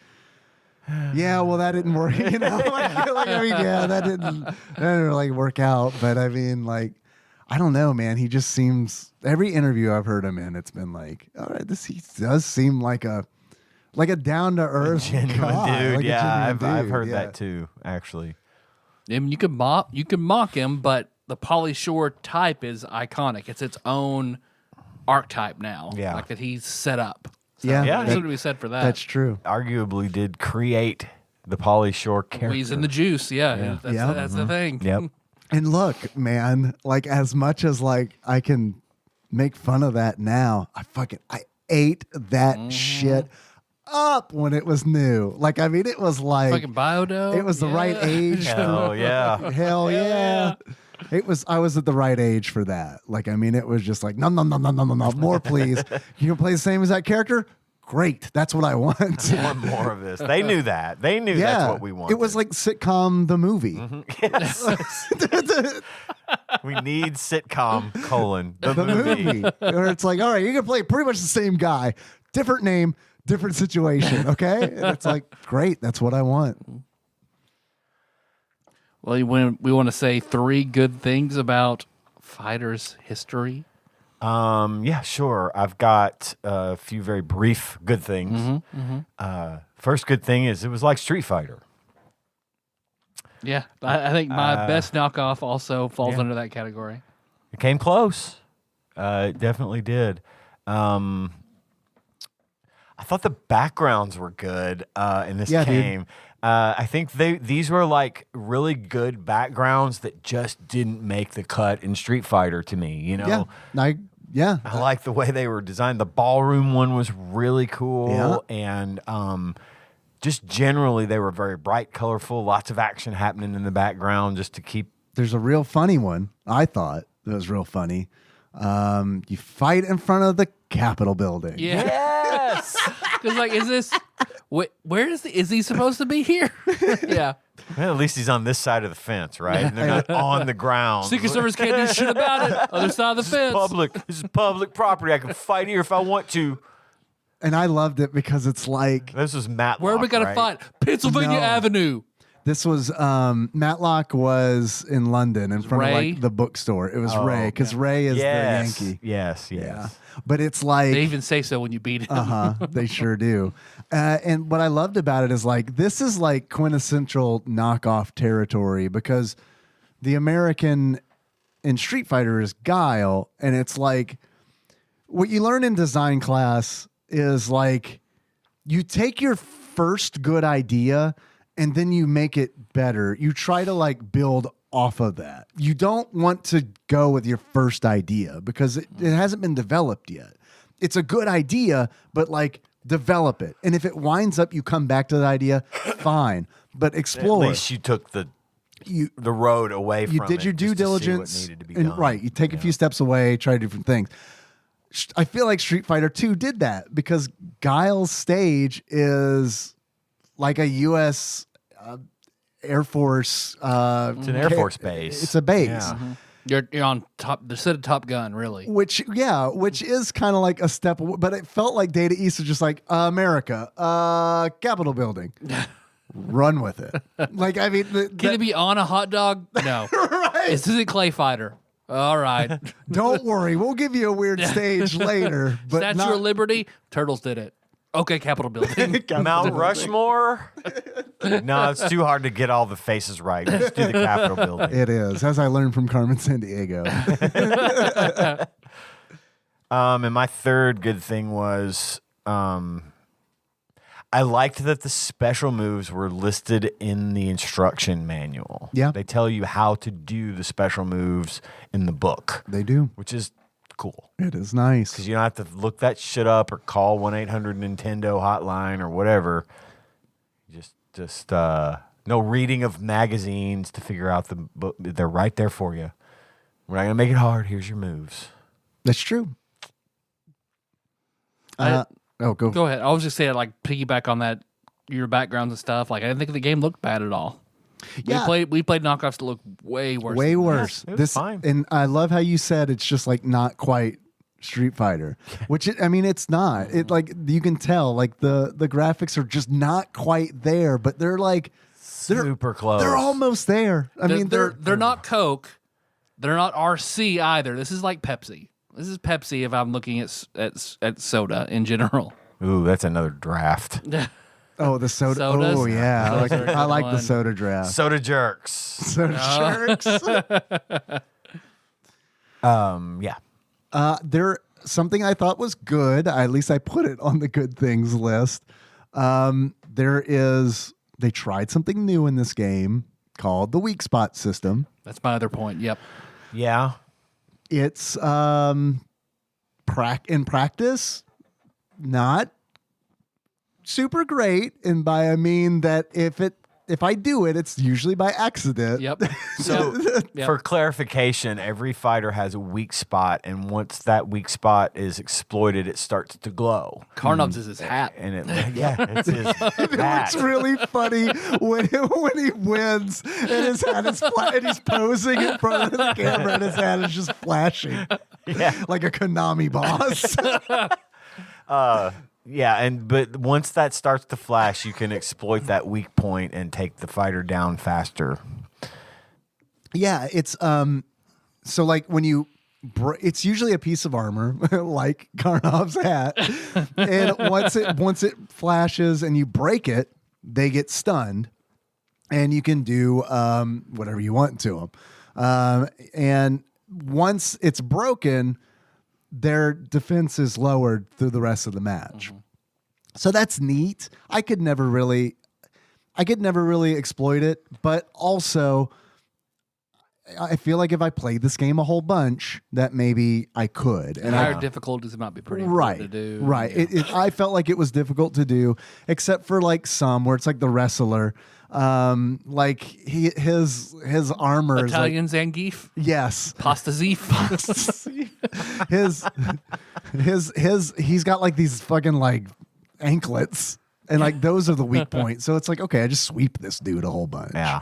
yeah, well, that didn't work. You know, I mean, yeah, that didn't like work out. But I mean, like, I don't know, man. He just seems, every interview I've heard him in, it's been like, all right, he does seem like a down to earth genuine guy, dude. like a Yeah, genuine I've dude, heard yeah. that too, actually. I mean, you can mock him, but the Pauly Shore type is iconic. It's its own archetype now. Yeah. Like that he's set up. So Yeah, Yeah, there's he- something to be said for that. That's true. Arguably did create the Pauly Shore character. He's in the juice. Yeah. Yeah. That's, Yeah. that's the thing. Yep. And look, man, like as much as like I can make fun of that now, I ate that shit up when it was new. Like, I mean, it was like Fucking Biodo. it was the right age. Hell yeah. Hell yeah. I was at the right age for that. Like, I mean, it was just like, no, more, please. You can play the same as that character? Great. That's what I want. Want more of this. They knew that. They knew Yeah. that's what we wanted. It was like sitcom the movie. Yes. We need sitcom, the The movie. Where it's like, all right, you can play pretty much the same guy, different name, different situation. Okay. And it's like, great. That's what I want. Well, we want to say 3 good things about Fighter's history. Yeah, sure. I've got a few very brief good things. First good thing is it was like Street Fighter. Yeah, I think my best knockoff also falls yeah. under that category. It came close. It definitely did. I thought the backgrounds were good in this Yeah, dude. game. I think these were like really good backgrounds that just didn't make the cut in Street Fighter to me. You know, Yeah. I like the way they were designed. The ballroom one was really cool, and just generally they were very bright, colorful. Lots of action happening in the background, just to keep. There's a real funny one. I thought that was real funny. You fight in front of the Capitol building. Yeah, Yes. because like, where is he supposed to be here? Yeah, Well, at least he's on this side of the fence, right? And they're not on the ground. Secret Service can't do shit about it. Other side of the fence. This is public property. I can fight here if I want to. And I loved it because it's like, This was Matlock. Where are we gonna right? fight? Pennsylvania No. Avenue. this was Matlock was in London in front Ray? of like the bookstore. It was Oh, Ray because Ray is Yes. the Yankee. Yes. Yeah. But it's like, They even say so when you beat him. they sure do. And what I loved about it is like, this is like quintessential knockoff territory because the American in Street Fighter is Guile. And it's like, what you learn in design class is like, you take your first good idea and then you make it better. You try to like build off of that. You don't want to go with your first idea because it hasn't been developed yet. It's a good idea, but like develop it. And if it winds up, you come back to the idea, fine. But explore. At least you took the road away from You did it your due just to see what diligence, needed to be and done. right. You take a few steps away, try different things. I feel like Street Fighter 2 did that because Guile's stage is like a U.S. Air Force. It's an Air Force base. It's a base. Yeah. You're on top. The set of Top Gun, really. Which is kind of like a step, but it felt like Data East was just like America, Capitol building, run with it. Like, I mean, Can it be on a hot dog? No. right? This isn't Clay Fighter. All right. Don't worry, we'll give you a weird stage later. But Statue not, of Liberty, Turtles did it. Okay, Capitol building. Mount Rushmore? No, it's too hard to get all the faces right. Just do the Capitol building. It is, as I learned from Carmen Sandiego. And my third good thing was I liked that the special moves were listed in the instruction manual. Yeah. They tell you how to do the special moves in the book, They do. which is cool. It is nice. Because you don't have to look that shit up or call 1-800-Nintendo hotline or whatever. Just no reading of magazines to figure out the book. They're right there for you. We're not going to make it hard. Here's your moves. That's true. I- Go. Go ahead. I was just saying, like, piggyback on that, your backgrounds and stuff. Like, I didn't think the game looked bad at all. Yeah. We played knockoffs that look way worse. Way than worse. it was fine. And I love how you said it's just like not quite Street Fighter, which it's not. It like you can tell like the graphics are just not quite there, but they're like Super close. they're almost there. I mean, they're not Coke. They're not RC either. This is like Pepsi. This is Pepsi if I'm looking at soda in general. Ooh, that's another draft. oh the soda. Sodas? Oh yeah, Sodas are a I good like the one. soda draft. Soda jerks. Soda jerks. Yeah. There something I thought was good. At least I put it on the good things list. They tried something new in this game called the weak spot system. That's my other point. Yep. Yeah. It's in practice not super great, and by I mean that if I do it, it's usually by accident. Yep. So, Yep. for clarification, every fighter has a weak spot, and once that weak spot is exploited, it starts to glow. Karnov's is his hat. And it's his hat. It's really funny when he wins and his hat is and he's posing in front of the camera and his hat is just flashing like a Konami boss. Yeah, but once that starts to flash, you can exploit that weak point and take the fighter down faster. Yeah, it's so like when you it's usually a piece of armor like Karnov's hat, and once it flashes and you break it, they get stunned, and you can do whatever you want to them. And once it's broken, their defense is lowered through the rest of the match. Mm-hmm. So that's neat. I could never really exploit it, but also I feel like if I played this game a whole bunch, that maybe I could. And Higher difficulties might be pretty right hard to do. Right. Yeah. I felt like it was difficult to do, except for like some where it's like the wrestler. Like his armor Italian is like, Zangief. yes. Pasta Zeef. He's got like these fucking like anklets, and like those are the weak points. So it's like, okay, I just sweep this dude a whole bunch. Yeah.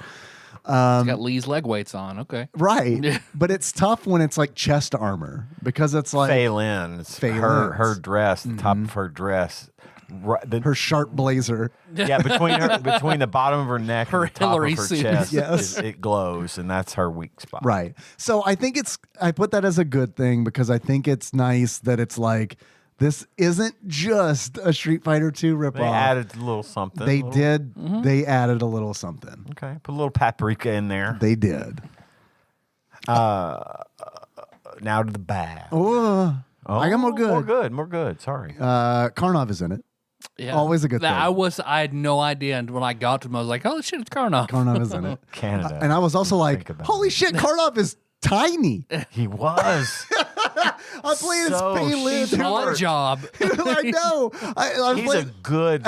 He's got Lee's leg weights on. Okay. Right. But it's tough when it's like chest armor because it's like Fei Lin. Her dress, the top of her dress. her sharp blazer. Yeah, between the bottom of her neck Her and the top Hillary of her suit. chest, Yes. it glows, and that's her weak spot. Right. So I think I put that as a good thing because I think it's nice that it's like, this isn't just a Street Fighter 2 ripoff. They added a little something. They did. They added a little something. Okay, put a little paprika in there. They did. Now to the bad. Oh, I got more good. More good. Sorry. Karnov is in it. Yeah. Always a good thing. I had no idea, and when I got to him, I was like, "Oh shit, it's Karnov." Karnov is in it. Canada. And I was also like, Think about holy shit, Karnov is tiny. He was. I'm playing as So Pei Lin. Odd job. I know. I'm He's playing, a good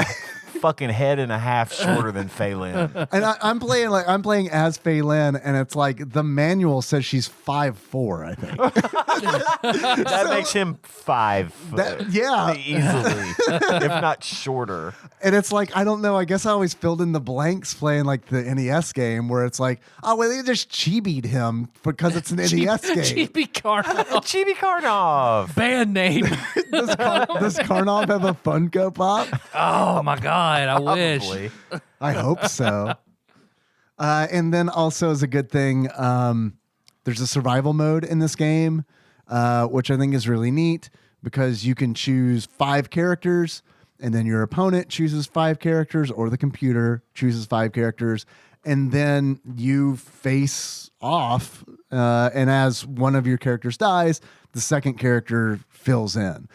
fucking head and a half shorter than Fei Lin. and I'm playing as Fei Lin, and it's like the manual says she's 5'4", I think. That makes him 5 foot. Yeah. Easily. If not shorter. And it's like, I don't know. I guess I always filled in the blanks playing like the NES game where it's like, oh, well, they just chibi'd him because it's an NES game. GB Karnov. Chibi Karnov. Band name. Does Karnov have a Funko Pop? Oh my god, I wish. Probably. I hope so. And then also as a good thing, there's a survival mode in this game, which I think is really neat because you can choose 5 characters, and then your opponent chooses 5 characters, or the computer chooses 5 characters, and then you face off. And as one of your characters dies, the second character fills in.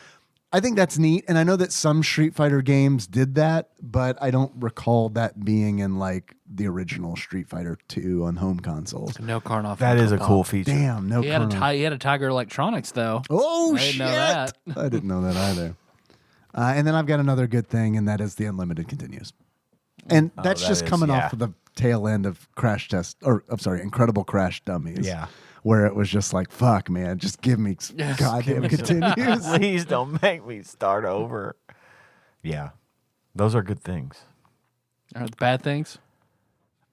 I think that's neat, and I know that some Street Fighter games did that, but I don't recall that being in like the original Street Fighter 2 on home consoles. No Karnoff. That is a Pop. cool feature. Damn, no. He had Chrono. he had a Tiger Electronics though. Oh I didn't shit! know that. I didn't know that either. And then I've got another good thing, and that is the unlimited continues, and that's that just is, coming yeah. off of the tail end of Crash Test, or I'm sorry, Incredible Crash Dummies. Yeah. Where it was just like, fuck, man, just give me goddamn continues. Please don't make me start over. Yeah. Those are good things. Are the bad things?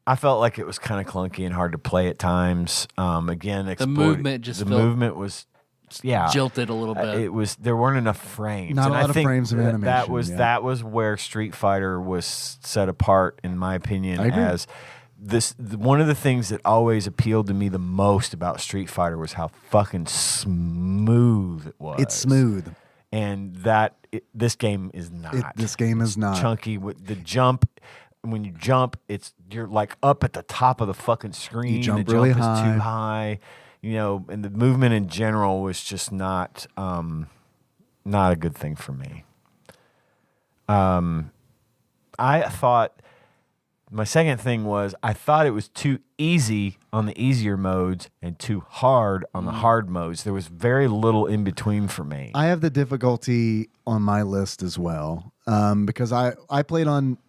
I felt like it was kind of clunky and hard to play at times. Again, movement just the felt movement was jilted a little bit. It was there weren't enough frames. Not and a I lot of think frames of animation, That was where Street Fighter was set apart, in my opinion. I agree. As one of the things that always appealed to me the most about Street Fighter was how fucking smooth it was. It's smooth. And this game is not. This game is not. Chunky with the jump. When you jump, you're like up at the top of the fucking screen. You jump the really jump is high. too high. And the movement in general was just not a good thing for me. I thought my second thing was I thought it was too easy on the easier modes and too hard on the hard modes. There was very little in between for me. I have the difficulty on my list as well, because I played on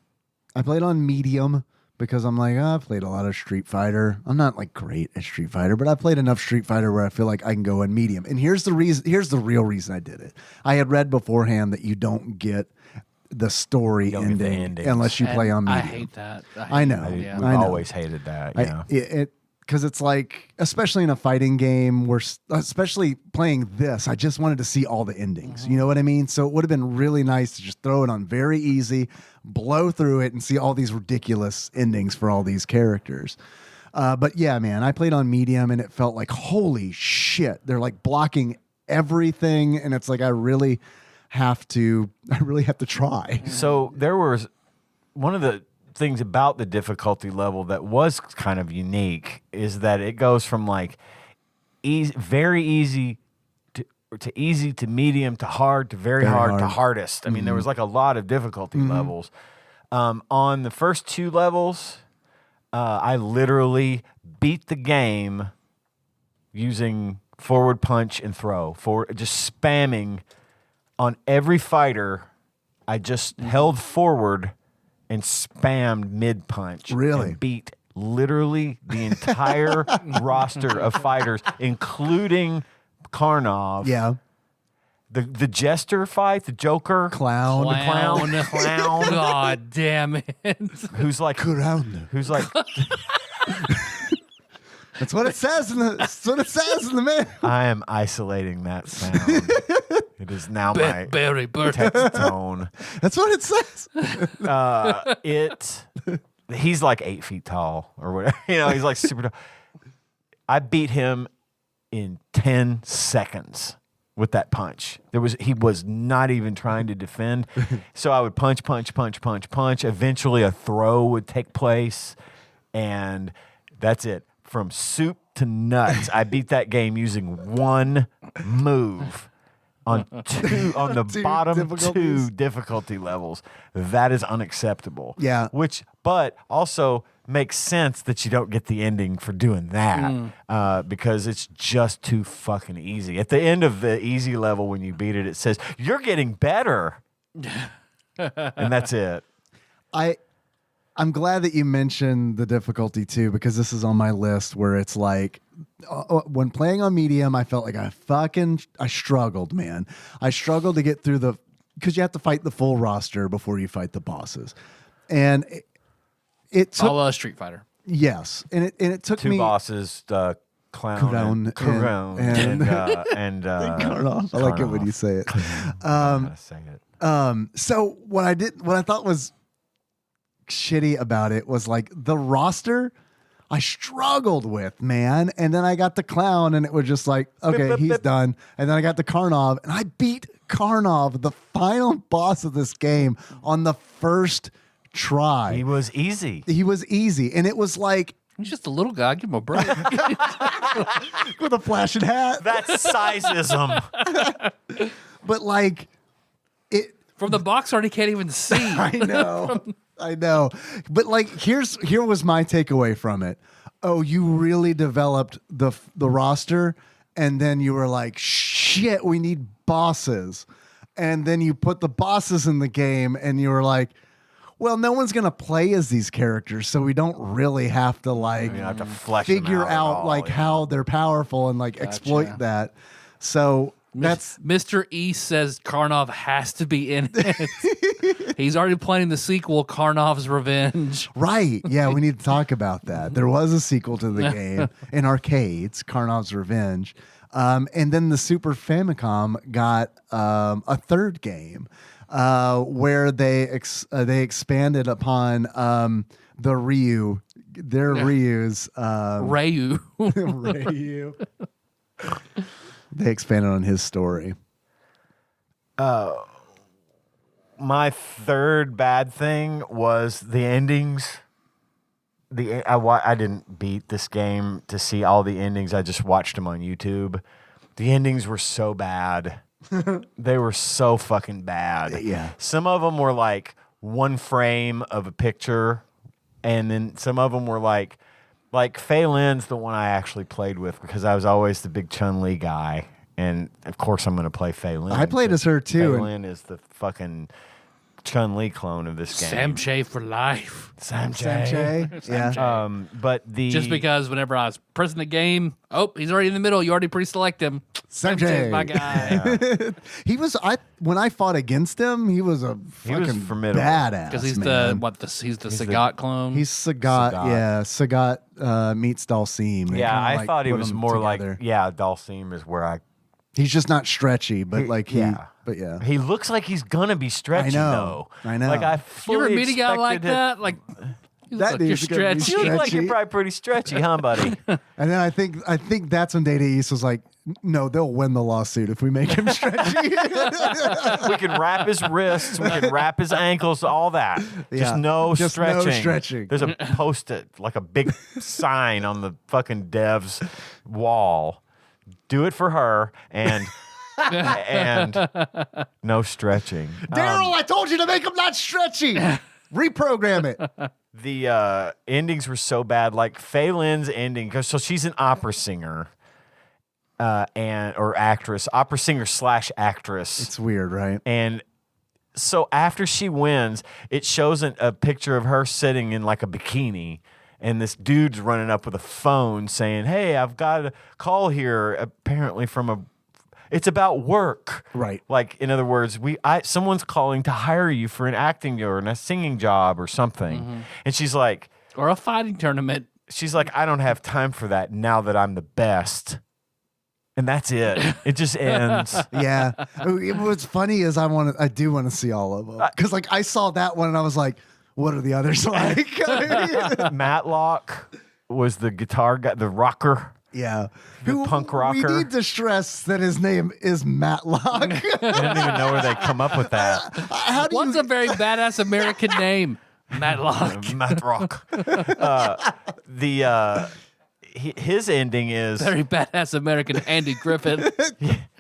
medium because I'm like, I've played a lot of Street Fighter. I'm not like great at Street Fighter, but I played enough Street Fighter where I feel like I can go in medium. And here's the reason. Here's the real reason I did it. I had read beforehand that you don't get the story don't get the ending endings. unless you play on I medium. hate that. I know. Yeah. We've I know. always hated that. Yeah. Because it's like, especially in a fighting game, where especially playing this, I just wanted to see all the endings. You know what I mean? So it would have been really nice to just throw it on very easy, blow through it, and see all these ridiculous endings for all these characters. But yeah, man, I played on medium, and it felt like, holy shit, they're like blocking everything, and it's like I really have to try. So there was one of the things about the difficulty level that was kind of unique is that it goes from like very easy to easy to medium to hard to very hard to hardest. I mean, there was like a lot of difficulty levels. On the first 2 levels, I literally beat the game using forward punch and throw, just spamming on every fighter. I just held forward and spammed mid punch. Really? And beat literally the entire roster of fighters, including Karnov. Yeah. The Jester fight, the Joker. Clown. Clown. God damn it. Who's like Clown. who's like That's what it says in the mail. I am isolating that sound. It is now my Barry Burton. text tone. That's what it says. He's like 8 feet tall or whatever. He's like super tall. I beat him in 10 seconds with that punch. He was not even trying to defend. So I would punch. Eventually a throw would take place, and that's it. From soup to nuts, I beat that game using one move on the bottom difficulties. 2 difficulty levels. That is unacceptable. Yeah. But also makes sense that you don't get the ending for doing that because it's just too fucking easy. At the end of the easy level, when you beat it, it says, "You're getting better." And that's it. I'm glad that you mentioned the difficulty too, because this is on my list where it's like, when playing on medium, I felt like I struggled, man. I struggled to get through because you have to fight the full roster before you fight the bosses. And it took, Street Fighter. yes. And it took 2 me. bosses, Clown and Karnoff. I like it when you say it. say it. So what I thought was shitty about it was like the roster I struggled with, man. And then I got the clown, and it was just like, okay, he's done. And then I got the Karnov, and I beat Karnov, the final boss of this game, on the first try. He was easy. And it was like, He's just a little guy. Give him a break. with a flashing hat. That's sizeism. But like, it. From the box art, he can't even see. I know. But like, here was my takeaway from it. Oh, you really developed the roster, and then you were like, shit, we need bosses. And then you put the bosses in the game, and you were like, well, no one's gonna play as these characters, so we don't really have to like have to flesh them figure out at out all, like how they're powerful and like exploit that. So that's Mr. E says Karnov has to be in it. He's already planning the sequel, Karnov's Revenge. right. Yeah, we need to talk about that. There was a sequel to the game in arcades, Karnov's Revenge. And then the Super Famicom got a third game where they expanded upon the Ryu, Ryu's Ryu. Ryu. They expanded on his story. My third bad thing was the endings. I didn't beat this game to see all the endings. I just watched them on YouTube. The endings were so bad. They were so fucking bad. Yeah. Some of them were like one frame of a picture, and then some of them were like Fei Lin's the one I actually played with because I was always the big Chun-Li guy. And of course I'm going to play Fei Lin. I played as her too. Fei Lin is the fucking Chun-Li clone of this game. Samche for life. Samche. Yeah. But Just because whenever I was pressing the game, he's already in the middle. You already pre-select him. Samche's my guy. He was. When I fought against him, he was a fucking formidable. badass. Because he's man. he's the Sagat clone. He's Sagat. Yeah, Sagat meets Dalsim. They yeah, kinda, I like, thought he put was them more together. like Dalsim is where I. He's just not stretchy, but like he. yeah. But yeah. He looks like he's gonna be stretchy though. I know. Like I you fully ever meet a guy like expected him- that? Like you That look like you're dude's gonna be stretchy. You look like you're stretchy. probably pretty stretchy, huh, buddy? And then I think that's when Data East was like, no, they'll win the lawsuit if we make him stretchy. We can wrap his wrists, we can wrap his ankles, all that. Yeah. Just no Just no stretching. stretching. There's a post-it, like a big sign on the fucking dev's wall. Do it for her and no stretching. Daryl, I told you to make him not stretchy. Reprogram it. The endings were so bad. Like Fei Lin's ending, so she's an opera singer, or actress, opera singer / actress. It's weird, right? And so after she wins, it shows a picture of her sitting in like a bikini. And this dude's running up with a phone saying, hey, I've got a call here, apparently from it's about work. Right. Like, in other words, someone's calling to hire you for an acting or a singing job or something. Mm-hmm. And she's like, Or a fighting tournament. I don't have time for that now that I'm the best. And that's it. It just ends. Yeah. What's funny is I do want to see all of them. Because like I saw that one and I was like, what are the others like? Matlock was the guitar guy, the rocker. Yeah. Punk rocker. We need to stress that his name is Matlock. I didn't even know where they come up with that. How do What's you a very badass American name? Matlock. Matlock. His ending is Very badass American Andy Griffin.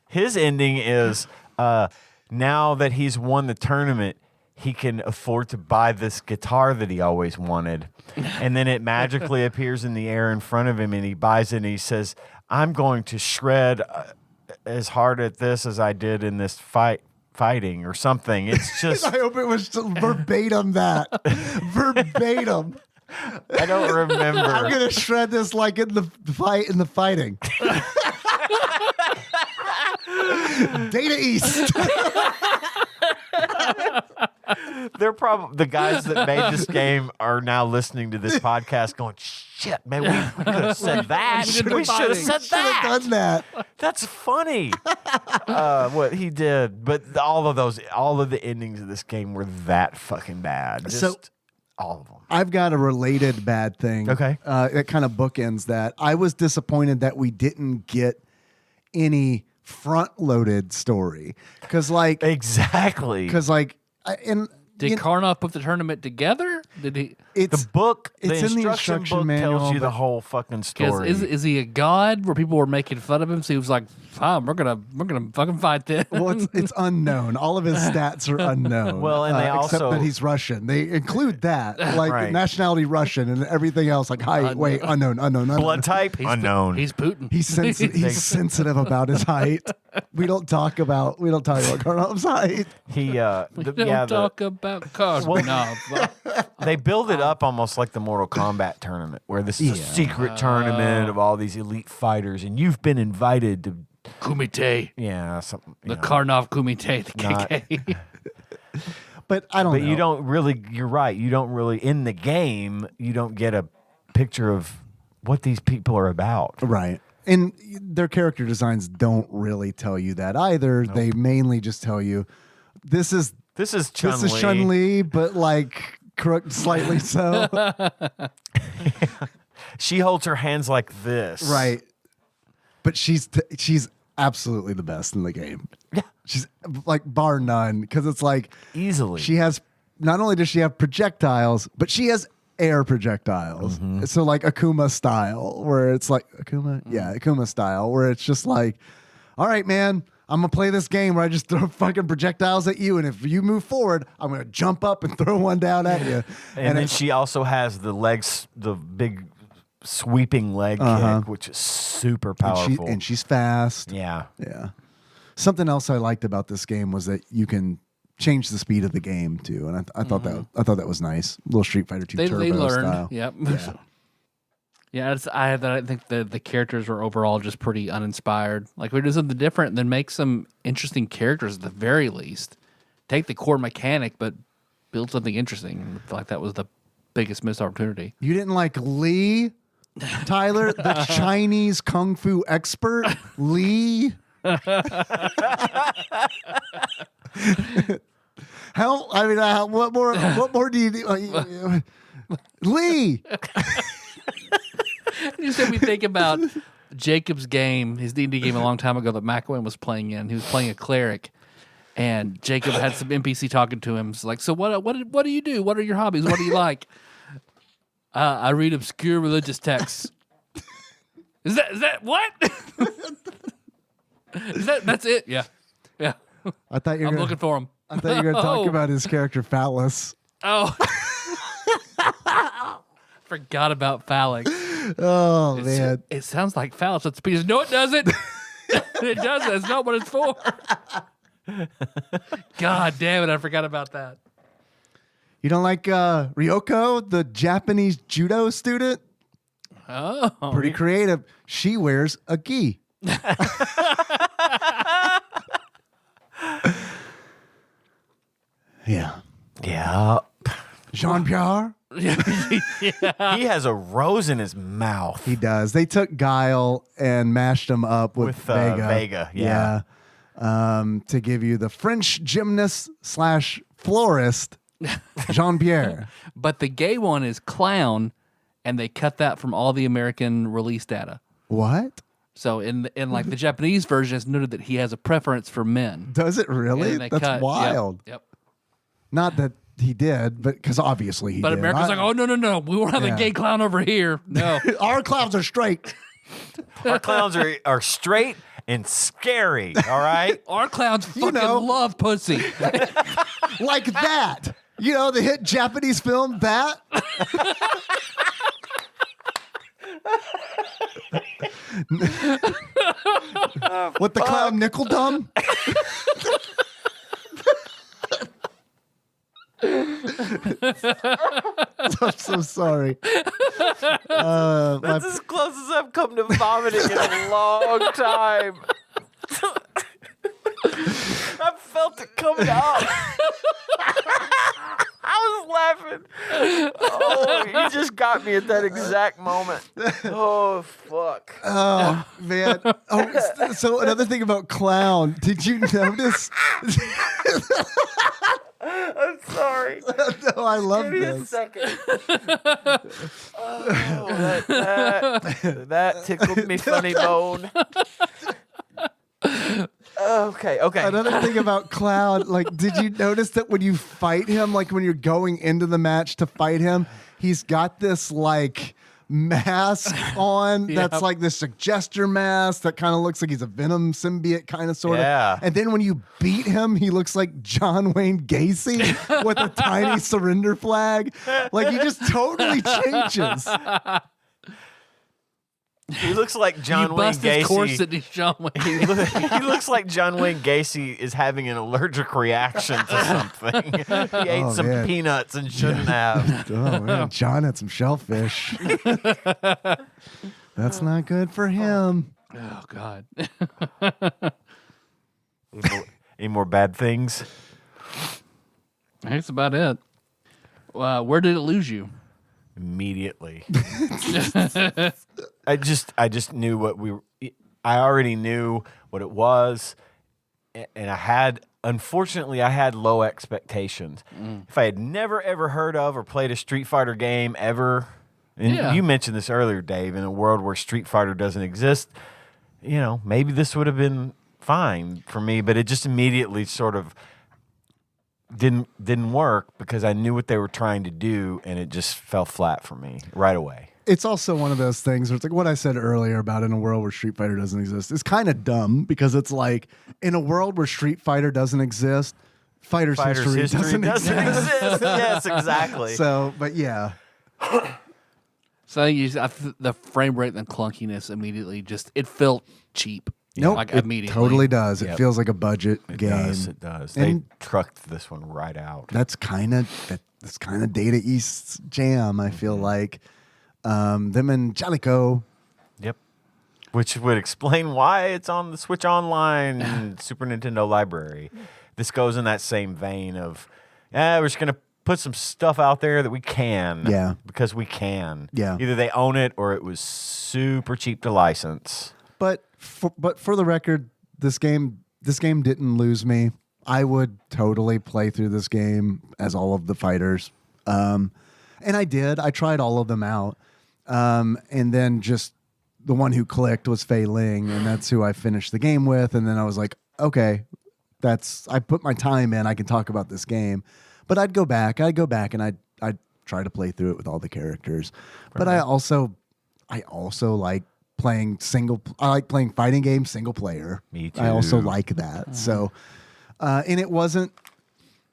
his ending is now that he's won the tournament, he can afford to buy this guitar that he always wanted. And then it magically appears in the air in front of him and he buys it and he says, I'm going to shred as hard at this as I did in this fighting or something. It's just I hope it was verbatim that. Verbatim. I don't remember. I'm gonna shred this like in the fighting. Data East. They're probably the guys that made this game are now listening to this podcast going, shit, man, we could have said that. We should have said that. Done that. That's funny. What he did. But all of the endings of this game were that fucking bad. So All of them. I've got a related bad thing. Okay. It kind of bookends that. I was disappointed that we didn't get any front-loaded story. Because, like... Exactly. Because, like... And... Did Karnoff put the tournament together? Did he? It's the book, it's the in the instruction instruction book manual, tells you the but- whole fucking Because story. is he a god where people were making fun of him? So he was like, "Fine, we're gonna fucking fight this." Well, it's unknown. All of his stats are unknown. Well, and they except also- that he's Russian. They include that, like Right. nationality Russian, and everything else like height, weight, unknown. Blood type unknown. He's Putin. He's sensitive about his height. We don't talk about Karnov's height. He Don't talk about Karnov. they build it up almost like the Mortal Kombat tournament, where this is a secret tournament of all these elite fighters, and you've been invited to. Kumite, Something. the Karnov Kumite, the KK. But I don't But know. you don't really. You're right. You don't really in the game. You don't get a picture of what these people are about. Right. And their character designs don't really tell you that either. They mainly just tell you this is Chun-Li, but like crooked slightly so. She holds her hands like this. Right. But she's absolutely the best in the game. Yeah. She's like bar none, because it's like Easily. she has, not only does she have projectiles, but she has air projectiles. So like Akuma style, where it's like Akuma style, where it's just like, all right, man, I'm gonna play this game where I just throw fucking projectiles at you, and if you move forward, I'm gonna jump up and throw one down at you. and then she also has the legs, the big sweeping leg kick, which is super powerful. and she's fast. Yeah. Yeah. Something else I liked about this game was that you can change the speed of the game too, and I thought that was nice. Little Street Fighter 2 Turbo They learned. style. Yep. Yeah. I think the characters were overall just pretty uninspired. Like, we do something different, then make some interesting characters at the very least. Take the core mechanic, but build something interesting. I feel like that was the biggest missed opportunity. You didn't like Lee, Tyler, the Chinese kung fu expert, Lee. What more do you do? Lee. You said we think about Jacob's game, his D&D game a long time ago that McEwen was playing in. He was playing a cleric, and Jacob had some NPC talking to him. It's like, so what do you do? What are your hobbies? What do you like? I read obscure religious texts. Is that what? That's it? Yeah. I thought you were I'm looking for him. I thought you were going to talk about his character Phallus. Oh. Forgot about phallic. Oh, man. It sounds like phallus. It's a piece. No, it doesn't. It doesn't. That's not what it's for. God damn it. I forgot about that. You don't like Ryoko, the Japanese judo student? Oh. Pretty creative. She wears a gi. Yeah. Yeah. Jean-Pierre? He has a rose in his mouth. He does. They took Guile and mashed him up with Vega. Vega, yeah. To give you the French gymnast / florist, Jean-Pierre. But the gay one is clown, and they cut that from all the American release data. What? So in like the Japanese version, it's noted that he has a preference for men. Does it really? And they That's cut- wild. Yep. Not that he did, but because obviously he But did. America's like, oh, no. We won't have Yeah. a gay clown over here. No. Our clowns are straight. Our clowns are straight and scary, all right? Our clowns fucking know. love pussy. Like that. You know, the hit Japanese film, That? With the clown Nickel Dumb? I'm so sorry. That's as close as I've come to vomiting in a long time. I felt it coming out. I was laughing. Oh, you just got me at that exact moment. Oh, fuck. Oh, man. Oh, so another thing about clown. Did you notice? I'm sorry. No, I love Give me a this. second. That tickled me funny bone. Okay. Another thing about Cloud, like, did you notice that when you fight him, like when you're going into the match to fight him, he's got this like mask on that's like this gesture mask that kind of looks like he's a Venom symbiote kind of sort Yeah. of. And then when you beat him, he looks like John Wayne Gacy with a tiny surrender flag. Like he just totally changes. He looks like John you Wayne bust his Gacy. corset, he's John Wayne. He looks like John Wayne Gacy is having an allergic reaction to something. He ate some man. peanuts and shouldn't have. Oh man, John had some shellfish. That's not good for him. Oh God. Any more bad things? That's about it. Where did it lose you? Immediately. I just knew what I already knew what it was, and unfortunately I had low expectations. If I had never ever heard of or played a Street Fighter game ever, and you mentioned this earlier, Dave, in a world where Street Fighter doesn't exist, maybe this would have been fine for me, but it just immediately sort of didn't work because I knew what they were trying to do, and it just fell flat for me right away. It's also one of those things where it's like what I said earlier about in a world where Street Fighter doesn't exist. It's kind of dumb because it's like in a world where Street Fighter doesn't exist, Fighter's history doesn't exist. Yes, exactly. So, but yeah. So the frame rate and the clunkiness immediately it felt cheap. Nope, like it immediately. totally does. It Yep. feels like a budget game. It does. And They trucked this one right out. that's kind of Data East's jam. I feel like them and Jalico. Yep. Which would explain why it's on the Switch Online Super Nintendo library. This goes in that same vein of, we're just going to put some stuff out there that we can. Yeah. Because we can. Yeah. Either they own it or it was super cheap to license. But for the record, this game didn't lose me. I would totally play through this game as all of the fighters, and I did. I tried all of them out, and then just the one who clicked was Fei Ling, and that's who I finished the game with. And then I was like, okay, I put my time in. I can talk about this game, but I'd go back, and I'd try to play through it with all the characters. Right. But I also like playing I like playing fighting games single player. Me too. I also like that. So, and it wasn't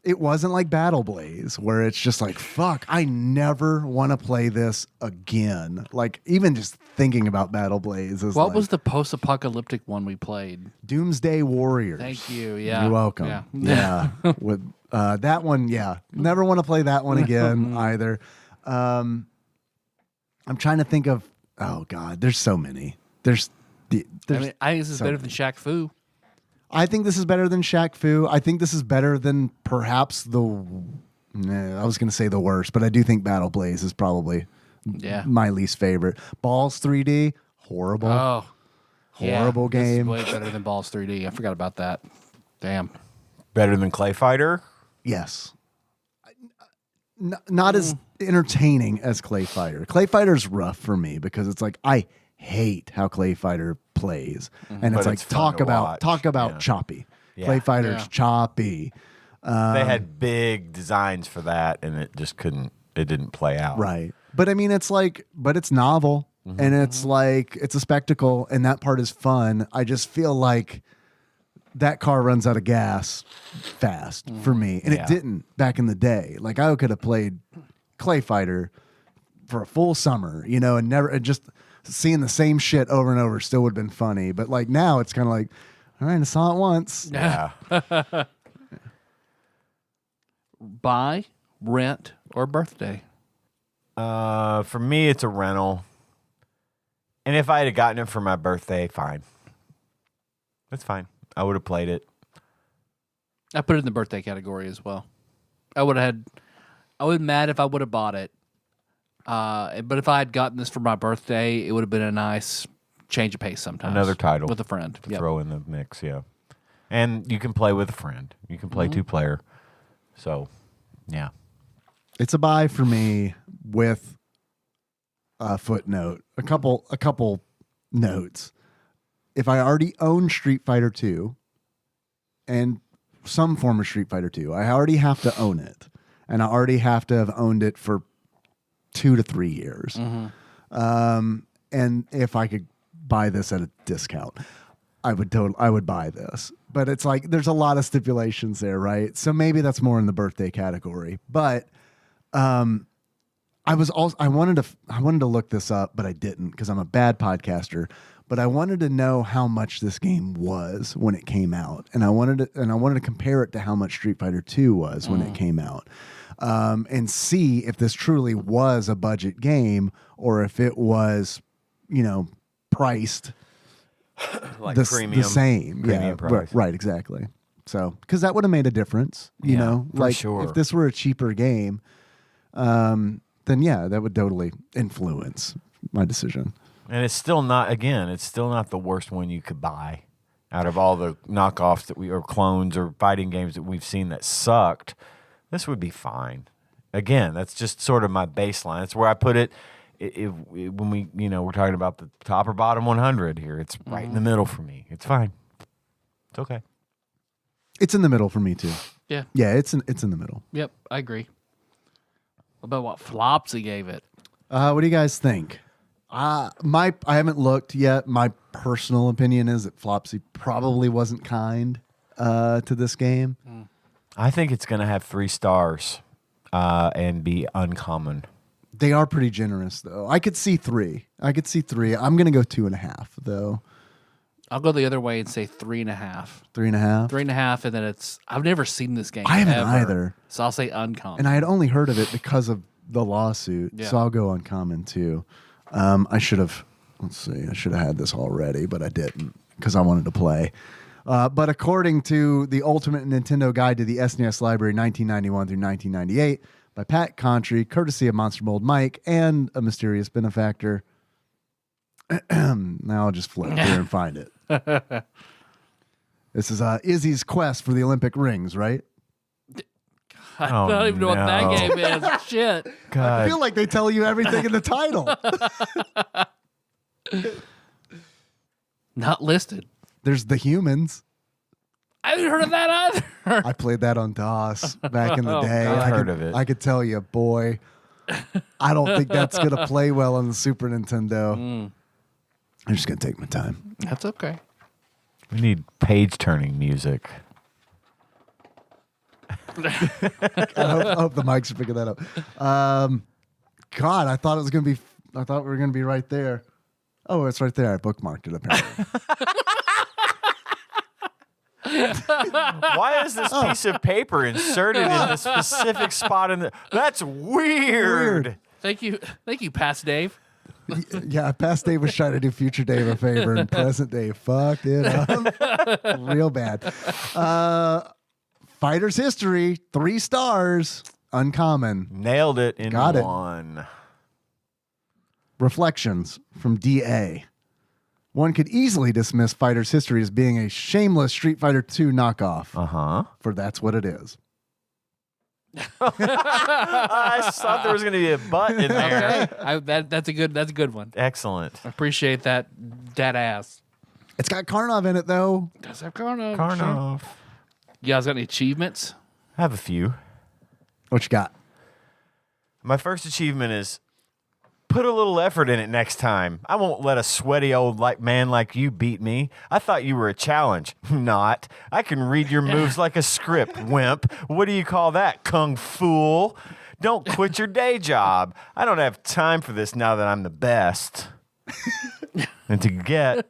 like Battle Blaze where it's just like, fuck, I never want to play this again. Like even just thinking about Battle Blaze is What was the post-apocalyptic one we played? Doomsday Warriors. Thank you. Yeah. You're welcome. Yeah. With that one, never want to play that one again either. I'm trying to think of. Oh God, there's so many. I think this is better than Shaq Fu. I think this is better than Shaq Fu. I think this is better than perhaps I was going to say the worst, but I do think Battle Blaze is probably my least favorite. Balls 3D, horrible. Oh, horrible game. This is way better than Balls 3D. I forgot about that. Damn. Better than Clay Fighter? Yes. Not as entertaining as Clay Fighter. Clay Fighter's rough for me because it's like I hate how Clay Fighter plays, and it's But like it's fun to talk about watch. choppy. Yeah. Clay Fighter's choppy, They had big designs for that, and it just couldn't. It didn't play out. right? But I mean, it's novel, and it's like it's a spectacle, and that part is fun. I just feel like that car runs out of gas fast for me, and it didn't back in the day. Like I could have played Clay Fighter for a full summer, and just seeing the same shit over and over still would have been funny. But like now, it's kind of like, all right, I saw it once. Yeah. Buy, rent, or birthday? For me, it's a rental. And if I had gotten it for my birthday, fine. That's fine. I would have played it. I put it in the birthday category as well. I would have been mad if I would have bought it. But if I had gotten this for my birthday, it would have been a nice change of pace sometimes. Another title with a friend. to throw in the mix, yeah. And you can play with a friend. You can play two-player. So, yeah. It's a buy for me with a footnote. A couple notes. If I already own Street Fighter 2 and some form of Street Fighter 2, I already have to own it. And I already have to have owned it for 2 to 3 years. And if I could buy this at a discount, I would buy this. But it's like there's a lot of stipulations there, right? So maybe that's more in the birthday category. But I wanted to look this up, but I didn't because I'm a bad podcaster. But I wanted to know how much this game was when it came out, and I wanted to compare it to how much Street Fighter 2 was when it came out, and see if this truly was a budget game or if it was, priced Like the premium, same. premium price. Right, exactly. So, because that would have made a difference, you know, for like sure. if this were a cheaper game, then yeah, that would totally influence my decision. And it's still not the worst one you could buy out of all the knockoffs or clones or fighting games that we've seen that sucked. This would be fine. Again, that's just sort of my baseline. That's where I put it. When we're talking about the top or bottom 100 here, it's right in the middle for me. It's fine. It's okay. It's in the middle for me too. Yeah. Yeah, it's in the middle. Yep, I agree. What about what Flopsy gave it? What do you guys think? I haven't looked yet. My personal opinion is that Flopsy probably wasn't kind to this game. I think it's going to have 3 stars and be uncommon. They are pretty generous though. I could see 3. I'm going to go 2.5 though. I'll go the other way and say 3.5. 3.5. 3.5, and then I've never seen this game. I haven't ever. either. So I'll say uncommon. And I had only heard of it because of the lawsuit. Yeah. So I'll go uncommon too. I should have had this already, but I didn't because I wanted to play. But according to the Ultimate Nintendo Guide to the SNES Library 1991 through 1998 by Pat Contry, courtesy of Monster Mold Mike and a mysterious benefactor. Now I'll just flip here and find it. This is Izzy's quest for the Olympic rings, right? I don't even know what that game is. Shit. God. I feel like they tell you everything in the title. Not listed. There's the humans. I haven't heard of that either. I played that on DOS back in the day. God. I I've heard of it. I could tell you, boy, I don't think that's going to play well on the Super Nintendo. I'm just going to take my time. That's okay. We need page-turning music. I hope the mics are picking that up. God, I thought we were going to be right there. Oh, it's right there. I bookmarked it apparently. Why is this piece of paper inserted in the specific spot in the... That's weird. Thank you, Past Dave. Yeah, past Dave was trying to do future Dave a favor, and present Dave fucked it up real bad. Fighter's History, 3 stars, uncommon. Nailed it in Got it. one. Reflections from DA. One could easily dismiss Fighter's History as being a shameless Street Fighter 2 knockoff, Uh-huh. for that's what it is. I thought there was going to be a butt in there. Okay. That's a good one. Excellent. I appreciate that ass. It's got Karnov in it, though. Does have Karnov? Karnov. You guys got any achievements? I have a few. What you got? My first achievement is put a little effort in it next time. I won't let a sweaty old man like you beat me. I thought you were a challenge. Not. I can read your moves like a script, wimp. What do you call that, kung fool? Don't quit your day job. I don't have time for this now that I'm the best. And to get...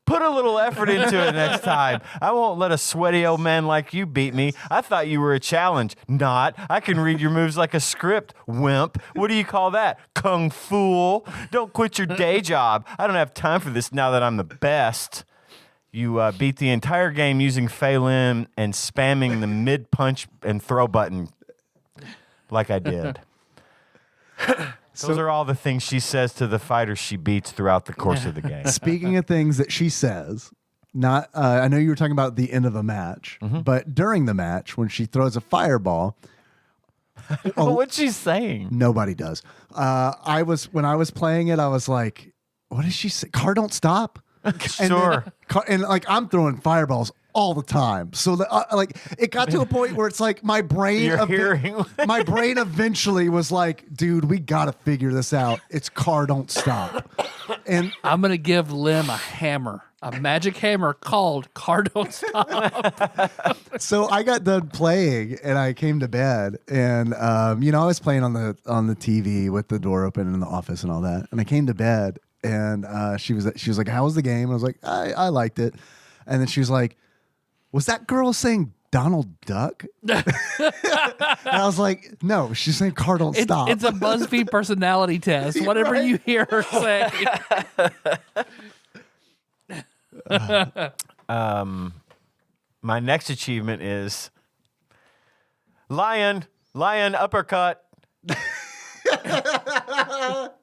Put a little effort into it next time. I won't let a sweaty old man like you beat me. I thought you were a challenge. Not. I can read your moves like a script, wimp. What do you call that, kung fool? Don't quit your day job. I don't have time for this now that I'm the best. You beat the entire game using Fei Lim and spamming the mid-punch and throw button like I did. Those are all the things she says to the fighters she beats throughout the course of the game. Speaking of things that she says, Not. I know you were talking about the end of a match, but during the match when she throws a fireball, What's she saying? nobody does. When I was playing it, I was like, "What did she say? Car don't stop." Sure. And like I'm throwing fireballs all the time, so like it got to a point where it's like my brain, You're hearing. my brain eventually was like, "Dude, we gotta figure this out. It's car don't stop." And I'm gonna give Lim a hammer, a magic hammer called Car Don't Stop. so I got done playing and I came to bed and I was playing on the TV with the door open in the office and all that. And I came to bed and she was like, "How was the game?" And I was like, I liked it. And then she was like, "Was that girl saying Donald Duck?" And I was like, "No, she's saying car don't stop." It's a BuzzFeed personality test. Whatever you hear her say. My next achievement is lion uppercut.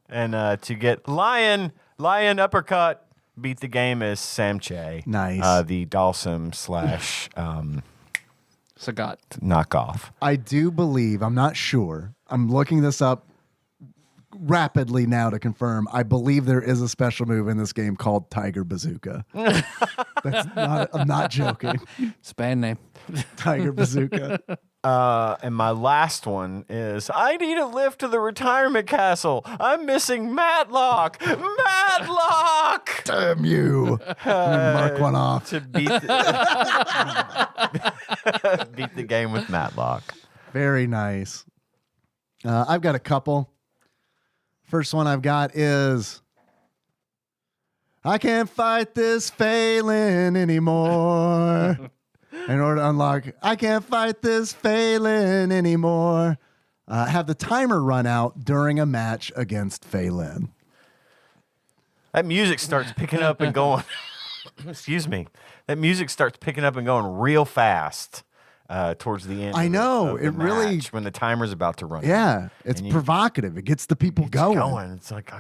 And to get lion uppercut, beat the game as Samche. Nice. The Dalsum / Sagat. knockoff. I do believe, I'm not sure. I'm looking this up rapidly now to confirm. I believe there is a special move in this game called Tiger Bazooka. I'm not joking. It's a band name. Tiger Bazooka. And my last one is I need a lift to the retirement castle. I'm missing Matlock. Matlock! Damn you. Mark one off. To beat beat the game with Matlock. Very nice. I've got a couple. First one I've got is I can't fight this Phelan anymore. In order to unlock, I can't fight this Phelan anymore. Have the timer run out during a match against Phelan. That music starts picking up and going. Excuse me. That music starts picking up and going real fast towards the end. I know. of the It really- match, when the timer's about to run. out. Yeah, it's And you- provocative. It gets the people It's going. It's like I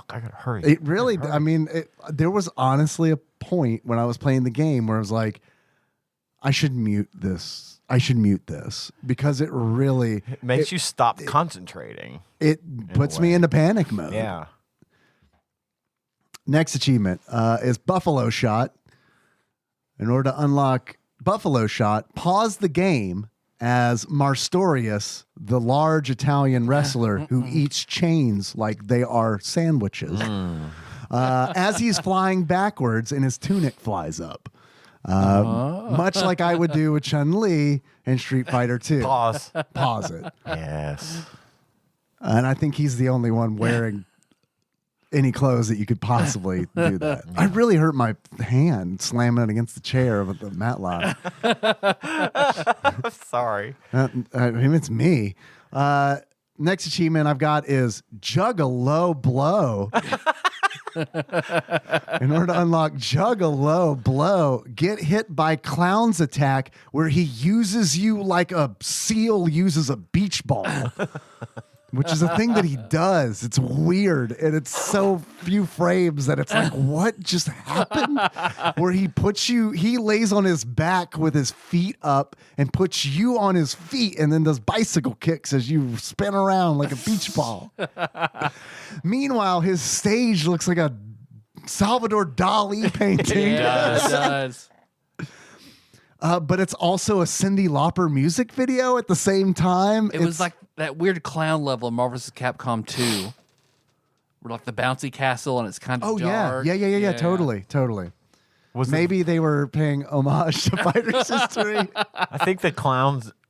gotta hurry. It really, I mean, there was honestly a point when I was playing the game where I was like, I should mute this. I should mute this because it really It makes you stop concentrating. it puts me way. into panic mode. Yeah. Next achievement is Buffalo Shot. In order to unlock Buffalo Shot, pause the game as Marstorius, the large Italian wrestler who eats chains like they are sandwiches, as he's flying backwards and his tunic flies up. Much like I would do with Chun-Li in Street Fighter 2. Pause. Pause it. Yes. And I think he's the only one wearing any clothes that you could possibly do that. I really hurt my hand slamming it against the chair with the Matlock. Sorry. It's me. Next achievement I've got is Juggalo Blow. In order to unlock Juggalo Blow, get hit by Clown's attack where he uses you like a seal uses a beach ball. Which is a thing that he does. It's weird. And it's so few frames that it's like, what just happened? Where he lays on his back with his feet up and puts you on his feet and then does bicycle kicks as you spin around like a beach ball. Meanwhile, his stage looks like a Salvador Dali painting. It does. But it's also a Cyndi Lauper music video at the same time. It was like that weird clown level in Marvel vs. Capcom 2. Where like the bouncy castle and it's kind of dark. Yeah, totally. Maybe they were paying homage to Fighter's history. I think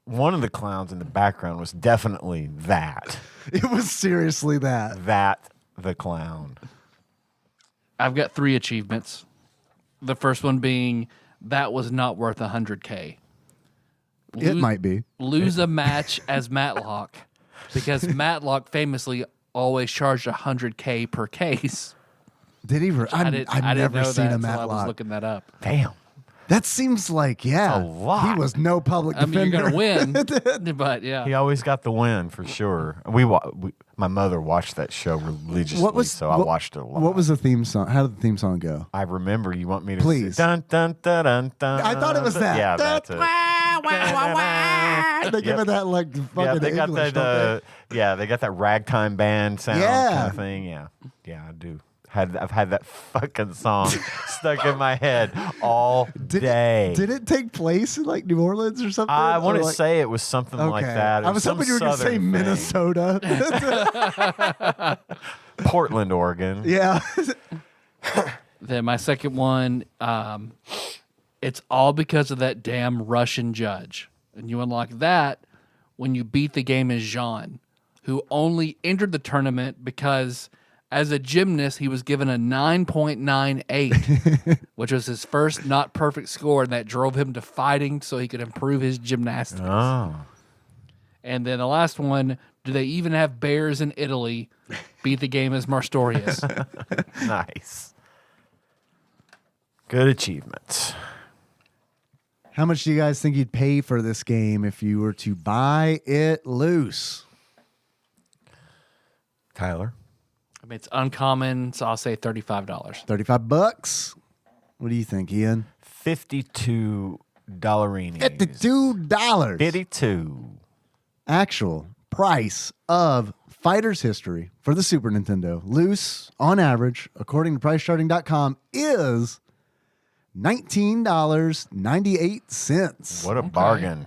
one of the clowns in the background was definitely that. It was seriously that. That the clown. I've got 3 achievements. The first one being that was not worth $100K. It might be. Lose a match as Matlock because Matlock famously always charged $100K per case. Did he? I've I didn't never know seen that a until I was Matlock. looking that up. Damn. That seems like, yeah. A lot. He was no public I mean, defender. you're going to win. But yeah. He always got the win for sure. My mother watched that show religiously, I watched it a lot. What was the theme song? How did the theme song go? I remember. You want me to Please. Dun, dun, dun, dun, dun. I thought it was that. Yeah, that's it. They give it that like fucking Yeah, they got English, that. They got that ragtime band sound Yeah. kind of thing. Yeah, I do. I've had that fucking song stuck in my head all day. Did it take place in like New Orleans or something? I want Or, to like, say it was something like that. It I was some hoping you were going to say southern thing. Minnesota. Portland, Oregon. Yeah. Then my second one, it's all because of that damn Russian judge. And you unlock that when you beat the game as Jean, who only entered the tournament because as a gymnast, he was given a 9.98, which was his first not perfect score, and that drove him to fighting so he could improve his gymnastics. Oh. And then the last one, do they even have bears in Italy? Beat the game as Marstorius. Nice. Good achievements. How much do you guys think you'd pay for this game if you were to buy it loose? Tyler? I mean, it's uncommon, so I'll say $35. $35. What do you think, Ian? $52. $52. 52. Actual price of Fighter's history for the Super Nintendo, loose on average, according to PriceCharting.com, is $19.98. What a bargain.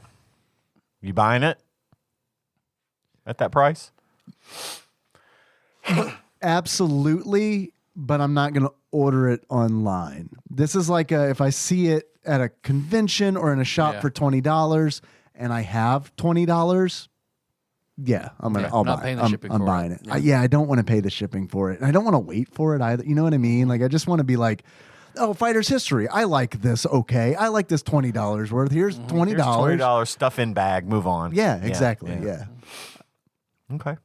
You buying it? At that price? Absolutely, but I'm not going to order it online. This is like if I see it at a convention or in a shop Yeah. for $20 and I have $20, yeah, I'll not buy paying it. the shipping I'm for buying it. it. I don't want to pay the shipping for it. And I don't want to wait for it either. You know what I mean? Like I just want to be like, oh, Fighter's history. I like this. Okay, I like this $20 worth. Here's $20. Here's $20 stuff in bag. Move on. Yeah, exactly. Yeah. Okay.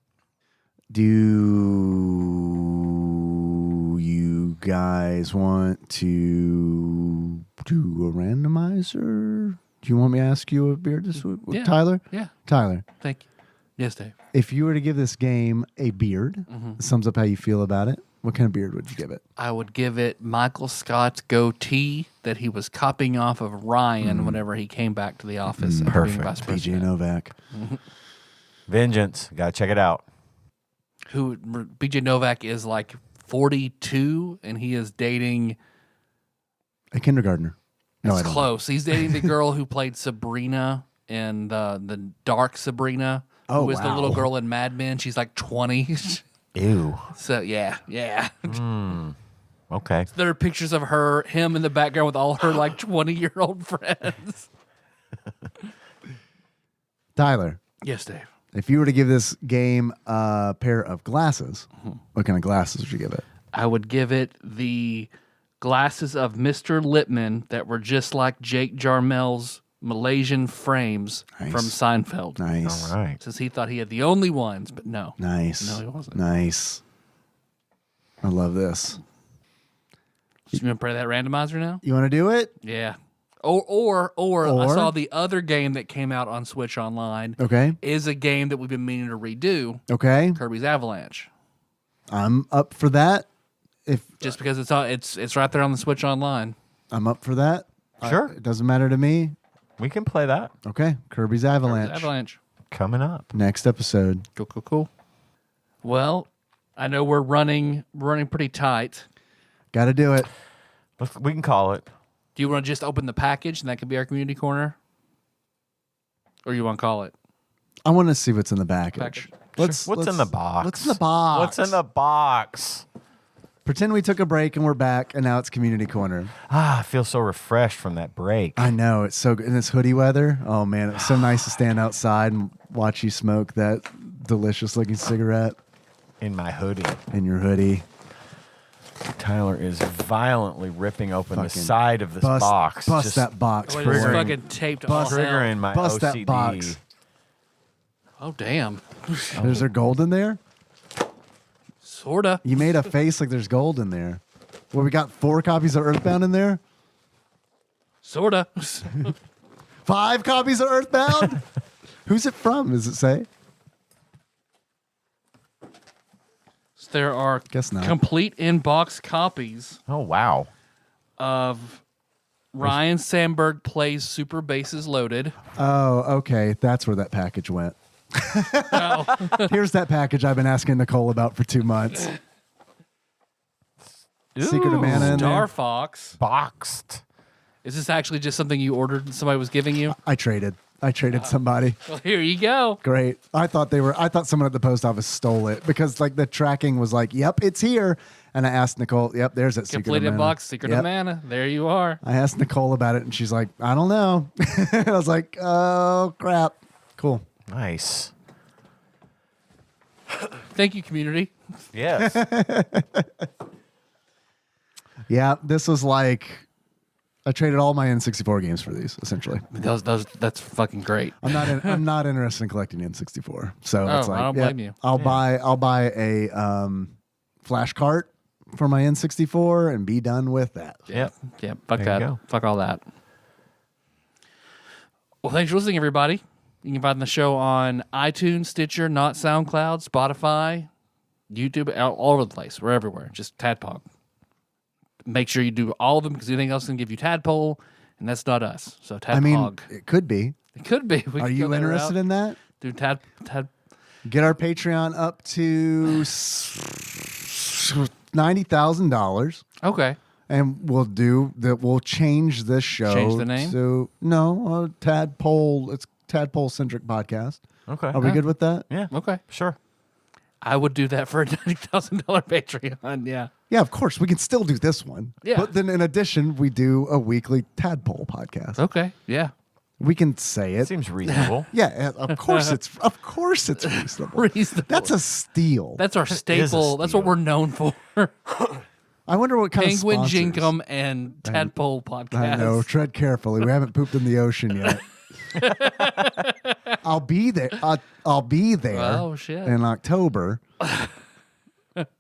Do you guys want to do a randomizer? Do you want me to ask you a beer this week? Yeah. Tyler? Yeah, Tyler, thank you. Yes, Dave. if you were to give this game a beard, sums up how you feel about it, what kind of beard would you give it? I would give it Michael Scott's goatee that he was copying off of Ryan whenever he came back to the office. after being Perfect. vice BJ president. Novak. Vengeance. Got to check it out. Who BJ Novak is like 42 and he is dating. A kindergartner. No, I It's don't. close. He's dating the girl who played Sabrina in the Dark Sabrina. Oh, who was the little wow. girl in Mad Men. She's like 20. Ew. So yeah. Okay. There are pictures of him in the background with all her like 20-year-old friends. Tyler, Yes, Dave. if you were to give this game a pair of glasses, what kind of glasses would you give it? I would give it the glasses of Mr. Lippman that were just like Jake Jarmel's Malaysian frames Nice. from Seinfeld. Nice. All right. Since he thought he had the only ones, but no. Nice. No, he wasn't. Nice. I love this. You want to play that randomizer now? You want to do it? Yeah. Or I Or? saw the other game that came out on Switch Online Okay. is a game that we've been meaning to redo, Okay. Kirby's Avalanche. I'm up for that. If Just because it's right there on the Switch Online. I'm up for that. Sure. It doesn't matter to me. We can play that. Okay. Kirby's Avalanche. Kirby's Avalanche. Coming up. Next episode. Cool. Well, I know we're running pretty tight. Got to do it. We can call it. Do you want to just open the package and that could be our community corner? Or you want to call it? I want to see what's in the package. Package. What's in the box? What's in the box? What's in the box? Pretend we took a break and we're back, and now it's community corner. I feel so refreshed from that break. I know it's so good in this hoodie weather. Oh man, it's so nice to stand outside and watch you smoke that delicious-looking cigarette In my hoodie. in your hoodie. Tyler is violently ripping open the Fucking side of this box. Bust Just that box. Oh, for it's me. fucking taped all hell. triggering my Bust that OCD. box. Oh, damn. Is there gold in there? Sorta. You made a face like there's gold in there. Well, we got 4 copies of Earthbound in there. Sorta. 5 copies of Earthbound? Who's it from? Does it say? There are Guess not. complete in-box copies Oh, wow. of Ryan Sandberg Plays Super Bases Loaded. Oh, okay. That's where that package went. Here's that package I've been asking Nicole about for 2 months. Secret of Mana in Star there. Fox. Boxed. Is this actually just something you ordered and somebody was giving you? I traded somebody. Well, here you go. Great. I thought someone at the post office stole it because like the tracking was like, yep, it's here. And I asked Nicole, yep, there's that Secret Complete of Mana. in-box Secret of Mana. There you are. I asked Nicole about it and she's like, I don't know. I was like, oh, crap. Cool. Nice. Thank you, community. Yes. Yeah, this was like, I traded all my N64 games for these, essentially. That's fucking great. I'm not interested in collecting N64. So it's like, I don't blame you. I'll buy a flash cart for my N64 and be done with that. Yep. Fuck There you that. go. Fuck all that. Well, thanks for listening, everybody. You can find the show on iTunes, Stitcher, not SoundCloud, Spotify, YouTube, all over the place. We're everywhere. Just Tadpog. Make sure you do all of them because anything else can give you Tadpole, and that's not us. So Tadpog. I mean, it could be. It could be. We Are could you go that interested route. in that? Do Tad. Get our Patreon up to $90,000. Okay. And we'll change this show. Change the name? So no, Tadpole. It's Tadpole centric podcast. Okay. Are we good with that? Yeah. Okay. Sure. I would do that for a $90,000 Patreon. Yeah. Yeah, of course. We can still do this one. Yeah. But then in addition, we do a weekly Tadpole podcast. Okay. Yeah. We can say it. Seems reasonable. Yeah, of course it's reasonable. Reasonable. That's a steal. That's our staple. That's what steal. we're known for. I wonder what kind Penguin, of sponsors. Jinkum, and Tadpole podcast. I know. Tread carefully. We haven't pooped in the ocean yet. I'll be there. I'll be there. Oh, shit. In October. I'm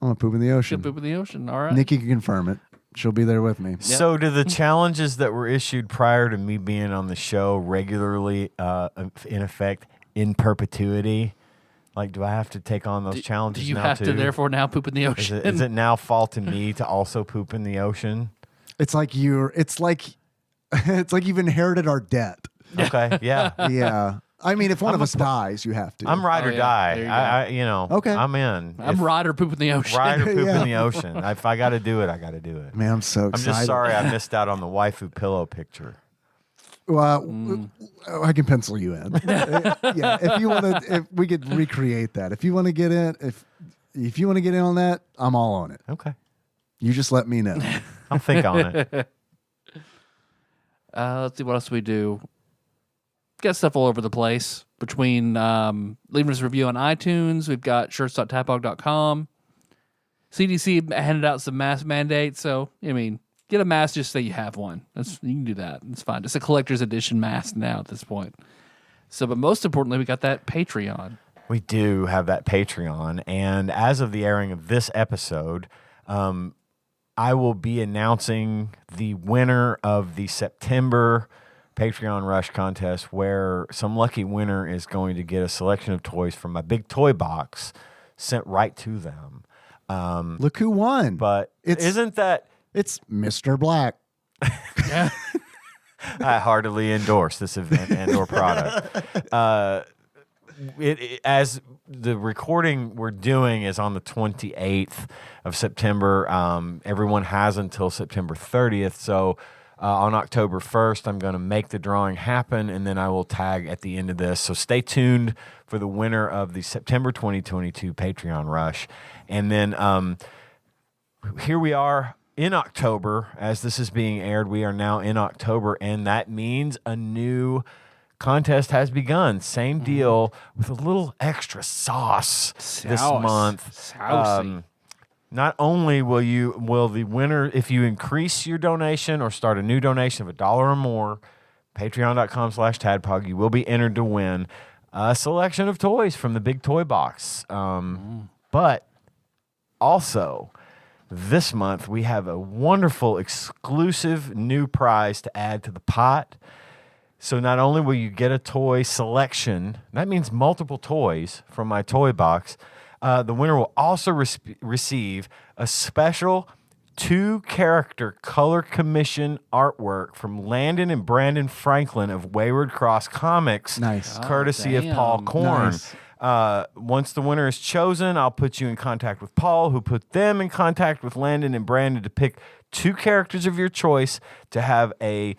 gonna poop in the ocean. Poop in the ocean. All right. Nikki can confirm it. She'll be there with me. So, do the challenges that were issued prior to me being on the show regularly, in effect, in perpetuity? Like, do I have to take on those challenges Do you now have too? to therefore now poop in the ocean? Is it now fall to me to also poop in the ocean? It's like you've inherited our debt. Okay, yeah. Yeah. I mean, if one of us dies, you have to. I'm ride or Oh, yeah. die. There you I you know, Okay. I'm in. I'm ride or poop in the ocean. Ride or poop Yeah. in the ocean. If I got to do it, I got to do it. Man, I'm so I'm excited. just sorry I missed out on the waifu pillow picture. Well, I can pencil you in. Yeah, if you want to, if we could recreate that. If you want to get in, if you want to get in on that, I'm all on it. Okay. You just let me know. I'll think on it. Let's see what else we do. Got stuff all over the place between leaving us a review on iTunes. We've got shirts.tapog.com. CDC handed out some mask mandates, so I mean, get a mask just so you have one. You can do that. It's fine. It's a collector's edition mask now at this point. So, but most importantly, we got that Patreon. We do have that Patreon, and as of the airing of this episode, I will be announcing the winner of the September Patreon Rush contest, where some lucky winner is going to get a selection of toys from my big toy box sent right to them. Look who won. But isn't that... It's Mr. Black. Yeah. I heartily endorse this event and or product. As the recording we're doing is on the 28th of September. Everyone has until September 30th. So on October 1st, I'm going to make the drawing happen, and then I will tag at the end of this. So stay tuned for the winner of the September 2022 Patreon Rush. And then here we are in October. As this is being aired, we are now in October, and that means a new contest has begun. Same deal with a little extra sauce this month. Saucy. Not only will the winner, if you increase your donation or start a new donation of $1 or more, patreon.com/tadpog, you will be entered to win a selection of toys from the big toy box. But also, this month we have a wonderful exclusive new prize to add to the pot. So not only will you get a toy selection, that means multiple toys from my toy box, the winner will also receive a special 2-character color commission artwork from Landon and Brandon Franklin of Wayward Cross Comics, Nice. courtesy of damn. Paul Korn. Nice. Once the winner is chosen, I'll put you in contact with Paul, who put them in contact with Landon and Brandon to pick 2 characters of your choice to have a.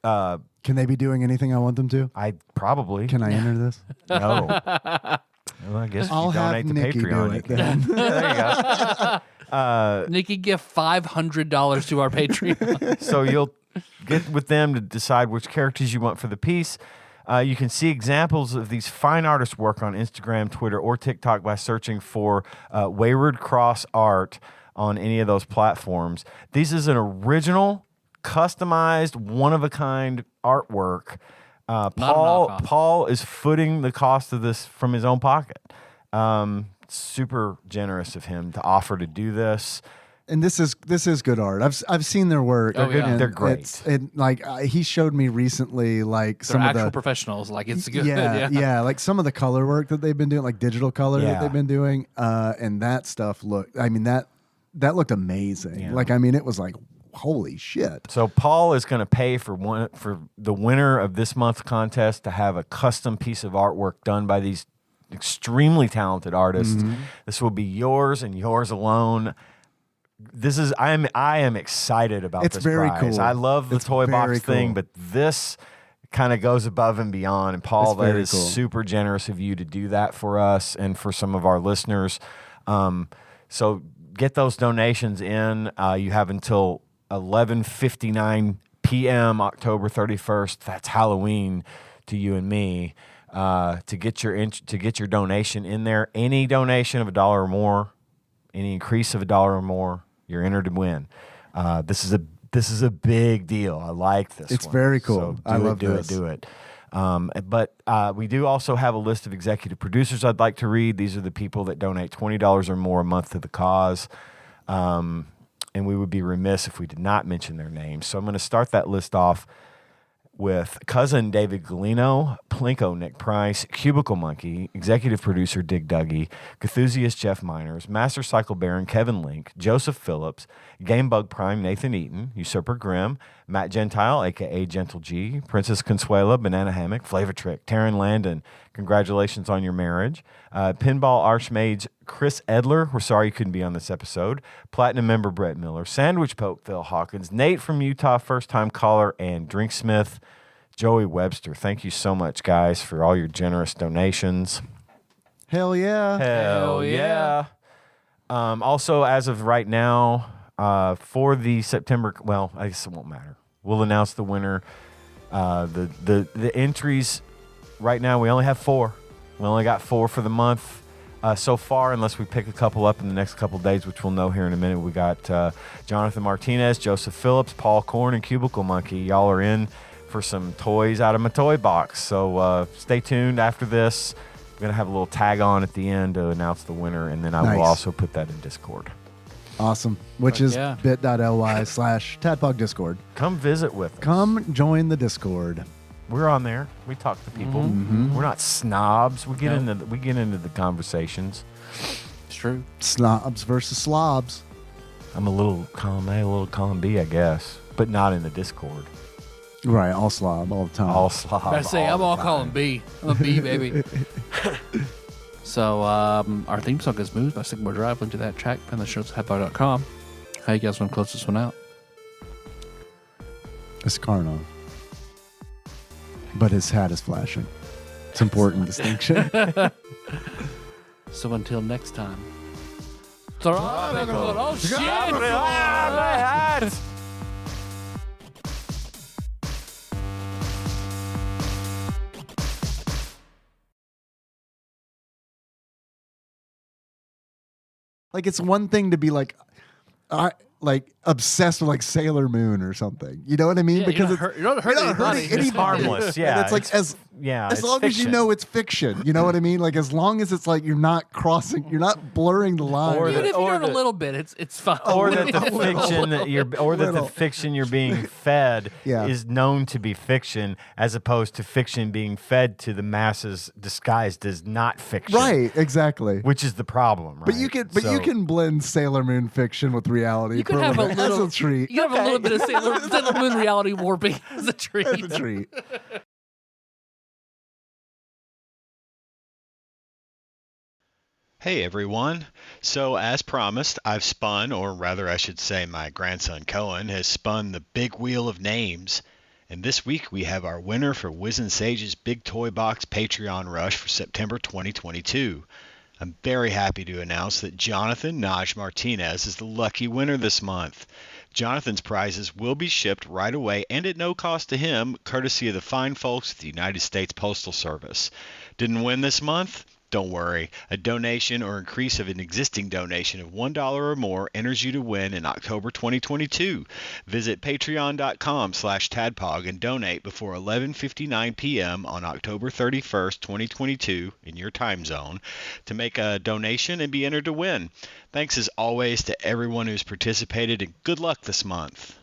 Can they be doing anything I want them to? I probably Can I enter this? no. Well, I guess if I'll you have donate to Nikki do Patreon, you it can. then. There you go. Nikki, give $500 to our Patreon. So you'll get with them to decide which characters you want for the piece. You can see examples of these fine artists' work on Instagram, Twitter, or TikTok by searching for Wayward Cross Art on any of those platforms. This is an original, customized, one-of-a-kind artwork. Not a knockoff. Paul is footing the cost of this from his own pocket. Super generous of him to offer to do this. And this is good art. I've seen their work. Oh, yeah. And They're great. He showed me recently like They're some of actual the professionals. Like, it's good. yeah, like some of the color work that they've been doing, like digital color that Yeah. they've been doing, and that stuff looked. I mean that looked amazing. Yeah. Like I mean, it was like holy shit. So Paul is going to pay for the winner of this month's contest to have a custom piece of artwork done by these extremely talented artists. Mm-hmm. This will be yours and yours alone. I am excited about It's this very prize. cool. I love the It's toy box very thing, cool. but this kind of goes above and beyond. And Paul, It's that very is cool. super generous of you to do that for us and for some of our listeners. So get those donations in. You have until 11:59 p.m. October 31st. That's Halloween to you and me. To get your donation in there. Any donation of $1 or more, any increase of $1 or more, you're entered to win. This is a big deal. I like this. It's one. very cool. So I love do this. it. Do it. But we do also have a list of executive producers I'd like to read. These are the people that donate $20 or more a month to the cause. And we would be remiss if we did not mention their names. So I'm going to start that list off with Cousin David Galino, Plinko Nick Price, Cubicle Monkey, Executive Producer Dig Dougie, Cthusiast Jeff Miners, Master Cycle Baron Kevin Link, Joseph Phillips, Gamebug Prime Nathan Eaton, Usurper Grimm, Matt Gentile, a.k.a. Gentle G, Princess Consuela, Banana Hammock, Flavor Trick, Taryn Landon, congratulations on your marriage, Pinball Archmage Chris Edler, we're sorry you couldn't be on this episode, Platinum member Brett Miller, Sandwich Pope Phil Hawkins, Nate from Utah, first-time caller, and Drinksmith Joey Webster. Thank you so much, guys, for all your generous donations. Hell yeah. Hell yeah. Also, as of right now, for the September, well, I guess it won't matter. We'll announce the winner. The entries right now, we only have 4. We only got 4 for the month so far, unless we pick a couple up in the next couple days, which we'll know here in a minute. We got Jonathan Martinez, Joseph Phillips, Paul Korn, and Cubicle Monkey. Y'all are in for some toys out of my toy box. So stay tuned after this. I'm going to have a little tag on at the end to announce the winner, and then I will Nice. also put that in Discord. Awesome. Which Fuck is yeah. bit.ly/TADPOG Discord. Come visit with us. Come join the Discord. We're on there. We talk to people. We're not snobs. We get into the conversations. It's true. Snobs versus slobs. I'm a little column A, a little column B, I guess, but not in the Discord. Right, all slob all the time. All slob. I say, I'm the all time. calling B. I'm a B, baby. So, our theme song is Moves by Sycamore Drive. Link to that track from the show's headbar.com. How you guys want to close this one out? It's Karnov. But his hat is flashing. It's important distinction. So until next time. Oh, shit! Like it's one thing to be like obsessed with like Sailor Moon or something. You know what I mean? Yeah, you don't hurt you're not anybody. hurting It's harmless, yeah. And it's like It's yeah. As it's long as you fiction. know it's fiction, you know what I mean? Like as long as it's like you're not blurring the line. Or Even the- if you learn a little bit, it's fine. Or that the fiction that the fiction you're being fed Yeah. is known to be fiction, as opposed to fiction being fed to the masses disguised as not fiction. Right, exactly. Which is the problem, right? But you can blend Sailor Moon fiction with reality. You for can have a bit. little As a treat. You can have a little bit of Sailor Moon reality warping as a treat. As a treat. Hey everyone. So, as promised, I've spun, or rather, I should say, my grandson Cohen has spun the big wheel of names. And this week we have our winner for Wiz and Sage's Big Toy Box Patreon Rush for September 2022. I'm very happy to announce that Jonathan Naj Martinez is the lucky winner this month. Jonathan's prizes will be shipped right away and at no cost to him, courtesy of the fine folks at the United States Postal Service. Didn't win this month? Don't worry. A donation or increase of an existing donation of $1 or more enters you to win in October 2022. Visit patreon.com/tadpog and donate before 11:59 p.m. on October 31st, 2022 in your time zone to make a donation and be entered to win. Thanks as always to everyone who's participated and good luck this month.